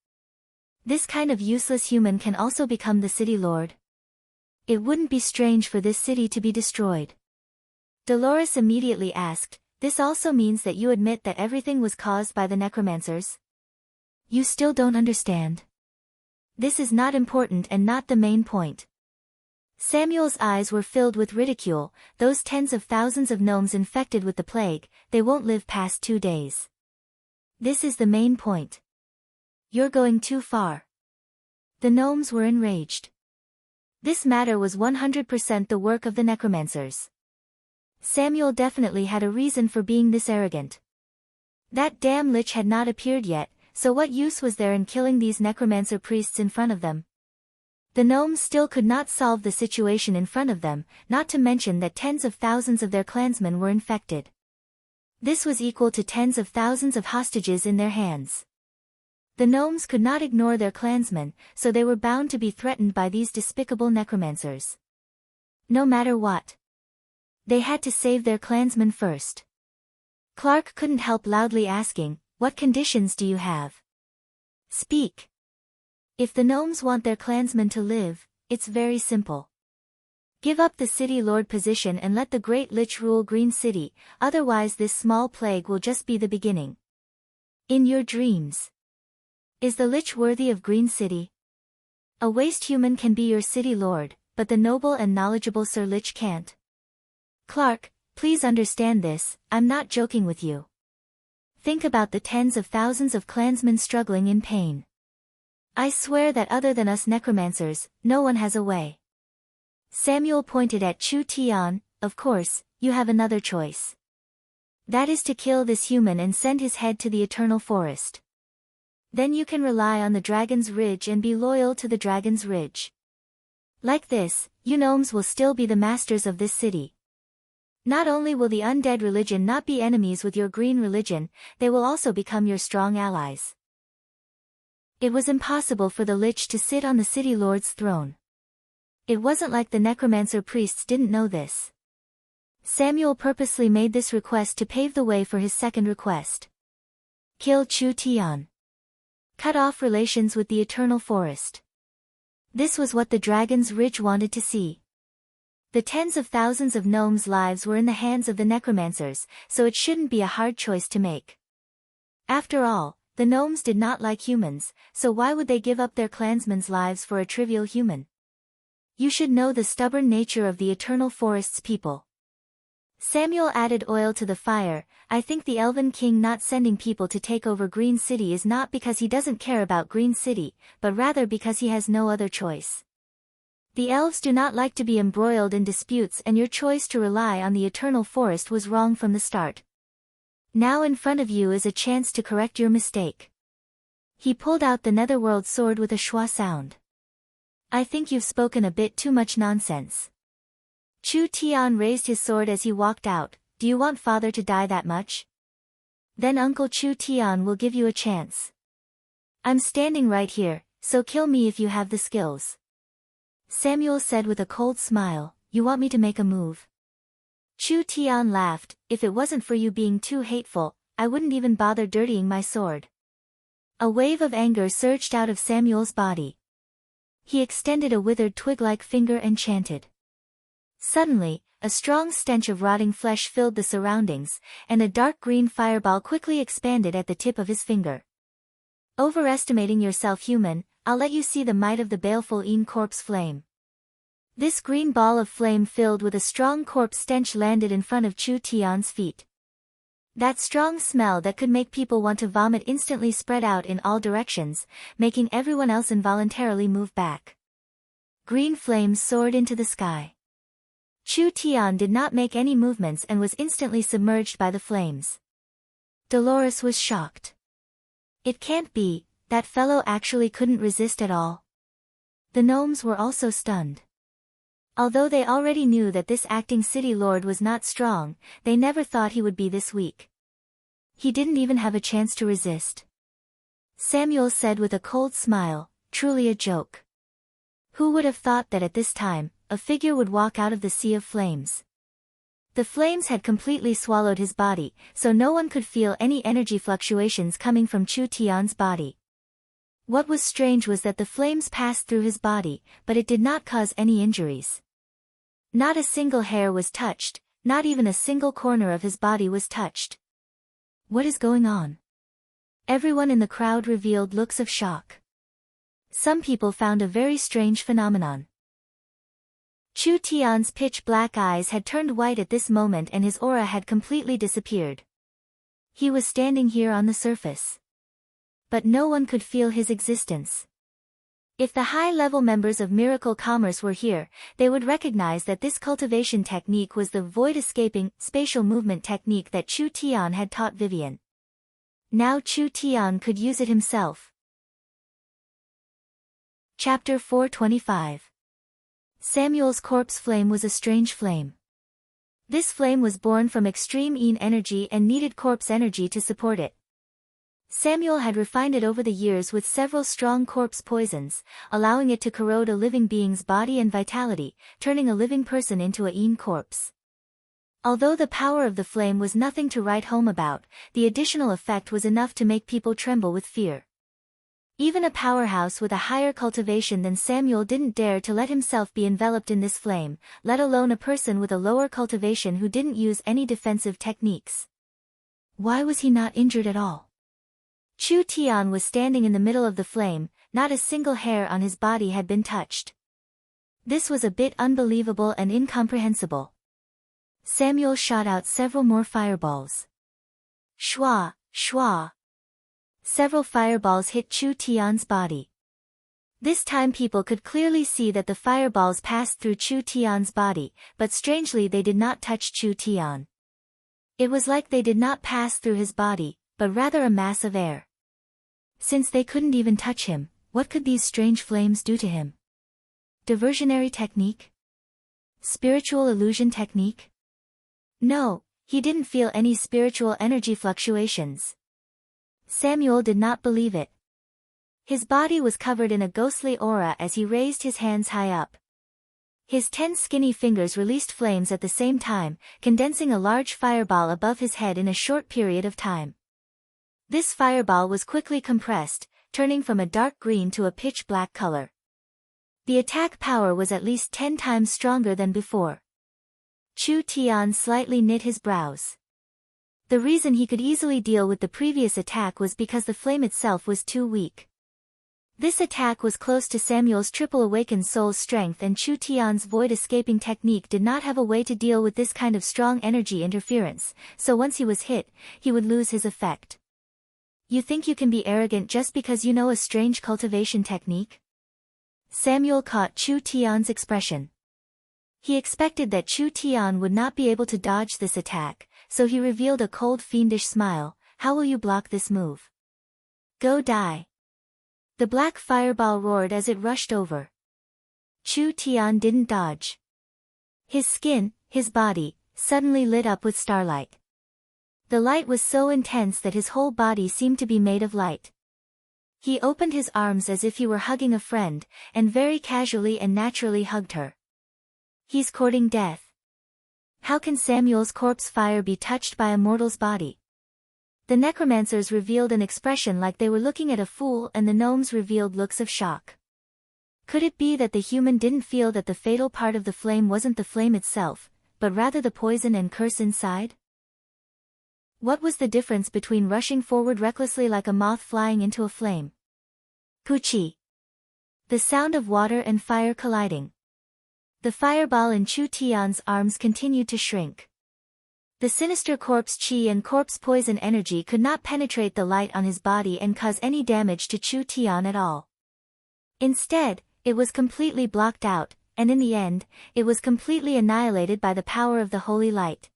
This kind of useless human can also become the city lord. It wouldn't be strange for this city to be destroyed. Dolores immediately asked, this also means that you admit that everything was caused by the necromancers? You still don't understand. This is not important and not the main point. Samuel's eyes were filled with ridicule. Those tens of thousands of gnomes infected with the plague, they won't live past 2 days. This is the main point. You're going too far. The gnomes were enraged. This matter was 100% the work of the necromancers. Samuel definitely had a reason for being this arrogant. That damn lich had not appeared yet, so what use was there in killing these necromancer priests in front of them? The gnomes still could not solve the situation in front of them, not to mention that tens of thousands of their clansmen were infected. This was equal to tens of thousands of hostages in their hands. The gnomes could not ignore their clansmen, so they were bound to be threatened by these despicable necromancers. No matter what, they had to save their clansmen first. Clark couldn't help loudly asking, "What conditions do you have? Speak." If the gnomes want their clansmen to live, it's very simple. Give up the city lord position and let the Great Lich rule Green City, otherwise this small plague will just be the beginning. In your dreams. Is the Lich worthy of Green City? A waste human can be your city lord, but the noble and knowledgeable Sir Lich can't. Clark, please understand this, I'm not joking with you. Think about the tens of thousands of clansmen struggling in pain. I swear that other than us necromancers, no one has a way. Samuel pointed at Chu Tian. Of course, you have another choice. That is to kill this human and send his head to the eternal forest. Then you can rely on the Dragon's Ridge and be loyal to the Dragon's Ridge. Like this, you gnomes will still be the masters of this city. Not only will the undead religion not be enemies with your green religion, they will also become your strong allies. It was impossible for the Lich to sit on the city lord's throne. It wasn't like the necromancer priests didn't know this. Samuel purposely made this request to pave the way for his second request. Kill Chu Tian. Cut off relations with the eternal forest. This was what the Dragon's Ridge wanted to see. The tens of thousands of gnomes' lives were in the hands of the necromancers, so it shouldn't be a hard choice to make. After all, the gnomes did not like humans, so why would they give up their clansmen's lives for a trivial human? You should know the stubborn nature of the eternal forest's people. Samuel added oil to the fire. I think the Elven King not sending people to take over Green City is not because he doesn't care about Green City, but rather because he has no other choice. The elves do not like to be embroiled in disputes, and your choice to rely on the eternal forest was wrong from the start. Now in front of you is a chance to correct your mistake. He pulled out the netherworld sword with a schwa sound. I think you've spoken a bit too much nonsense. Chu Tian raised his sword as he walked out. Do you want father to die that much? Then Uncle Chu Tian will give you a chance. I'm standing right here, so kill me if you have the skills. Samuel said with a cold smile, you want me to make a move? Chu Tian laughed, if it wasn't for you being too hateful, I wouldn't even bother dirtying my sword. A wave of anger surged out of Samuel's body. He extended a withered twig-like finger and chanted. Suddenly, a strong stench of rotting flesh filled the surroundings, and a dark green fireball quickly expanded at the tip of his finger. Overestimating yourself, human, I'll let you see the might of the baleful corpse flame. This green ball of flame filled with a strong corpse stench landed in front of Chu Tian's feet. That strong smell that could make people want to vomit instantly spread out in all directions, making everyone else involuntarily move back. Green flames soared into the sky. Chu Tian did not make any movements and was instantly submerged by the flames. Dolores was shocked. It can't be, that fellow actually couldn't resist at all. The gnomes were also stunned. Although they already knew that this acting city lord was not strong, they never thought he would be this weak. He didn't even have a chance to resist. Samuel said with a cold smile, truly a joke. Who would have thought that at this time, a figure would walk out of the sea of flames? The flames had completely swallowed his body, so no one could feel any energy fluctuations coming from Chu Tian's body. What was strange was that the flames passed through his body, but it did not cause any injuries. Not a single hair was touched, not even a single corner of his body was touched. What is going on? Everyone in the crowd revealed looks of shock. Some people found a very strange phenomenon. Chu Tian's pitch-black eyes had turned white at this moment and his aura had completely disappeared. He was standing here on the surface. But no one could feel his existence. If the high-level members of Miracle Commerce were here, they would recognize that this cultivation technique was the void-escaping, spatial movement technique that Chu Tian had taught Vivian. Now Chu Tian could use it himself. Chapter 425. Samuel's corpse flame was a strange flame. This flame was born from extreme energy and needed corpse energy to support it. Samuel had refined it over the years with several strong corpse poisons, allowing it to corrode a living being's body and vitality, turning a living person into a ean corpse. Although the power of the flame was nothing to write home about, the additional effect was enough to make people tremble with fear. Even a powerhouse with a higher cultivation than Samuel didn't dare to let himself be enveloped in this flame, let alone a person with a lower cultivation who didn't use any defensive techniques. Why was he not injured at all? Chu Tian was standing in the middle of the flame, not a single hair on his body had been touched. This was a bit unbelievable and incomprehensible. Samuel shot out several more fireballs. Shwa, shwa. Several fireballs hit Chu Tian's body. This time people could clearly see that the fireballs passed through Chu Tian's body, but strangely they did not touch Chu Tian. It was like they did not pass through his body, but rather a mass of air. Since they couldn't even touch him, what could these strange flames do to him? Diversionary technique? Spiritual illusion technique? No, he didn't feel any spiritual energy fluctuations. Samuel did not believe it. His body was covered in a ghostly aura as he raised his hands high up. His 10 skinny fingers released flames at the same time, condensing a large fireball above his head in a short period of time. This fireball was quickly compressed, turning from a dark green to a pitch black color. The attack power was at least 10 times stronger than before. Chu Tian slightly knit his brows. The reason he could easily deal with the previous attack was because the flame itself was too weak. This attack was close to Samuel's triple awakened soul's strength, and Chu Tian's void escaping technique did not have a way to deal with this kind of strong energy interference, so once he was hit, he would lose his effect. You think you can be arrogant just because you know a strange cultivation technique? Samuel caught Chu Tian's expression. He expected that Chu Tian would not be able to dodge this attack, so he revealed a cold fiendish smile. How will you block this move? Go die. The black fireball roared as it rushed over. Chu Tian didn't dodge. His skin, his body, suddenly lit up with starlight. The light was so intense that his whole body seemed to be made of light. He opened his arms as if he were hugging a friend, and very casually and naturally hugged her. He's courting death. How can Samuel's corpse fire be touched by a mortal's body? The necromancers revealed an expression like they were looking at a fool, and the gnomes revealed looks of shock. Could it be that the human didn't feel that the fatal part of the flame wasn't the flame itself, but rather the poison and curse inside? What was the difference between rushing forward recklessly like a moth flying into a flame? Puchi. The sound of water and fire colliding. The fireball in Chu Tian's arms continued to shrink. The sinister corpse chi and corpse poison energy could not penetrate the light on his body and cause any damage to Chu Tian at all. Instead, it was completely blocked out, and in the end, it was completely annihilated by the power of the holy light.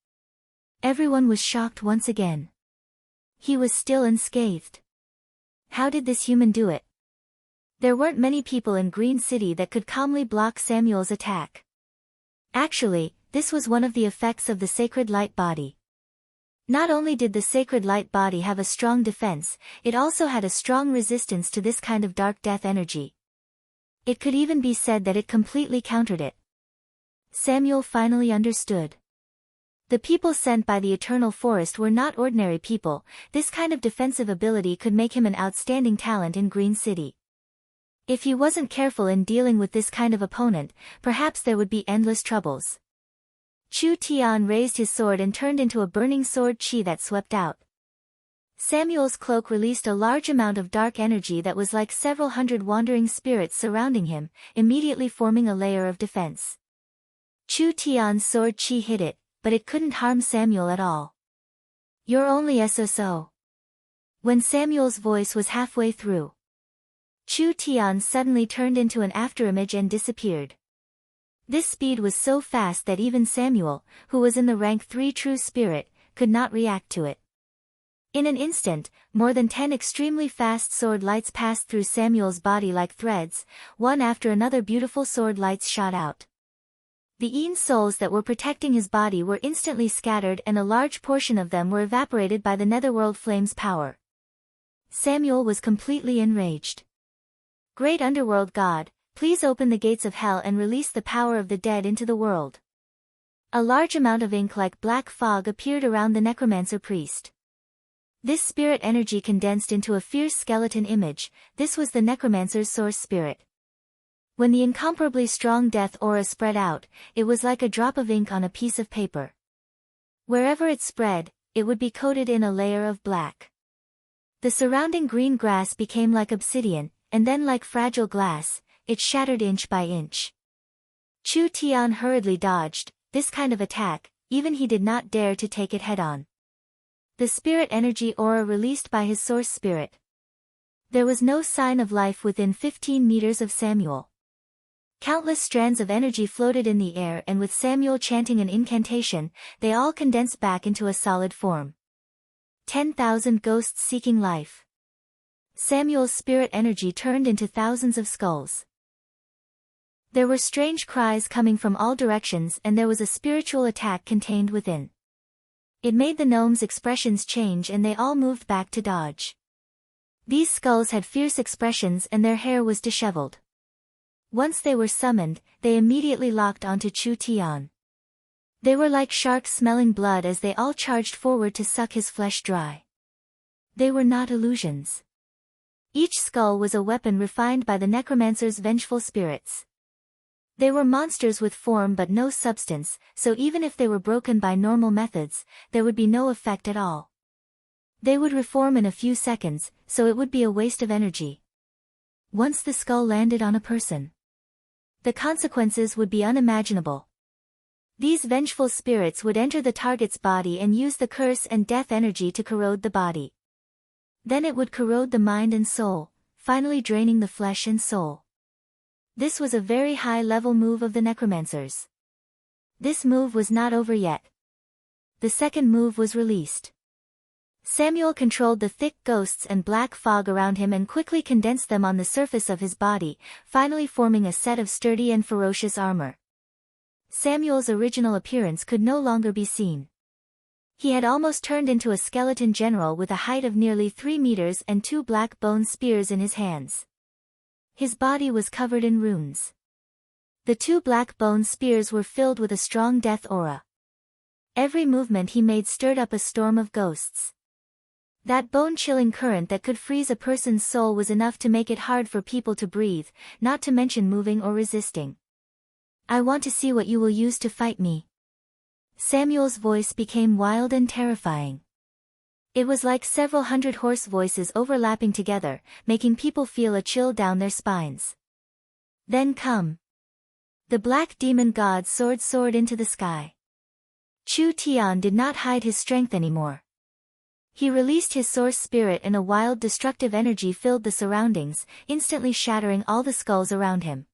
Everyone was shocked once again. He was still unscathed. How did this human do it? There weren't many people in Green City that could calmly block Samuel's attack. Actually, this was one of the effects of the sacred light body. Not only did the sacred light body have a strong defense, it also had a strong resistance to this kind of dark death energy. It could even be said that it completely countered it. Samuel finally understood. The people sent by the Eternal Forest were not ordinary people. This kind of defensive ability could make him an outstanding talent in Green City. If he wasn't careful in dealing with this kind of opponent, perhaps there would be endless troubles. Chu Tian raised his sword and turned into a burning sword chi that swept out. Samuel's cloak released a large amount of dark energy that was like several hundred wandering spirits surrounding him, immediately forming a layer of defense. Chu Tian's sword chi hit it, but it couldn't harm Samuel at all. You're only SSO. When Samuel's voice was halfway through, Chu Tian suddenly turned into an afterimage and disappeared. This speed was so fast that even Samuel, who was in the rank 3 true spirit, could not react to it. In an instant, more than 10 extremely fast sword lights passed through Samuel's body like threads. One after another beautiful sword lights shot out. The Een souls that were protecting his body were instantly scattered, and a large portion of them were evaporated by the netherworld flame's power. Samuel was completely enraged. "Great underworld god, please open the gates of hell and release the power of the dead into the world." A large amount of ink like black fog appeared around the necromancer priest. This spirit energy condensed into a fierce skeleton image. This was the necromancer's source spirit. When the incomparably strong death aura spread out, it was like a drop of ink on a piece of paper. Wherever it spread, it would be coated in a layer of black. The surrounding green grass became like obsidian, and then like fragile glass, it shattered inch by inch. Chu Tian hurriedly dodged this kind of attack, even he did not dare to take it head-on. The spirit energy aura released by his source spirit. There was no sign of life within 15 meters of Samuel. Countless strands of energy floated in the air, and with Samuel chanting an incantation, they all condensed back into a solid form. 10,000 ghosts seeking life. Samuel's spirit energy turned into thousands of skulls. There were strange cries coming from all directions, and there was a spiritual attack contained within. It made the gnomes' expressions change, and they all moved back to dodge. These skulls had fierce expressions and their hair was disheveled. Once they were summoned, they immediately locked onto Chu Tian. They were like sharks smelling blood as they all charged forward to suck his flesh dry. They were not illusions. Each skull was a weapon refined by the necromancer's vengeful spirits. They were monsters with form but no substance, so even if they were broken by normal methods, there would be no effect at all. They would reform in a few seconds, so it would be a waste of energy. Once the skull landed on a person, the consequences would be unimaginable. These vengeful spirits would enter the target's body and use the curse and death energy to corrode the body. Then it would corrode the mind and soul, finally draining the flesh and soul. This was a very high-level move of the necromancers. This move was not over yet. The second move was released. Samuel controlled the thick ghosts and black fog around him and quickly condensed them on the surface of his body, finally forming a set of sturdy and ferocious armor. Samuel's original appearance could no longer be seen. He had almost turned into a skeleton general with a height of nearly 3 meters and 2 black bone spears in his hands. His body was covered in runes. The 2 black bone spears were filled with a strong death aura. Every movement he made stirred up a storm of ghosts. That bone-chilling current that could freeze a person's soul was enough to make it hard for people to breathe, not to mention moving or resisting. "I want to see what you will use to fight me." Samuel's voice became wild and terrifying. It was like several hundred hoarse voices overlapping together, making people feel a chill down their spines. "Then come." The black demon god soared into the sky. Chu Tian did not hide his strength anymore. He released his source spirit and a wild destructive energy filled the surroundings, instantly shattering all the skulls around him.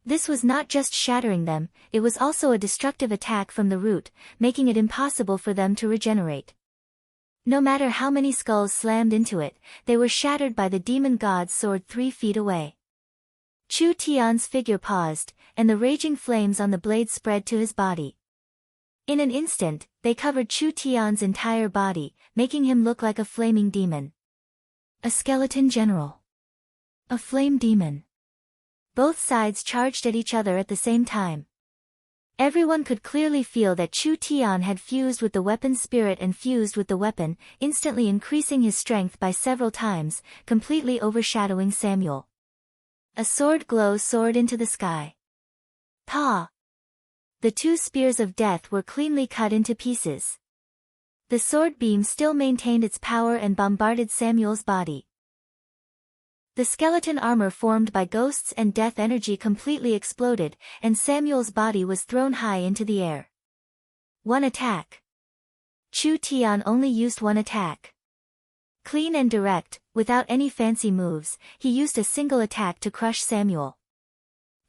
This was not just shattering them, it was also a destructive attack from the root, making it impossible for them to regenerate. No matter how many skulls slammed into it, they were shattered by the demon god's sword 3 feet away. Chu Tian's figure paused, and the raging flames on the blade spread to his body. In an instant, they covered Chu Tian's entire body, making him look like a flaming demon. A skeleton general. A flame demon. Both sides charged at each other at the same time. Everyone could clearly feel that Chu Tian had fused with the weapon's spirit and fused with the weapon, instantly increasing his strength by several times, completely overshadowing Samuel. A sword glow soared into the sky. Pa! The 2 spears of death were cleanly cut into pieces. The sword beam still maintained its power and bombarded Samuel's body. The skeleton armor formed by ghosts and death energy completely exploded, and Samuel's body was thrown high into the air. One attack. Chu Tian only used one attack. Clean and direct, without any fancy moves, he used a single attack to crush Samuel.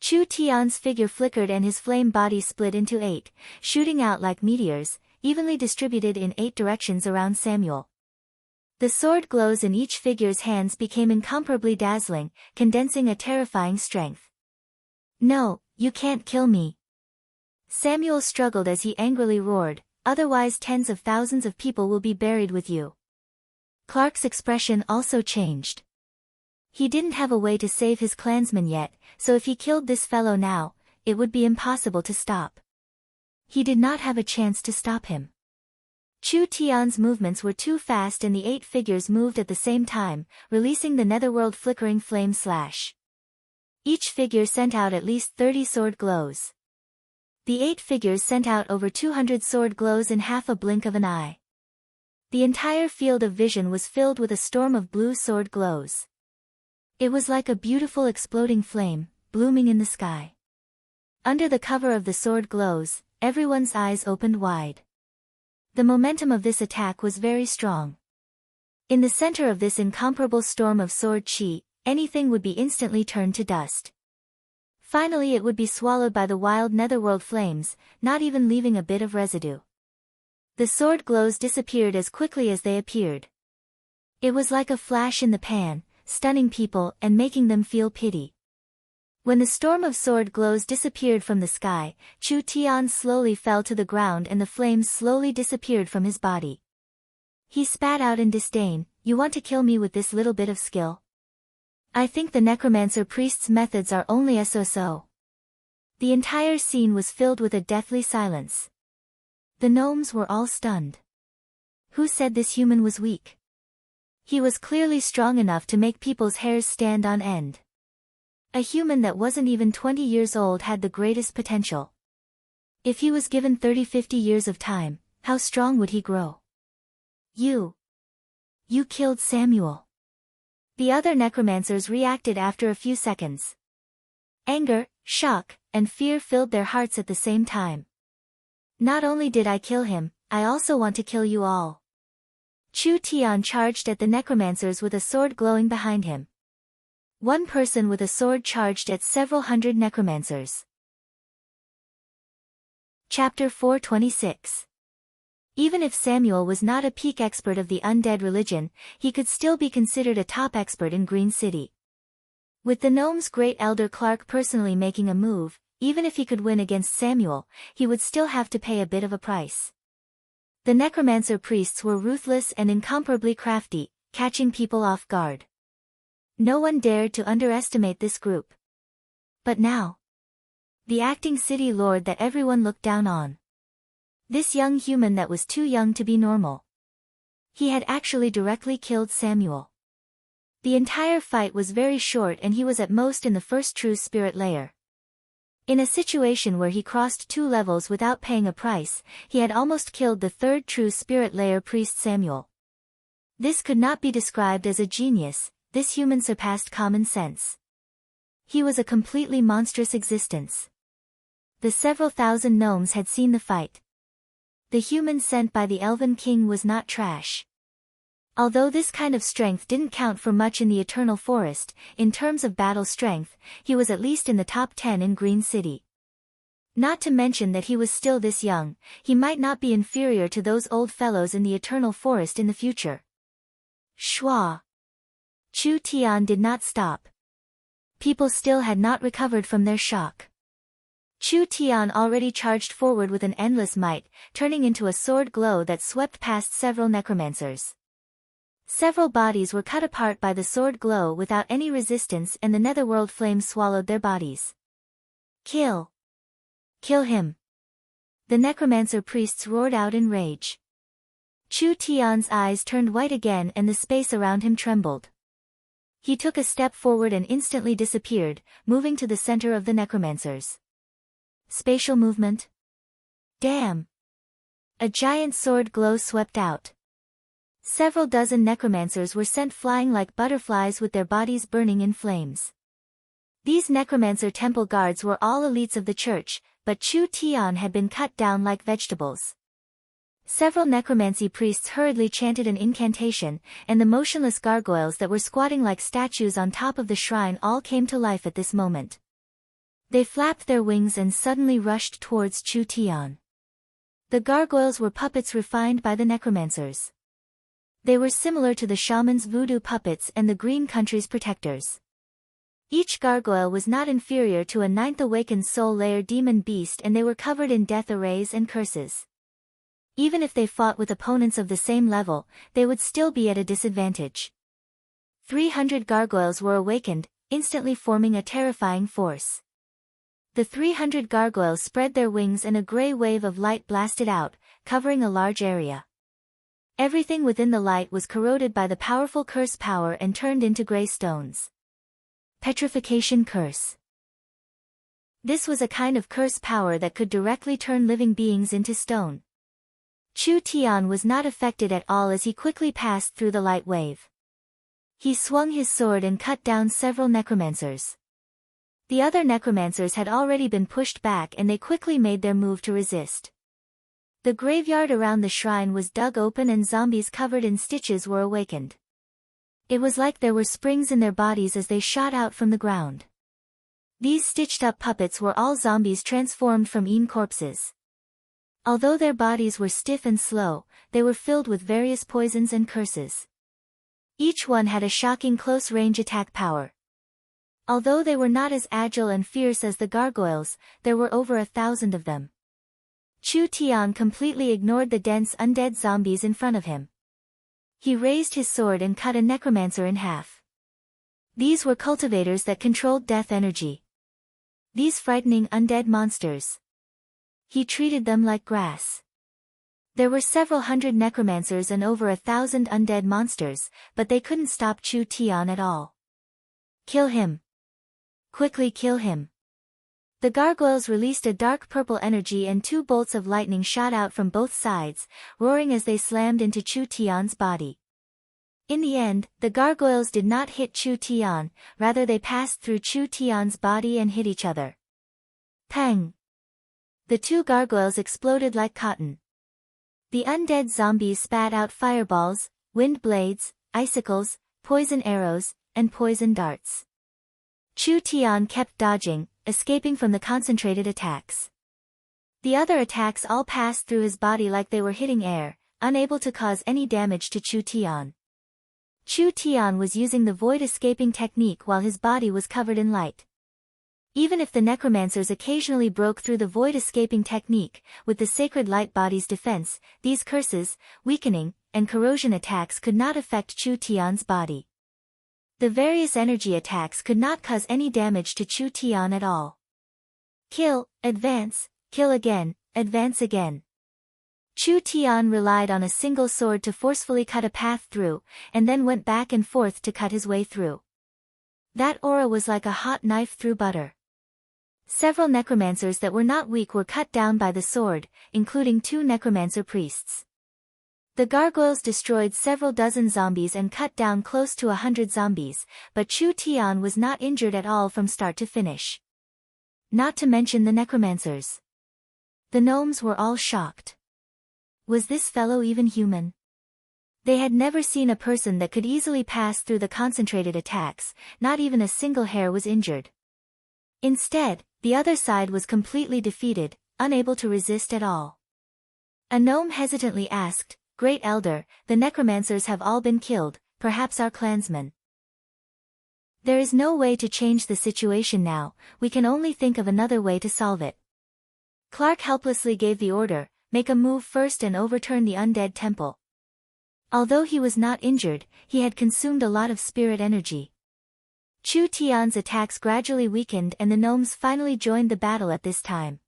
Chu Tian's figure flickered and his flame body split into 8, shooting out like meteors, evenly distributed in 8 directions around Samuel. The sword glows in each figure's hands became incomparably dazzling, condensing a terrifying strength. "No, you can't kill me." Samuel struggled as he angrily roared, "Otherwise tens of thousands of people will be buried with you." Clark's expression also changed. He didn't have a way to save his clansmen yet, so if he killed this fellow now, it would be impossible to stop. He did not have a chance to stop him. Chu Tian's movements were too fast and the 8 figures moved at the same time, releasing the netherworld flickering flame slash. Each figure sent out at least 30 sword glows. The 8 figures sent out over 200 sword glows in half a blink of an eye. The entire field of vision was filled with a storm of blue sword glows. It was like a beautiful exploding flame, blooming in the sky. Under the cover of the sword glows, everyone's eyes opened wide. The momentum of this attack was very strong. In the center of this incomparable storm of sword chi, anything would be instantly turned to dust. Finally it would be swallowed by the wild netherworld flames, not even leaving a bit of residue. The sword glows disappeared as quickly as they appeared. It was like a flash in the pan, stunning people and making them feel pity. When the storm of sword glows disappeared from the sky, Chu Tian slowly fell to the ground and the flames slowly disappeared from his body. He spat out in disdain, "You want to kill me with this little bit of skill? I think the necromancer priest's methods are only so-so." The entire scene was filled with a deathly silence. The gnomes were all stunned. Who said this human was weak? He was clearly strong enough to make people's hairs stand on end. A human that wasn't even 20 years old had the greatest potential. If he was given 30-50 years of time, how strong would he grow? You killed Samuel. The other necromancers reacted after a few seconds. Anger, shock, and fear filled their hearts at the same time. Not only did I kill him, I also want to kill you all. Chu Tian charged at the necromancers with a sword glowing behind him. One person with a sword charged at several hundred necromancers. Chapter 426. Even if Samuel was not a peak expert of the undead religion, he could still be considered a top expert in Green City. With the gnome's great elder Clark personally making a move, even if he could win against Samuel, he would still have to pay a bit of a price. The necromancer priests were ruthless and incomparably crafty, catching people off guard. No one dared to underestimate this group. But now, the acting city lord that everyone looked down on. This young human that was too young to be normal. He had actually directly killed Samuel. The entire fight was very short and he was at most in the first true spirit layer. In a situation where he crossed 2 levels without paying a price, he had almost killed the 3rd true spirit layer priest Samuel. This could not be described as a genius, this human surpassed common sense. He was a completely monstrous existence. The several thousand gnomes had seen the fight. The human sent by the Elven King was not trash. Although this kind of strength didn't count for much in the Eternal Forest, in terms of battle strength, he was at least in the top 10 in Green City. Not to mention that he was still this young, he might not be inferior to those old fellows in the Eternal Forest in the future. Shua. Chu Tian did not stop. People still had not recovered from their shock. Chu Tian already charged forward with an endless might, turning into a sword glow that swept past several necromancers. Several bodies were cut apart by the sword glow without any resistance and the netherworld flames swallowed their bodies. Kill! Kill him! The necromancer priests roared out in rage. Chu Tian's eyes turned white again and the space around him trembled. He took a step forward and instantly disappeared, moving to the center of the necromancers. Spatial movement? Damn! A giant sword glow swept out. Several dozen necromancers were sent flying like butterflies with their bodies burning in flames. These necromancer temple guards were all elites of the church, but Chu Tian had been cut down like vegetables. Several necromancy priests hurriedly chanted an incantation, and the motionless gargoyles that were squatting like statues on top of the shrine all came to life at this moment. They flapped their wings and suddenly rushed towards Chu Tian. The gargoyles were puppets refined by the necromancers. They were similar to the shaman's voodoo puppets and the Green Country's protectors. Each gargoyle was not inferior to a 9th awakened soul layer demon beast and they were covered in death arrays and curses. Even if they fought with opponents of the same level, they would still be at a disadvantage. 300 gargoyles were awakened, instantly forming a terrifying force. The 300 gargoyles spread their wings and a gray wave of light blasted out, covering a large area. Everything within the light was corroded by the powerful curse power and turned into gray stones. Petrification curse. This was a kind of curse power that could directly turn living beings into stone. Chu Tian was not affected at all as he quickly passed through the light wave. He swung his sword and cut down several necromancers. The other necromancers had already been pushed back and they quickly made their move to resist. The graveyard around the shrine was dug open and zombies covered in stitches were awakened. It was like there were springs in their bodies as they shot out from the ground. These stitched-up puppets were all zombies transformed from corpses. Although their bodies were stiff and slow, they were filled with various poisons and curses. Each one had a shocking close-range attack power. Although they were not as agile and fierce as the gargoyles, there were over 1,000 of them. Chu Tian completely ignored the dense undead zombies in front of him. He raised his sword and cut a necromancer in half. These were cultivators that controlled death energy. These frightening undead monsters. He treated them like grass. There were several hundred necromancers and over 1,000 undead monsters, but they couldn't stop Chu Tian at all. Kill him. Quickly kill him. The gargoyles released a dark purple energy and 2 bolts of lightning shot out from both sides, roaring as they slammed into Chu Tian's body. In the end, the gargoyles did not hit Chu Tian, rather they passed through Chu Tian's body and hit each other. Pang! The 2 gargoyles exploded like cotton. The undead zombies spat out fireballs, wind blades, icicles, poison arrows, and poison darts. Chu Tian kept dodging, escaping from the concentrated attacks. The other attacks all passed through his body like they were hitting air, unable to cause any damage to Chu Tian. Chu Tian was using the void escaping technique while his body was covered in light. Even if the necromancers occasionally broke through the void escaping technique, with the sacred light body's defense, these curses, weakening, and corrosion attacks could not affect Chu Tian's body. The various energy attacks could not cause any damage to Chu Tian at all. Kill, advance, kill again, advance again. Chu Tian relied on a single sword to forcefully cut a path through, and then went back and forth to cut his way through. That aura was like a hot knife through butter. Several necromancers that were not weak were cut down by the sword, including 2 necromancer priests. The gargoyles destroyed several dozen zombies and cut down close to 100 zombies, but Chu Tian was not injured at all from start to finish. Not to mention the necromancers. The gnomes were all shocked. Was this fellow even human? They had never seen a person that could easily pass through the concentrated attacks, not even a single hair was injured. Instead, the other side was completely defeated, unable to resist at all. A gnome hesitantly asked, "Great Elder, the necromancers have all been killed, perhaps our clansmen." "There is no way to change the situation now, we can only think of another way to solve it." Clark helplessly gave the order, "Make a move first and overturn the undead temple." Although he was not injured, he had consumed a lot of spirit energy. Chu Tian's attacks gradually weakened and the gnomes finally joined the battle at this time.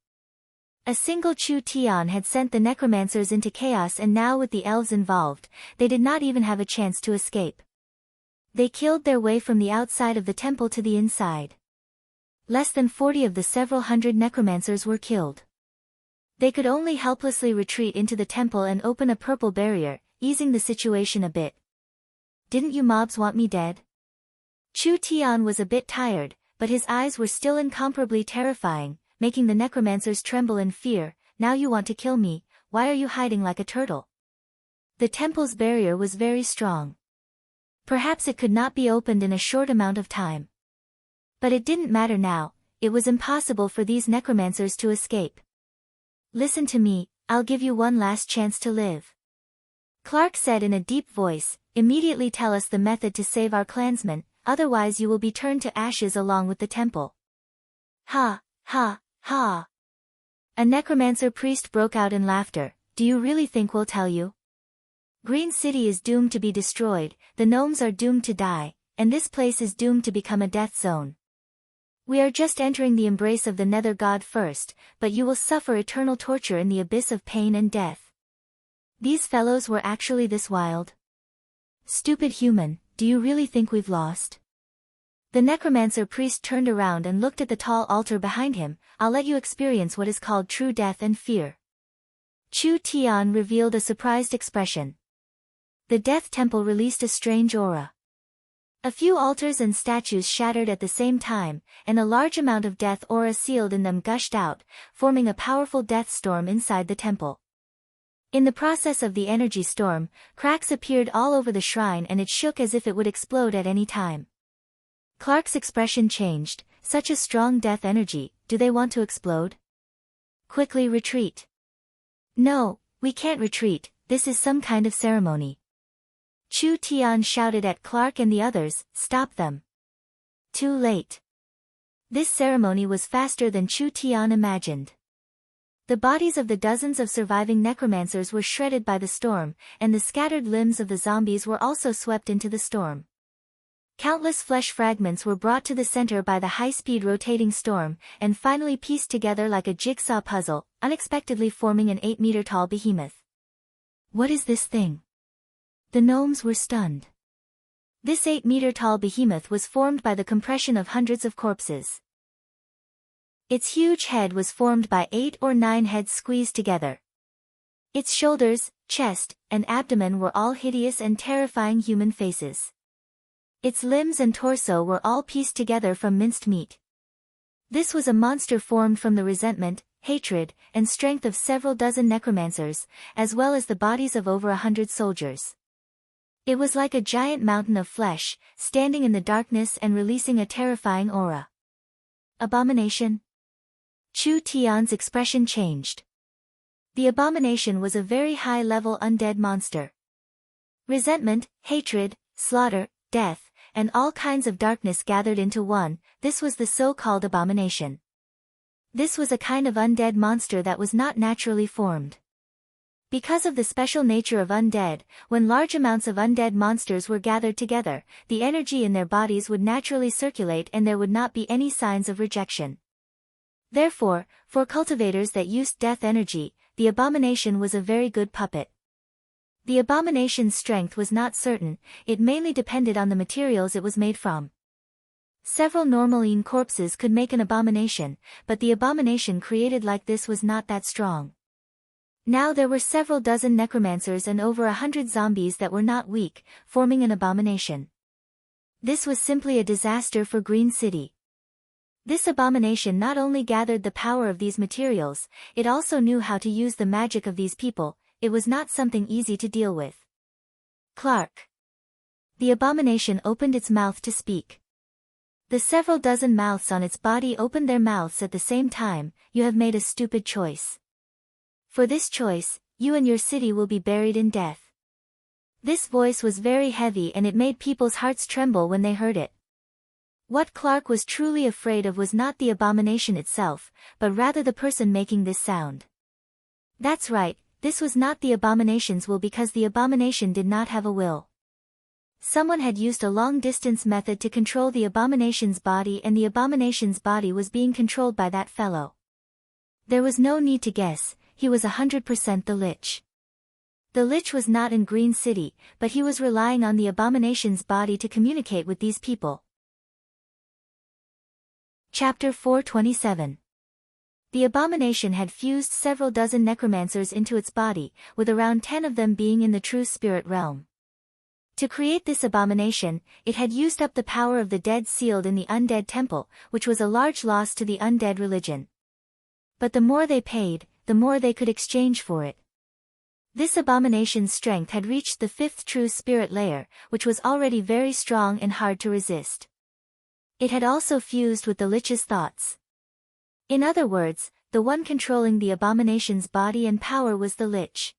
A single Chu Tian had sent the necromancers into chaos, and now with the elves involved, they did not even have a chance to escape. They killed their way from the outside of the temple to the inside. Less than 40 of the several hundred necromancers were killed. They could only helplessly retreat into the temple and open a purple barrier, easing the situation a bit. "Didn't you mobs want me dead?" Chu Tian was a bit tired, but his eyes were still incomparably terrifying, making the necromancers tremble in fear. "Now you want to kill me, why are you hiding like a turtle?" The temple's barrier was very strong. Perhaps it could not be opened in a short amount of time. But it didn't matter now, it was impossible for these necromancers to escape. "Listen to me, I'll give you one last chance to live." Clark said in a deep voice, "Immediately tell us the method to save our clansmen, otherwise you will be turned to ashes along with the temple." "Ha, ha, ha." A necromancer priest broke out in laughter. Do you really think we'll tell you? Green City is doomed to be destroyed, the gnomes are doomed to die, and this place is doomed to become a death zone. We are just entering the embrace of the Nether God first, but you will suffer eternal torture in the abyss of pain and death. These fellows were actually this wild. Stupid human, do you really think we've lost? The necromancer priest turned around and looked at the tall altar behind him. I'll let you experience what is called true death and fear. Chu Tian revealed a surprised expression. The death temple released a strange aura. A few altars and statues shattered at the same time, and a large amount of death aura sealed in them gushed out, forming a powerful death storm inside the temple. In the process of the energy storm, cracks appeared all over the shrine and it shook as if it would explode at any time. Clark's expression changed. Such a strong death energy, do they want to explode? Quickly retreat. No, we can't retreat, this is some kind of ceremony. Chu Tian shouted at Clark and the others, stop them. Too late. This ceremony was faster than Chu Tian imagined. The bodies of the dozens of surviving necromancers were shredded by the storm, and the scattered limbs of the zombies were also swept into the storm. Countless flesh fragments were brought to the center by the high-speed rotating storm, and finally pieced together like a jigsaw puzzle, unexpectedly forming an 8-meter-tall behemoth. What is this thing? The gnomes were stunned. This 8-meter-tall behemoth was formed by the compression of hundreds of corpses. Its huge head was formed by 8 or 9 heads squeezed together. Its shoulders, chest, and abdomen were all hideous and terrifying human faces. Its limbs and torso were all pieced together from minced meat. This was a monster formed from the resentment, hatred, and strength of several dozen necromancers, as well as the bodies of over 100 soldiers. It was like a giant mountain of flesh, standing in the darkness and releasing a terrifying aura. Abomination? Chu Tian's expression changed. The abomination was a very high-level undead monster. Resentment, hatred, slaughter, death, and all kinds of darkness gathered into one, this was the so-called abomination. This was a kind of undead monster that was not naturally formed. Because of the special nature of undead, when large amounts of undead monsters were gathered together, the energy in their bodies would naturally circulate and there would not be any signs of rejection. Therefore, for cultivators that used death energy, the abomination was a very good puppet. The abomination's strength was not certain, it mainly depended on the materials it was made from. Several normaline corpses could make an abomination, but the abomination created like this was not that strong. Now there were several dozen necromancers and over 100 zombies that were not weak, forming an abomination. This was simply a disaster for Green City. This abomination not only gathered the power of these materials, it also knew how to use the magic of these people. It was not something easy to deal with. Clark. The abomination opened its mouth to speak. The several dozen mouths on its body opened their mouths at the same time. You have made a stupid choice. For this choice, you and your city will be buried in death. This voice was very heavy and it made people's hearts tremble when they heard it. What Clark was truly afraid of was not the abomination itself, but rather the person making this sound. That's right, this was not the abomination's will because the abomination did not have a will. Someone had used a long-distance method to control the abomination's body and the abomination's body was being controlled by that fellow. There was no need to guess. He was 100% the Lich. The Lich was not in Green City, but he was relying on the abomination's body to communicate with these people. Chapter 427. The abomination had fused several dozen necromancers into its body, with around 10 of them being in the true spirit realm. To create this abomination, it had used up the power of the dead sealed in the undead temple, which was a large loss to the undead religion. But the more they paid, the more they could exchange for it. This abomination's strength had reached the 5th true spirit layer, which was already very strong and hard to resist. It had also fused with the Lich's thoughts. In other words, the one controlling the abomination's body and power was the Lich.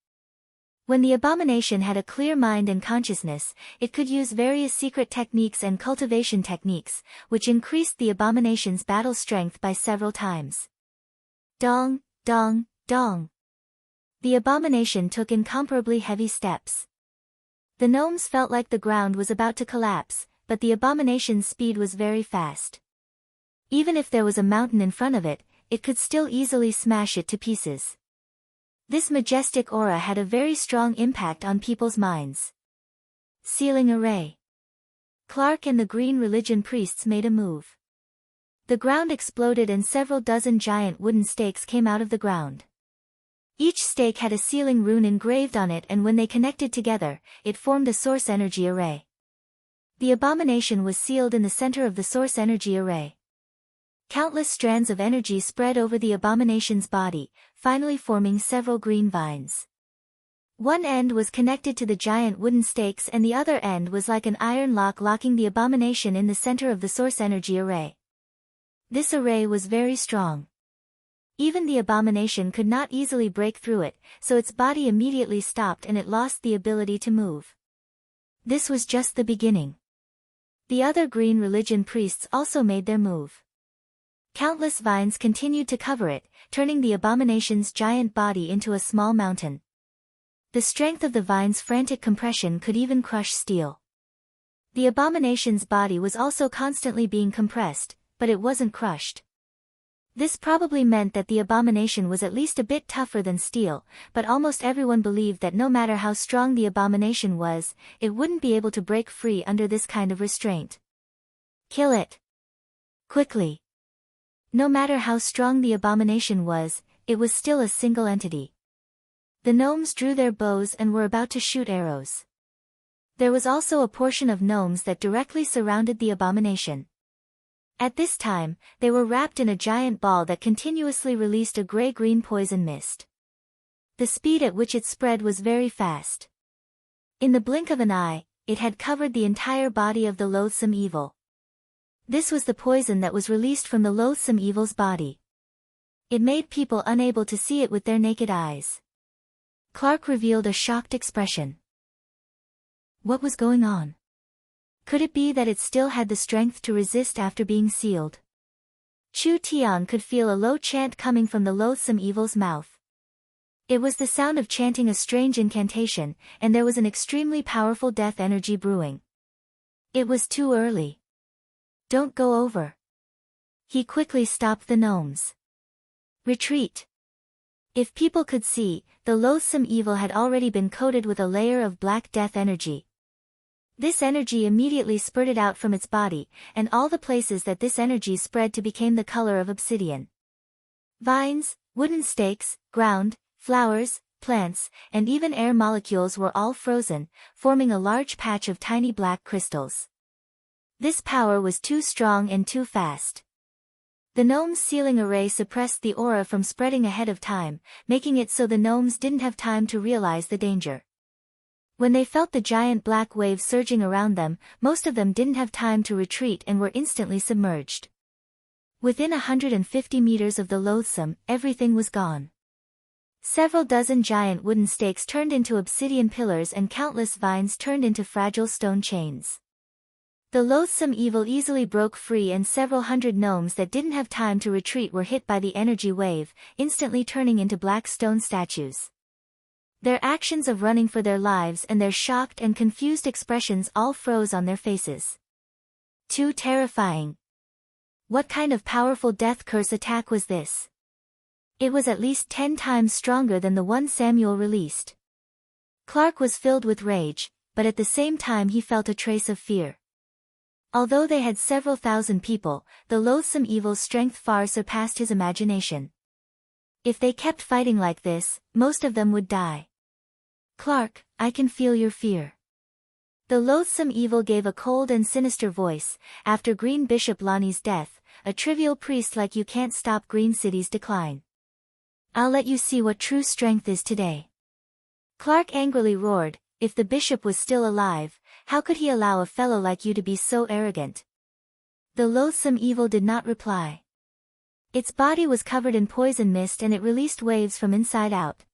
When the abomination had a clear mind and consciousness, it could use various secret techniques and cultivation techniques, which increased the abomination's battle strength by several times. Dong, dong, dong. The abomination took incomparably heavy steps. The gnomes felt like the ground was about to collapse, but the abomination's speed was very fast. Even if there was a mountain in front of it, it could still easily smash it to pieces. This majestic aura had a very strong impact on people's minds. Sealing array. Clark and the Green Religion priests made a move. The ground exploded and several dozen giant wooden stakes came out of the ground. Each stake had a sealing rune engraved on it, and when they connected together, it formed a source energy array. The abomination was sealed in the center of the source energy array. Countless strands of energy spread over the abomination's body, finally forming several green vines. One end was connected to the giant wooden stakes and the other end was like an iron lock locking the abomination in the center of the source energy array. This array was very strong. Even the abomination could not easily break through it, so its body immediately stopped and it lost the ability to move. This was just the beginning. The other Green Religion priests also made their move. Countless vines continued to cover it, turning the abomination's giant body into a small mountain. The strength of the vine's frantic compression could even crush steel. The abomination's body was also constantly being compressed, but it wasn't crushed. This probably meant that the abomination was at least a bit tougher than steel, but almost everyone believed that no matter how strong the abomination was, it wouldn't be able to break free under this kind of restraint. Kill it. Quickly. No matter how strong the abomination was, it was still a single entity. The gnomes drew their bows and were about to shoot arrows. There was also a portion of gnomes that directly surrounded the abomination. At this time, they were wrapped in a giant ball that continuously released a gray-green poison mist. The speed at which it spread was very fast. In the blink of an eye, it had covered the entire body of the loathsome evil. This was the poison that was released from the loathsome evil's body. It made people unable to see it with their naked eyes. Clark revealed a shocked expression. What was going on? Could it be that it still had the strength to resist after being sealed? Chu Tian could feel a low chant coming from the loathsome evil's mouth. It was the sound of chanting a strange incantation, and there was an extremely powerful death energy brewing. It was too early. Don't go over. He quickly stopped the gnomes. Retreat. If people could see, the loathsome evil had already been coated with a layer of black death energy. This energy immediately spurted out from its body, and all the places that this energy spread to became the color of obsidian. Vines, wooden stakes, ground, flowers, plants, and even air molecules were all frozen, forming a large patch of tiny black crystals. This power was too strong and too fast. The gnome's sealing array suppressed the aura from spreading ahead of time, making it so the gnomes didn't have time to realize the danger. When they felt the giant black waves surging around them, most of them didn't have time to retreat and were instantly submerged. Within 150 meters of the loathsome, everything was gone. Several dozen giant wooden stakes turned into obsidian pillars and countless vines turned into fragile stone chains. The loathsome evil easily broke free and several hundred gnomes that didn't have time to retreat were hit by the energy wave, instantly turning into black stone statues. Their actions of running for their lives and their shocked and confused expressions all froze on their faces. Too terrifying. What kind of powerful death curse attack was this? It was at least 10 times stronger than the one Samuel released. Clark was filled with rage, but at the same time he felt a trace of fear. Although they had several thousand people, the loathsome evil's strength far surpassed his imagination. If they kept fighting like this, most of them would die. Clark, I can feel your fear. The loathsome evil gave a cold and sinister voice. After Green Bishop Lonnie's death, a trivial priest like you can't stop Green City's decline. I'll let you see what true strength is today. Clark angrily roared, if the bishop was still alive, how could he allow a fellow like you to be so arrogant? The loathsome evil did not reply. Its body was covered in poison mist and it released waves from inside out.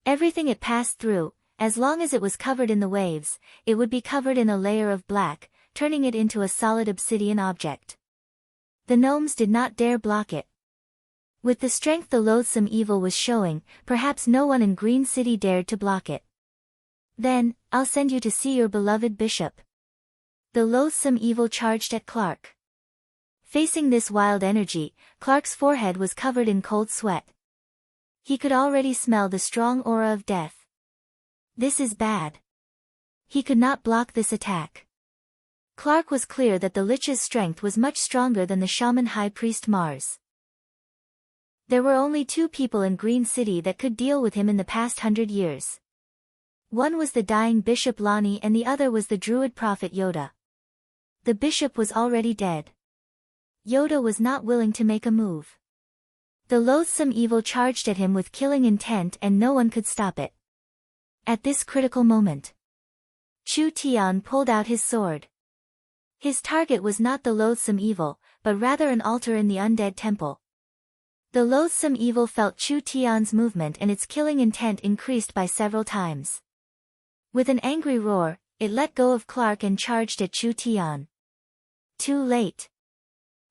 Everything it passed through, as long as it was covered in the waves, it would be covered in a layer of black, turning it into a solid obsidian object. The gnomes did not dare block it. With the strength the loathsome evil was showing, perhaps no one in Green City dared to block it. Then, I'll send you to see your beloved bishop. The loathsome evil charged at Clark. Facing this wild energy, Clark's forehead was covered in cold sweat. He could already smell the strong aura of death. This is bad. He could not block this attack. Clark was clear that the Lich's strength was much stronger than the shaman high priest Mars. There were only 2 people in Green City that could deal with him in the past 100 years. One was the dying Bishop Lonnie and the other was the druid prophet Yoda. The bishop was already dead. Yoda was not willing to make a move. The loathsome evil charged at him with killing intent and no one could stop it. At this critical moment, Chu Tian pulled out his sword. His target was not the loathsome evil, but rather an altar in the undead temple. The loathsome evil felt Chu Tian's movement and its killing intent increased by several times. With an angry roar, it let go of Clark and charged at Chu Tian. Too late.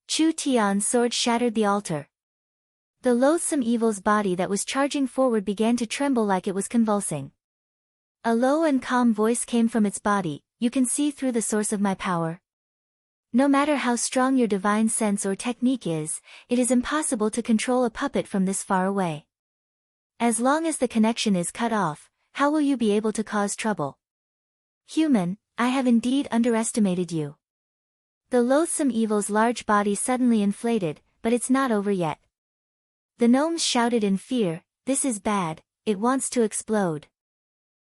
Chu Tian's sword shattered the altar. The loathsome evil's body that was charging forward began to tremble like it was convulsing. A low and calm voice came from its body, "You can see through the source of my power. No matter how strong your divine sense or technique is, it is impossible to control a puppet from this far away. As long as the connection is cut off, how will you be able to cause trouble? Human, I have indeed underestimated you." The loathsome evil's large body suddenly inflated, but it's not over yet. The gnomes shouted in fear, "This is bad, it wants to explode."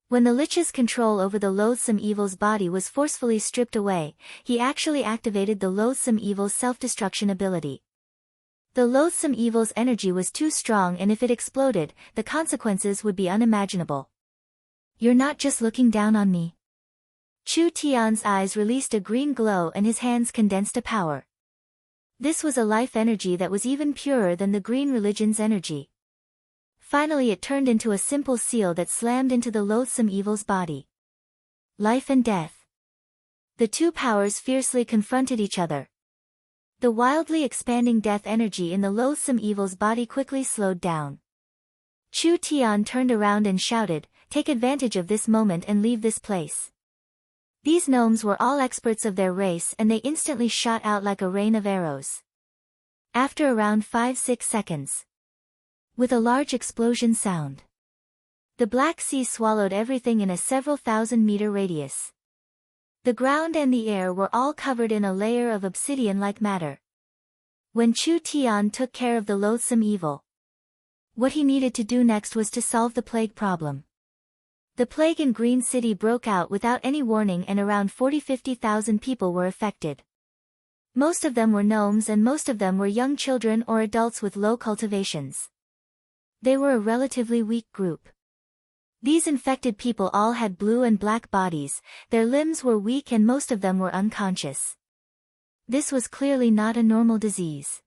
When the Lich's control over the loathsome evil's body was forcefully stripped away, he actually activated the loathsome evil's self-destruction ability. The loathsome evil's energy was too strong and if it exploded, the consequences would be unimaginable. "You're not just looking down on me." Chu Tian's eyes released a green glow and his hands condensed a power. This was a life energy that was even purer than the green religion's energy. Finally it turned into a simple seal that slammed into the loathsome evil's body. Life and death. The 2 powers fiercely confronted each other. The wildly expanding death energy in the loathsome evil's body quickly slowed down. Chu Tian turned around and shouted, "Take advantage of this moment and leave this place." These gnomes were all experts of their race and they instantly shot out like a rain of arrows. After around 5-6 seconds, with a large explosion sound, the Black Sea swallowed everything in a several thousand-meter radius. The ground and the air were all covered in a layer of obsidian-like matter. When Chu Tian took care of the loathsome evil, what he needed to do next was to solve the plague problem. The plague in Green City broke out without any warning and around 40-50,000 people were affected. Most of them were gnomes and most of them were young children or adults with low cultivations. They were a relatively weak group. These infected people all had blue and black bodies, their limbs were weak and most of them were unconscious. This was clearly not a normal disease.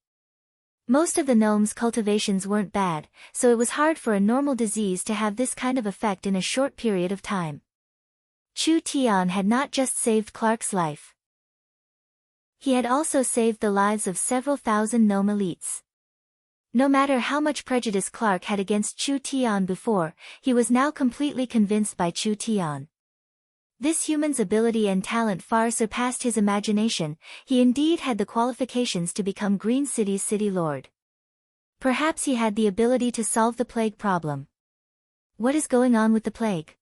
Most of the gnomes' cultivations weren't bad, so it was hard for a normal disease to have this kind of effect in a short period of time. Chu Tian had not just saved Clark's life. He had also saved the lives of several thousand gnome elites. No matter how much prejudice Clark had against Chu Tian before, he was now completely convinced by Chu Tian. This human's ability and talent far surpassed his imagination, he indeed had the qualifications to become Green City's city lord. Perhaps he had the ability to solve the plague problem. What is going on with the plague?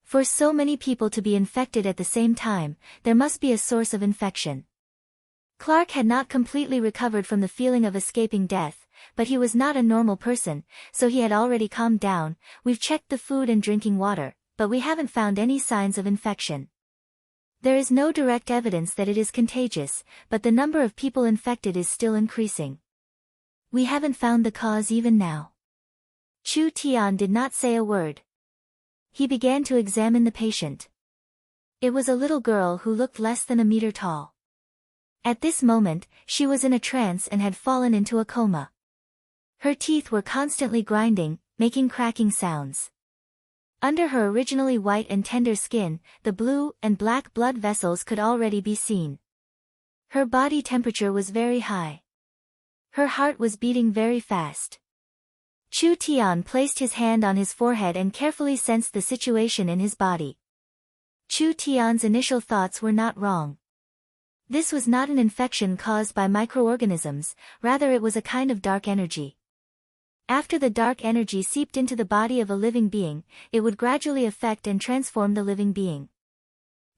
For so many people to be infected at the same time, there must be a source of infection. Clark had not completely recovered from the feeling of escaping death, but he was not a normal person, so he had already calmed down. "We've checked the food and drinking water, but we haven't found any signs of infection. There is no direct evidence that it is contagious, but the number of people infected is still increasing. We haven't found the cause even now." Chu Tian did not say a word. He began to examine the patient. It was a little girl who looked less than a meter tall. At this moment, she was in a trance and had fallen into a coma. Her teeth were constantly grinding, making cracking sounds. Under her originally white and tender skin, the blue and black blood vessels could already be seen. Her body temperature was very high. Her heart was beating very fast. Chu Tian placed his hand on his forehead and carefully sensed the situation in his body. Chu Tian's initial thoughts were not wrong. This was not an infection caused by microorganisms, rather it was a kind of dark energy. After the dark energy seeped into the body of a living being, it would gradually affect and transform the living being.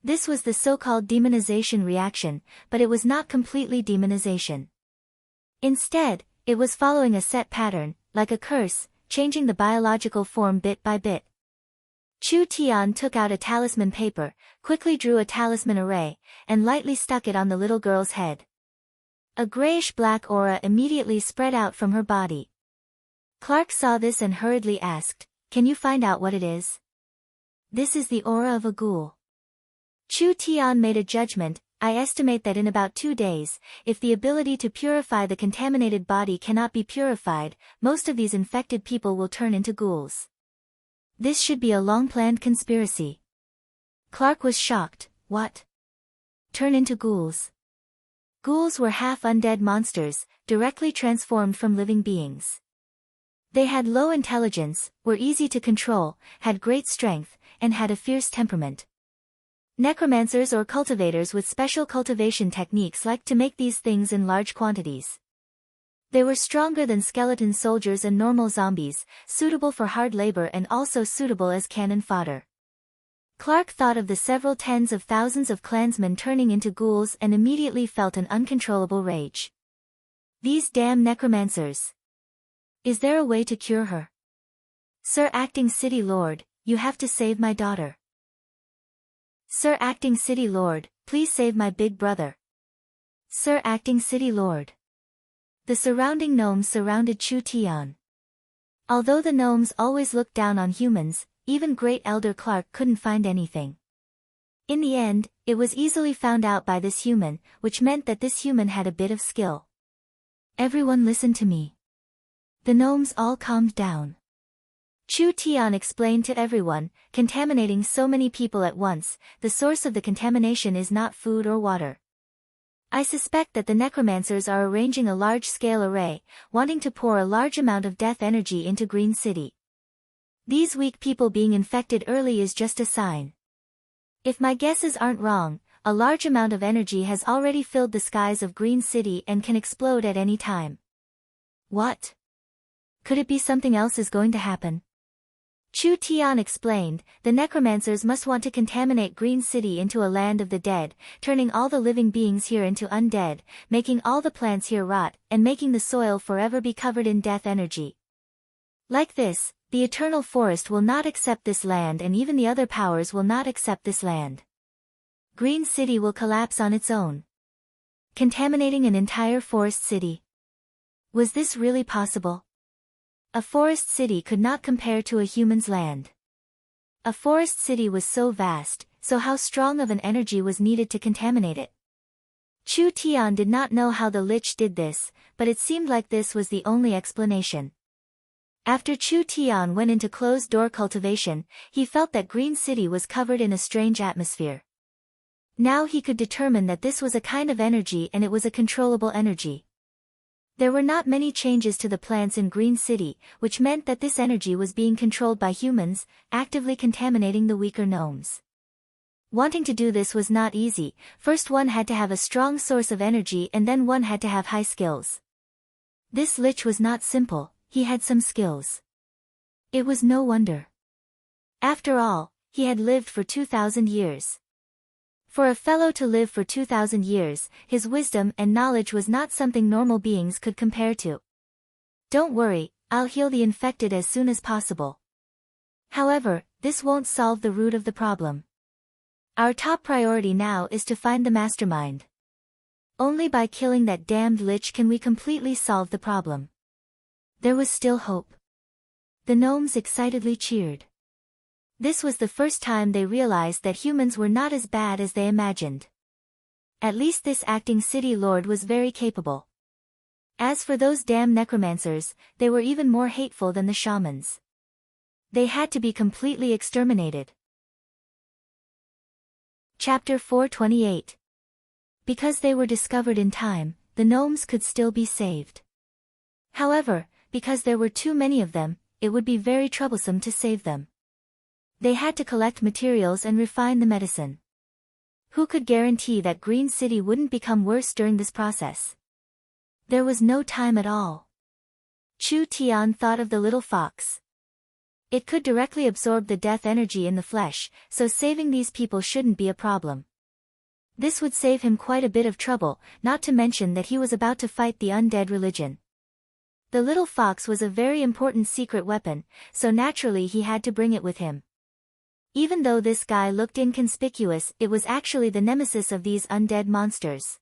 This was the so-called demonization reaction, but it was not completely demonization. Instead, it was following a set pattern, like a curse, changing the biological form bit by bit. Chu Tian took out a talisman paper, quickly drew a talisman array, and lightly stuck it on the little girl's head. A grayish-black aura immediately spread out from her body. Clark saw this and hurriedly asked, "Can you find out what it is?" "This is the aura of a ghoul." Chu Tian made a judgment. "I estimate that in about 2 days, if the ability to purify the contaminated body cannot be purified, most of these infected people will turn into ghouls. This should be a long-planned conspiracy." Clark was shocked. What? Turn into ghouls? Ghouls were half-undead monsters, directly transformed from living beings. They had low intelligence, were easy to control, had great strength, and had a fierce temperament. Necromancers or cultivators with special cultivation techniques liked to make these things in large quantities. They were stronger than skeleton soldiers and normal zombies, suitable for hard labor and also suitable as cannon fodder. Clark thought of the several tens of thousands of clansmen turning into ghouls and immediately felt an uncontrollable rage. These damn necromancers! Is there a way to cure her? "Sir Acting City Lord, you have to save my daughter." "Sir Acting City Lord, please save my big brother." "Sir Acting City Lord." The surrounding gnomes surrounded Chu Tian. Although the gnomes always looked down on humans, even Great Elder Clark couldn't find anything. In the end, it was easily found out by this human, which meant that this human had a bit of skill. "Everyone listen to me." The gnomes all calmed down. Chu Tian explained to everyone, "Contaminating so many people at once, the source of the contamination is not food or water. I suspect that the necromancers are arranging a large-scale array, wanting to pour a large amount of death energy into Green City. These weak people being infected early is just a sign. If my guesses aren't wrong, a large amount of energy has already filled the skies of Green City and can explode at any time." "What? Could it be something else is going to happen?" Chu Tian explained, "The necromancers must want to contaminate Green City into a land of the dead, turning all the living beings here into undead, making all the plants here rot, and making the soil forever be covered in death energy. Like this, the eternal forest will not accept this land and even the other powers will not accept this land. Green City will collapse on its own. Contaminating an entire forest city. Was this really possible? A forest city could not compare to a human's land. A forest city was so vast, so how strong of an energy was needed to contaminate it? Chu Tian did not know how the Lich did this, but it seemed like this was the only explanation. After Chu Tian went into closed-door cultivation, he felt that Green City was covered in a strange atmosphere. Now he could determine that this was a kind of energy and it was a controllable energy. There were not many changes to the plants in Green City, which meant that this energy was being controlled by humans, actively contaminating the weaker gnomes. Wanting to do this was not easy. First one had to have a strong source of energy and then one had to have high skills. This Lich was not simple, he had some skills. It was no wonder. After all, he had lived for 2,000 years. For a fellow to live for 2,000 years, his wisdom and knowledge was not something normal beings could compare to. "Don't worry, I'll heal the infected as soon as possible. However, this won't solve the root of the problem. Our top priority now is to find the mastermind. Only by killing that damned Lich can we completely solve the problem." There was still hope. The gnomes excitedly cheered. This was the first time they realized that humans were not as bad as they imagined. At least this acting city lord was very capable. As for those damn necromancers, they were even more hateful than the shamans. They had to be completely exterminated. Chapter 428. Because they were discovered in time, the gnomes could still be saved. However, because there were too many of them, it would be very troublesome to save them. They had to collect materials and refine the medicine. Who could guarantee that Green City wouldn't become worse during this process? There was no time at all. Chu Tian thought of the little fox. It could directly absorb the death energy in the flesh, so saving these people shouldn't be a problem. This would save him quite a bit of trouble, not to mention that he was about to fight the undead religion. The little fox was a very important secret weapon, so naturally he had to bring it with him. Even though this guy looked inconspicuous, it was actually the nemesis of these undead monsters.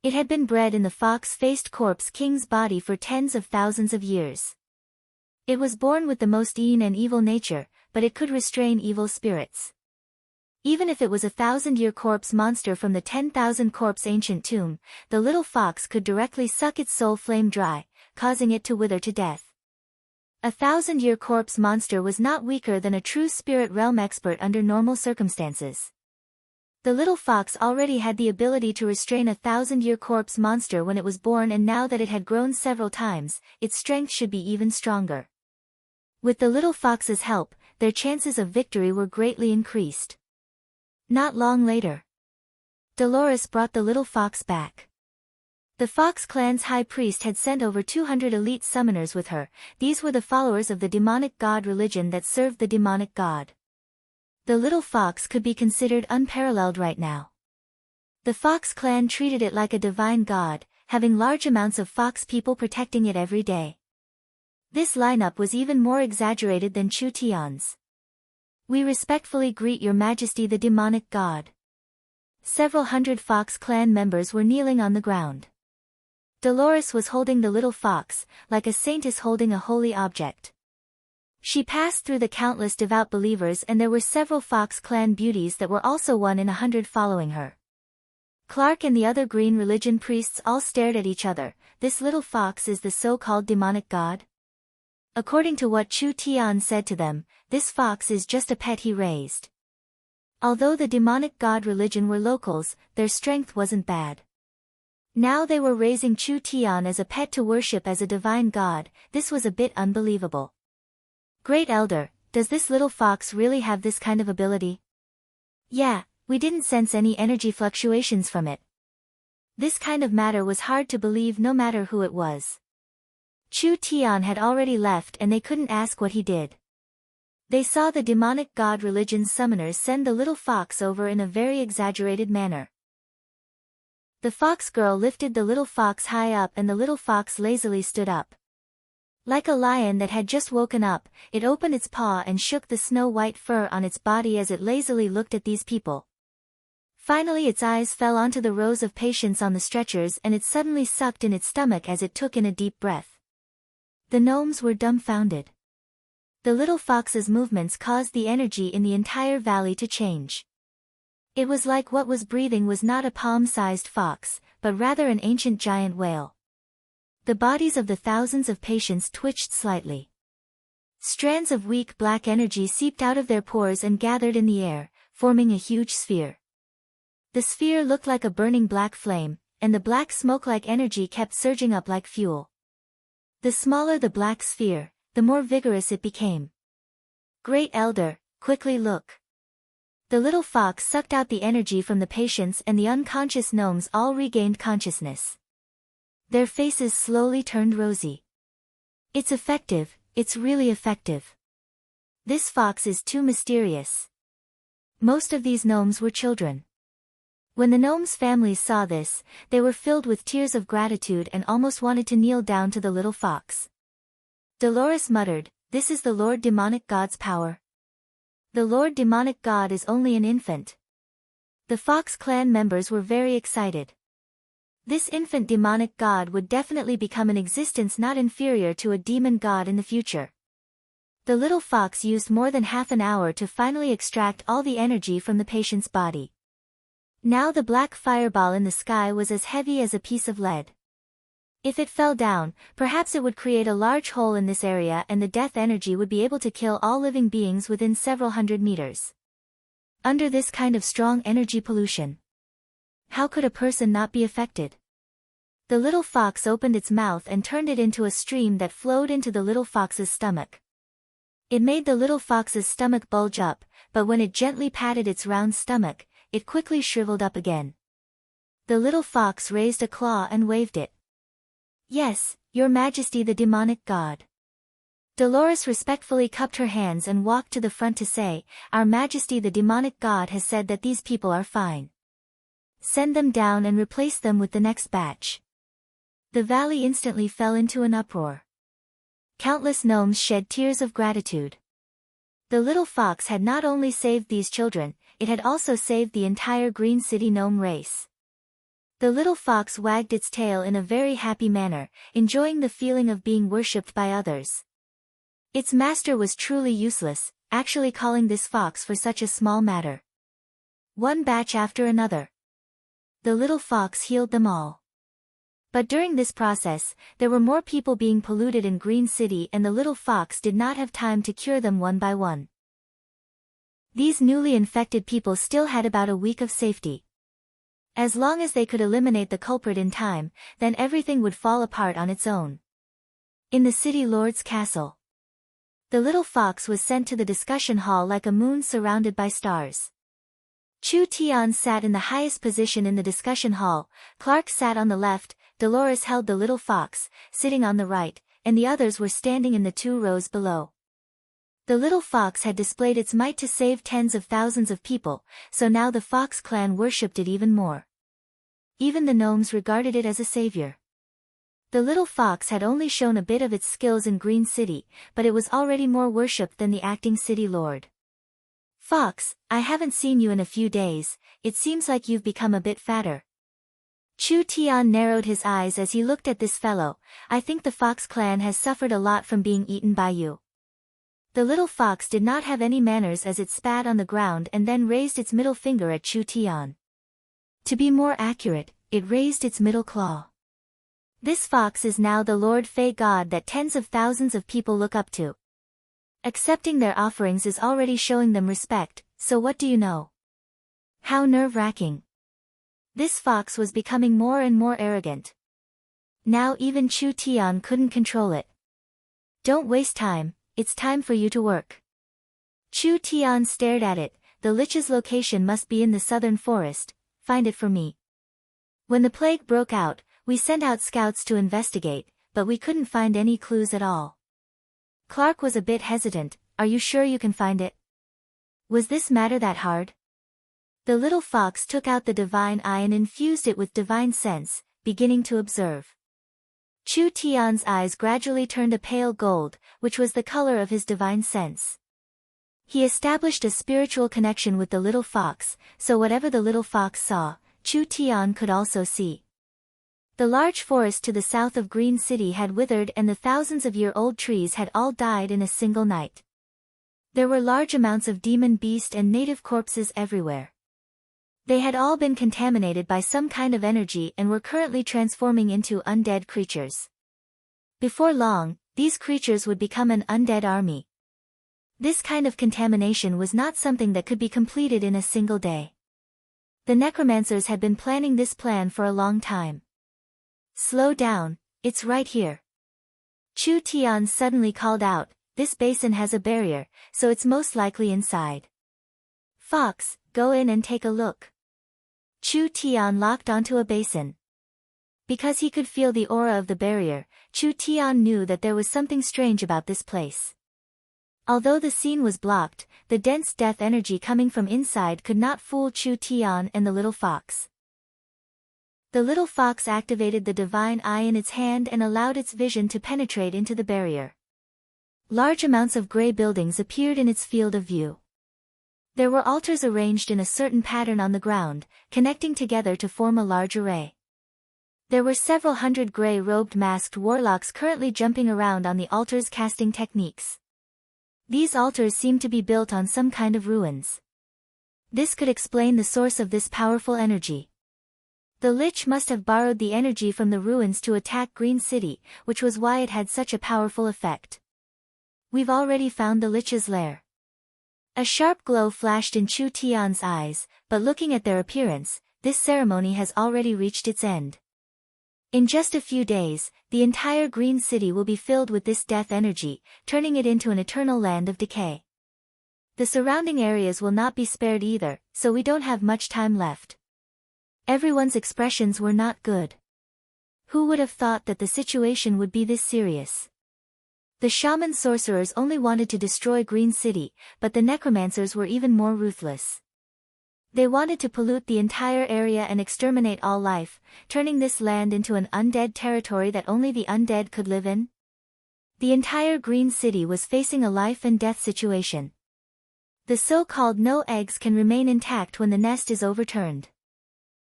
It had been bred in the fox-faced corpse king's body for tens of thousands of years. It was born with the most mean and evil nature, but it could restrain evil spirits. Even if it was a 1,000-year corpse monster from the 10,000 corpse ancient tomb, the little fox could directly suck its soul flame dry, causing it to wither to death. A 1,000-year corpse monster was not weaker than a true spirit realm expert under normal circumstances. The little fox already had the ability to restrain a 1,000-year corpse monster when it was born, and now that it had grown several times, its strength should be even stronger. With the little fox's help, their chances of victory were greatly increased. Not long later, Dolores brought the little fox back. The Fox clan's high priest had sent over 200 elite summoners with her. These were the followers of the demonic god religion that served the demonic god. The little fox could be considered unparalleled right now. The Fox clan treated it like a divine god, having large amounts of fox people protecting it every day. This lineup was even more exaggerated than Chu Tian's. "We respectfully greet your majesty the demonic god." Several hundred Fox clan members were kneeling on the ground. Dolores was holding the little fox, like a saint is holding a holy object. She passed through the countless devout believers, and there were several Fox clan beauties that were also 1 in 100 following her. Clark and the other green religion priests all stared at each other. This little fox is the so-called demonic god? According to what Chu Tian said to them, this fox is just a pet he raised. Although the demonic god religion were locals, their strength wasn't bad. Now they were raising Chu Tian as a pet to worship as a divine god. This was a bit unbelievable. "Great Elder, does this little fox really have this kind of ability?" "Yeah, we didn't sense any energy fluctuations from it." This kind of matter was hard to believe no matter who it was. Chu Tian had already left and they couldn't ask what he did. They saw the demonic god religion's summoners send the little fox over in a very exaggerated manner. The fox girl lifted the little fox high up and the little fox lazily stood up. Like a lion that had just woken up, it opened its paw and shook the snow-white fur on its body as it lazily looked at these people. Finally its eyes fell onto the rows of patients on the stretchers and it suddenly sucked in its stomach as it took in a deep breath. The gnomes were dumbfounded. The little fox's movements caused the energy in the entire valley to change. It was like what was breathing was not a palm-sized fox, but rather an ancient giant whale. The bodies of the thousands of patients twitched slightly. Strands of weak black energy seeped out of their pores and gathered in the air, forming a huge sphere. The sphere looked like a burning black flame, and the black smoke-like energy kept surging up like fuel. The smaller the black sphere, the more vigorous it became. "Great Elder, quickly look." The little fox sucked out the energy from the patients and the unconscious gnomes all regained consciousness. Their faces slowly turned rosy. "It's effective, it's really effective. This fox is too mysterious." Most of these gnomes were children. When the gnomes' families saw this, they were filled with tears of gratitude and almost wanted to kneel down to the little fox. Dolores muttered, "This is the Lord Demonic God's power." The Lord Demonic God is only an infant. The Fox clan members were very excited. This infant demonic god would definitely become an existence not inferior to a demon god in the future. The little fox used more than half an hour to finally extract all the energy from the patient's body. Now the black fireball in the sky was as heavy as a piece of lead. If it fell down, perhaps it would create a large hole in this area and the death energy would be able to kill all living beings within several hundred meters. Under this kind of strong energy pollution, how could a person not be affected? The little fox opened its mouth and turned it into a stream that flowed into the little fox's stomach. It made the little fox's stomach bulge up, but when it gently patted its round stomach, it quickly shriveled up again. The little fox raised a claw and waved it. "Yes, Your Majesty the demonic god." Dolores respectfully cupped her hands and walked to the front to say, "Our Majesty the demonic god has said that these people are fine. Send them down and replace them with the next batch." The valley instantly fell into an uproar. Countless gnomes shed tears of gratitude. The little fox had not only saved these children, it had also saved the entire Green City gnome race. The little fox wagged its tail in a very happy manner, enjoying the feeling of being worshipped by others. Its master was truly useless, actually calling this fox for such a small matter. One batch after another. The little fox healed them all. But during this process, there were more people being polluted in Green City and the little fox did not have time to cure them one by one. These newly infected people still had about a week of safety. As long as they could eliminate the culprit in time, then everything would fall apart on its own. In the city lord's castle, the little fox was sent to the discussion hall like a moon surrounded by stars. Chu Tian sat in the highest position in the discussion hall, Clark sat on the left, Dolores held the little fox, sitting on the right, and the others were standing in the 2 rows below. The little fox had displayed its might to save tens of thousands of people, so now the Fox clan worshipped it even more. Even the gnomes regarded it as a savior. The little fox had only shown a bit of its skills in Green City, but it was already more worshipped than the acting city lord. "Fox, I haven't seen you in a few days, it seems like you've become a bit fatter." Chu Tian narrowed his eyes as he looked at this fellow. "I think the Fox clan has suffered a lot from being eaten by you." The little fox did not have any manners as it spat on the ground and then raised its middle finger at Chu Tian. To be more accurate, it raised its middle claw. This fox is now the Lord Fei god that tens of thousands of people look up to. Accepting their offerings is already showing them respect, so what do you know? How nerve-wracking. This fox was becoming more and more arrogant. Now even Chu Tian couldn't control it. "Don't waste time, it's time for you to work." Chu Tian stared at it. "The lich's location must be in the southern forest, find it for me." When the plague broke out, we sent out scouts to investigate, but we couldn't find any clues at all. Clark was a bit hesitant. "Are you sure you can find it? Was this matter that hard?" The little fox took out the divine eye and infused it with divine sense, beginning to observe. Chu Tian's eyes gradually turned a pale gold, which was the color of his divine sense. He established a spiritual connection with the little fox, so whatever the little fox saw, Chu Tian could also see. The large forest to the south of Green City had withered and the thousands-of-year-old trees had all died in a single night. There were large amounts of demon beast and native corpses everywhere. They had all been contaminated by some kind of energy and were currently transforming into undead creatures. Before long, these creatures would become an undead army. This kind of contamination was not something that could be completed in a single day. The necromancers had been planning this plan for a long time. "Slow down, it's right here." Chu Tian suddenly called out, "This basin has a barrier, so it's most likely inside. Fox, go in and take a look." Chu Tian locked onto a basin. Because he could feel the aura of the barrier, Chu Tian knew that there was something strange about this place. Although the scene was blocked, the dense death energy coming from inside could not fool Chu Tian and the little fox. The little fox activated the divine eye in its hand and allowed its vision to penetrate into the barrier. Large amounts of gray buildings appeared in its field of view. There were altars arranged in a certain pattern on the ground, connecting together to form a large array. There were several hundred gray-robed masked warlocks currently jumping around on the altars casting techniques. These altars seemed to be built on some kind of ruins. This could explain the source of this powerful energy. The Lich must have borrowed the energy from the ruins to attack Green City, which was why it had such a powerful effect. "We've already found the Lich's lair." A sharp glow flashed in Chu Tian's eyes, but looking at their appearance, this ceremony has already reached its end. In just a few days, the entire Green City will be filled with this death energy, turning it into an eternal land of decay. The surrounding areas will not be spared either, so we don't have much time left." Everyone's expressions were not good. Who would have thought that the situation would be this serious? The shaman sorcerers only wanted to destroy Green City, but the necromancers were even more ruthless. They wanted to pollute the entire area and exterminate all life, turning this land into an undead territory that only the undead could live in. The entire Green City was facing a life and death situation. The so-called no eggs can remain intact when the nest is overturned.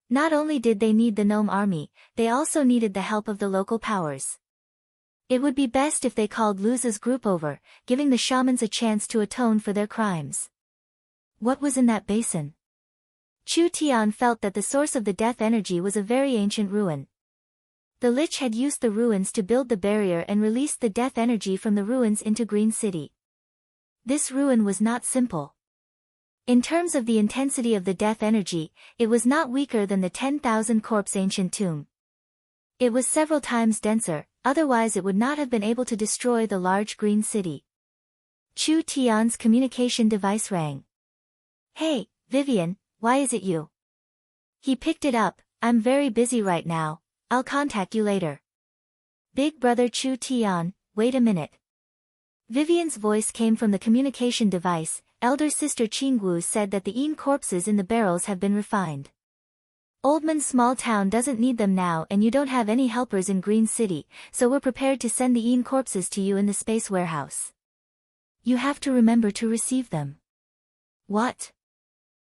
Not only did they need the gnome army, they also needed the help of the local powers. It would be best if they called Luza's group over, giving the shamans a chance to atone for their crimes. What was in that basin? Chu Tian felt that the source of the death energy was a very ancient ruin. The Lich had used the ruins to build the barrier and released the death energy from the ruins into Green City. This ruin was not simple. In terms of the intensity of the death energy, it was not weaker than the 10,000 corpse ancient tomb. It was several times denser, otherwise it would not have been able to destroy the large Green City. Chu Tian's communication device rang. "Hey, Vivian, why is it you?" He picked it up. "I'm very busy right now, I'll contact you later." "Big brother Chu Tian, wait a minute." Vivian's voice came from the communication device. Elder sister Qingwu said that the Yin corpses in the barrels have been refined. Oldman's small town doesn't need them now and you don't have any helpers in Green City, so we're prepared to send the Yin corpses to you in the space warehouse. You have to remember to receive them. What?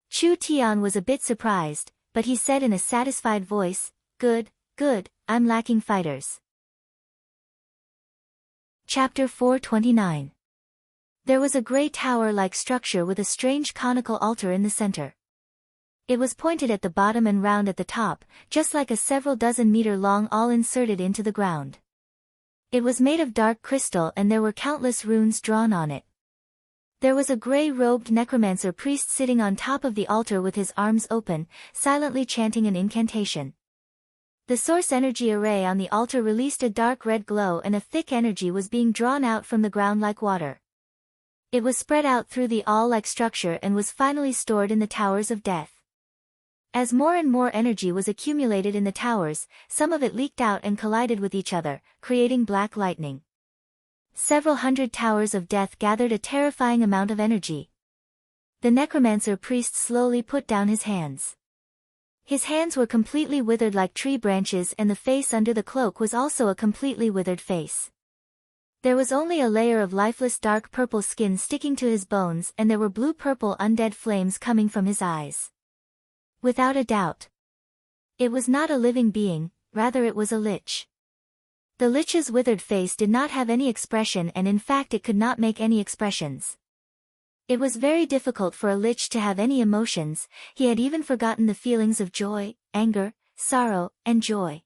Chu Tian was a bit surprised, but he said in a satisfied voice, Good, I'm lacking fighters." Chapter 429. There was a grey tower-like structure with a strange conical altar in the center. It was pointed at the bottom and round at the top, just like a several dozen meter long awl inserted into the ground. It was made of dark crystal and there were countless runes drawn on it. There was a grey-robed necromancer priest sitting on top of the altar with his arms open, silently chanting an incantation. The source energy array on the altar released a dark red glow and a thick energy was being drawn out from the ground like water. It was spread out through the awl-like structure and was finally stored in the Towers of Death. As more and more energy was accumulated in the towers, some of it leaked out and collided with each other, creating black lightning. Several hundred Towers of Death gathered a terrifying amount of energy. The necromancer priest slowly put down his hands. His hands were completely withered like tree branches and the face under the cloak was also a completely withered face. There was only a layer of lifeless dark purple skin sticking to his bones and there were blue-purple undead flames coming from his eyes. Without a doubt. It was not a living being, rather it was a lich. The lich's withered face did not have any expression and in fact it could not make any expressions. It was very difficult for a lich to have any emotions, he had even forgotten the feelings of joy, anger, sorrow, and joy.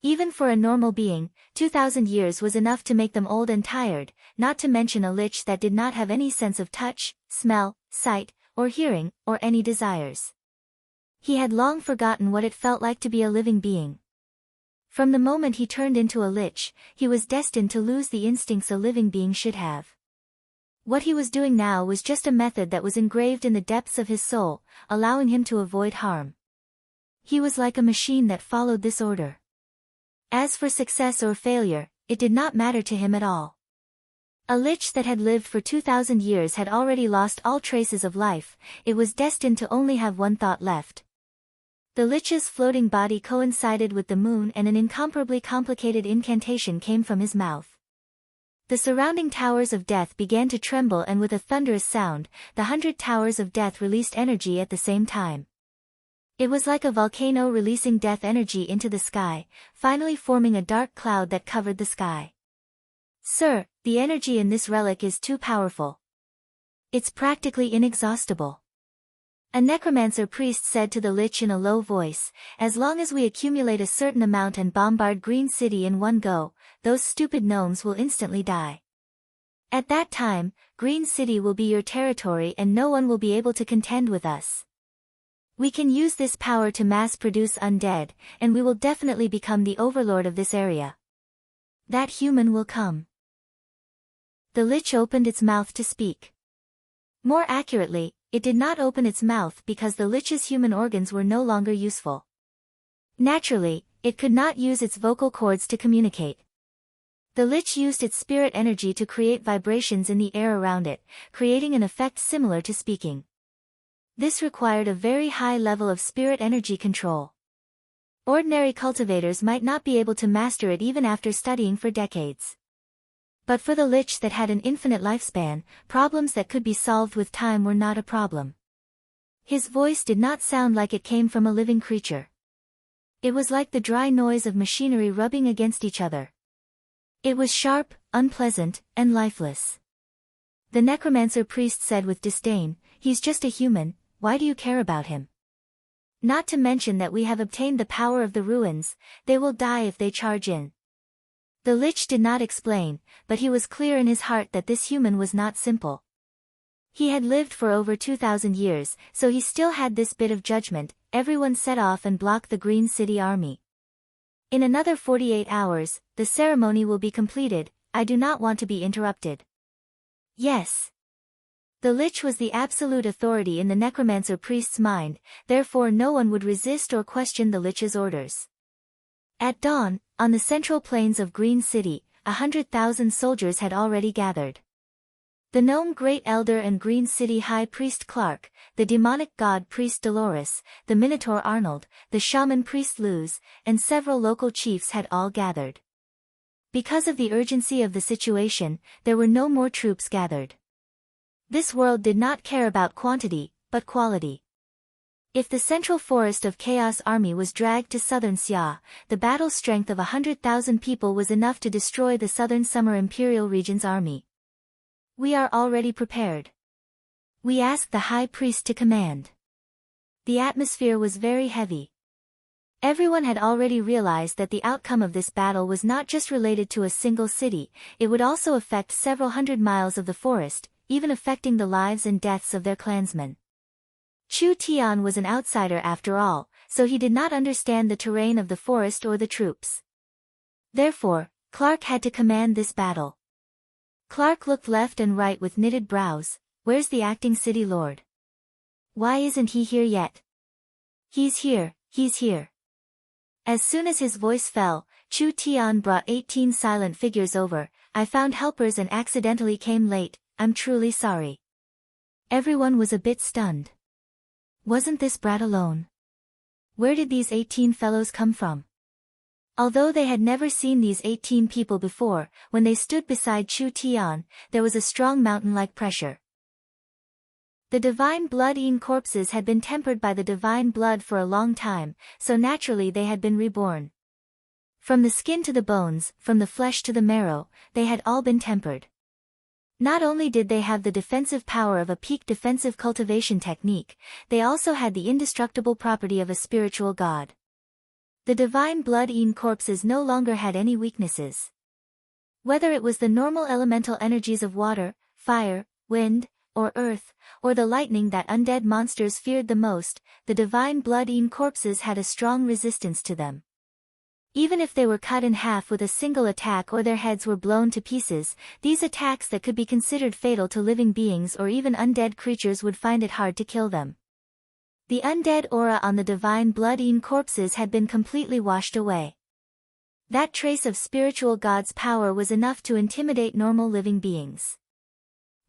Even for a normal being, 2,000 years was enough to make them old and tired, not to mention a lich that did not have any sense of touch, smell, sight, or hearing, or any desires. He had long forgotten what it felt like to be a living being. From the moment he turned into a lich, he was destined to lose the instincts a living being should have. What he was doing now was just a method that was engraved in the depths of his soul, allowing him to avoid harm. He was like a machine that followed this order. As for success or failure, it did not matter to him at all. A lich that had lived for 2,000 years had already lost all traces of life, it was destined to only have one thought left. The lich's floating body coincided with the moon and an incomparably complicated incantation came from his mouth. The surrounding Towers of Death began to tremble and with a thunderous sound, the 100 Towers of Death released energy at the same time. It was like a volcano releasing death energy into the sky, finally forming a dark cloud that covered the sky. Sir, the energy in this relic is too powerful. It's practically inexhaustible. A necromancer priest said to the lich in a low voice, as long as we accumulate a certain amount and bombard Green City in one go, those stupid gnomes will instantly die. At that time, Green City will be your territory and no one will be able to contend with us. We can use this power to mass-produce undead, and we will definitely become the overlord of this area. That human will come. The lich opened its mouth to speak. More accurately, it did not open its mouth because the lich's human organs were no longer useful. Naturally, it could not use its vocal cords to communicate. The lich used its spirit energy to create vibrations in the air around it, creating an effect similar to speaking. This required a very high level of spirit energy control. Ordinary cultivators might not be able to master it even after studying for decades. But for the lich that had an infinite lifespan, problems that could be solved with time were not a problem. His voice did not sound like it came from a living creature. It was like the dry noise of machinery rubbing against each other. It was sharp, unpleasant, and lifeless. The necromancer priest said with disdain, "He's just a human, why do you care about him? Not to mention that we have obtained the power of the ruins, they will die if they charge in." The lich did not explain, but he was clear in his heart that this human was not simple. He had lived for over 2,000 years, so he still had this bit of judgment. Everyone set off and blocked the Green City army. In another 48 hours, the ceremony will be completed. I do not want to be interrupted. Yes. The lich was the absolute authority in the necromancer priest's mind, therefore no one would resist or question the lich's orders. At dawn, on the central plains of Green City, 100,000 soldiers had already gathered. The gnome Great Elder and Green City High Priest Clark, the demonic god priest Dolores, the Minotaur Arnold, the shaman priest Luz, and several local chiefs had all gathered. Because of the urgency of the situation, there were no more troops gathered. This world did not care about quantity, but quality. If the central forest of Chaos Army was dragged to southern Xia, the battle strength of 100,000 people was enough to destroy the southern Summer Imperial Region's army. We are already prepared. We asked the high priest to command. The atmosphere was very heavy. Everyone had already realized that the outcome of this battle was not just related to a single city, it would also affect several hundred miles of the forest, even affecting the lives and deaths of their clansmen. Chu Tian was an outsider after all, so he did not understand the terrain of the forest or the troops. Therefore, Clark had to command this battle. Clark looked left and right with knitted brows. Where's the acting city lord? Why isn't he here yet? He's here, he's here. As soon as his voice fell, Chu Tian brought 18 silent figures over. I found helpers and accidentally came late, I'm truly sorry. Everyone was a bit stunned. Wasn't this brat alone? Where did these 18 fellows come from? Although they had never seen these 18 people before, when they stood beside Chu Tian, there was a strong mountain-like pressure. The divine blood-eaten corpses had been tempered by the divine blood for a long time, so naturally they had been reborn. From the skin to the bones, from the flesh to the marrow, they had all been tempered. Not only did they have the defensive power of a peak defensive cultivation technique, they also had the indestructible property of a spiritual god. The divine blood-eaten corpses no longer had any weaknesses. Whether it was the normal elemental energies of water, fire, wind, or earth, or the lightning that undead monsters feared the most, the divine blood-eaten corpses had a strong resistance to them. Even if they were cut in half with a single attack or their heads were blown to pieces, these attacks that could be considered fatal to living beings or even undead creatures would find it hard to kill them. The undead aura on the divine blood-eaten corpses had been completely washed away. That trace of spiritual god's power was enough to intimidate normal living beings.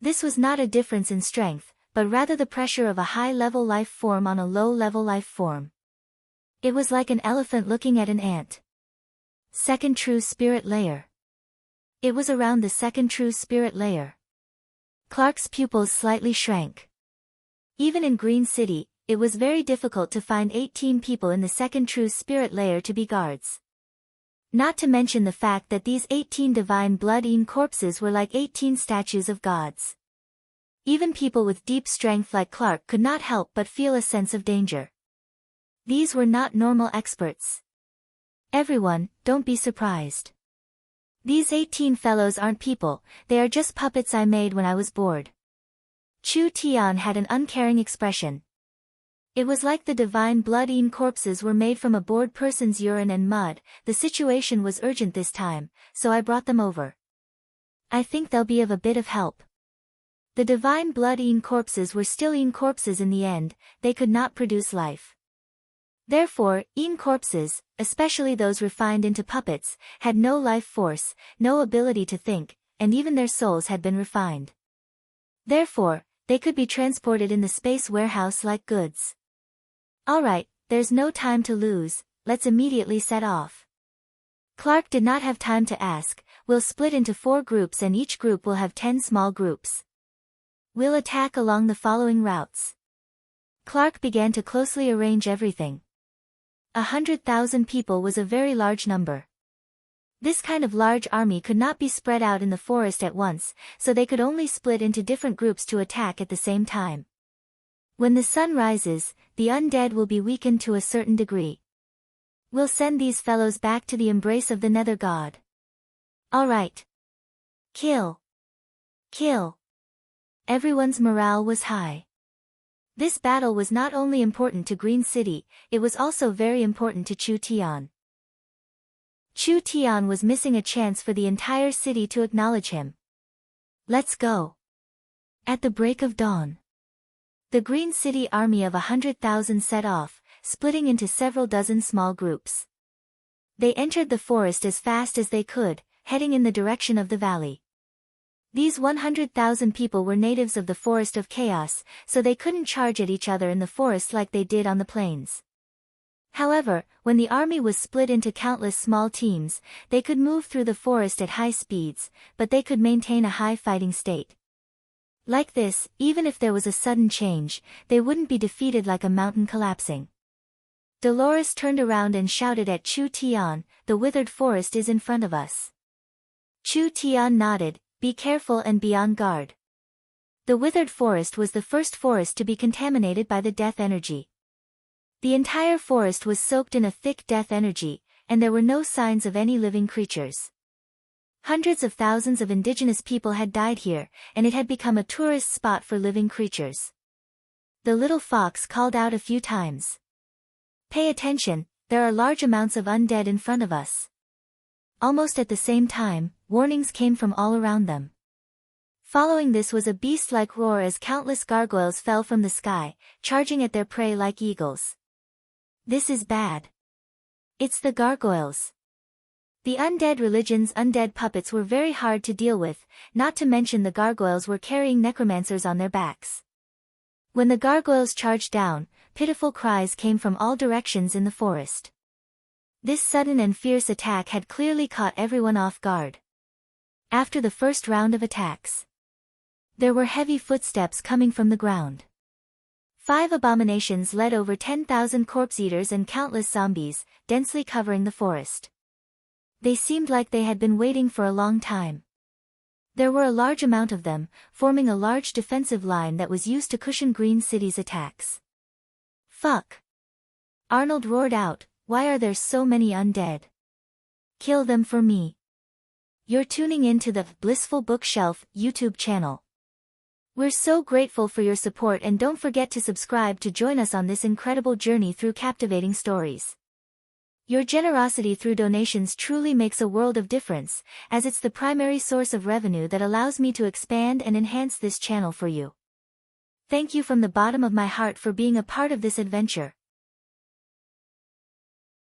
This was not a difference in strength, but rather the pressure of a high-level life form on a low-level life form. It was like an elephant looking at an ant. Second true spirit layer. It was around the second true spirit layer. Clark's pupils slightly shrank. Even in Green City, it was very difficult to find 18 people in the second true spirit layer to be guards. Not to mention the fact that these 18 divine blood-eaten corpses were like 18 statues of gods. Even people with deep strength like Clark could not help but feel a sense of danger. These were not normal experts. Everyone, don't be surprised. These 18 fellows aren't people, they are just puppets I made when I was bored. Chu Tian had an uncaring expression. It was like the divine blood-eaten corpses were made from a bored person's urine and mud. The situation was urgent this time, so I brought them over. I think they'll be of a bit of help. The divine blood-eaten corpses were still eaten corpses in the end, they could not produce life. Therefore, eaten corpses, especially those refined into puppets, had no life force, no ability to think, and even their souls had been refined. Therefore, they could be transported in the space warehouse like goods. Alright, there's no time to lose, let's immediately set off. Clark did not have time to ask. We'll split into 4 groups and each group will have 10 small groups. We'll attack along the following routes. Clark began to closely arrange everything. 100,000 people was a very large number. This kind of large army could not be spread out in the forest at once, so they could only split into different groups to attack at the same time. When the sun rises, the undead will be weakened to a certain degree. We'll send these fellows back to the embrace of the Nether God. Alright. Kill. Kill. Everyone's morale was high. This battle was not only important to Green City, it was also very important to Chu Tian. Chu Tian was missing a chance for the entire city to acknowledge him. Let's go. At the break of dawn, the Green City army of 100,000 set off, splitting into several dozen small groups. They entered the forest as fast as they could, heading in the direction of the valley. These 100,000 people were natives of the Forest of Chaos, so they couldn't charge at each other in the forest like they did on the plains. However, when the army was split into countless small teams, they could move through the forest at high speeds, but they could maintain a high fighting state. Like this, even if there was a sudden change, they wouldn't be defeated like a mountain collapsing. Dolores turned around and shouted at Chu Tian, "The withered forest is in front of us." Chu Tian nodded, "Be careful and be on guard." The withered forest was the first forest to be contaminated by the death energy. The entire forest was soaked in a thick death energy, and there were no signs of any living creatures. Hundreds of thousands of indigenous people had died here, and it had become a tourist spot for living creatures. The little fox called out a few times. "Pay attention, there are large amounts of undead in front of us." Almost at the same time, warnings came from all around them. Following this was a beast-like roar as countless gargoyles fell from the sky, charging at their prey like eagles. This is bad. It's the gargoyles. The undead religion's undead puppets were very hard to deal with, not to mention the gargoyles were carrying necromancers on their backs. When the gargoyles charged down, pitiful cries came from all directions in the forest. This sudden and fierce attack had clearly caught everyone off guard. After the first round of attacks, there were heavy footsteps coming from the ground. 5 abominations led over 10,000 corpse-eaters and countless zombies, densely covering the forest. They seemed like they had been waiting for a long time. There were a large amount of them, forming a large defensive line that was used to cushion Green City's attacks. Fuck! Arnold roared out, "Why are there so many undead? Kill them for me." You're tuning in to the Blissful Bookshelf YouTube channel. We're so grateful for your support, and don't forget to subscribe to join us on this incredible journey through captivating stories. Your generosity through donations truly makes a world of difference, as it's the primary source of revenue that allows me to expand and enhance this channel for you. Thank you from the bottom of my heart for being a part of this adventure.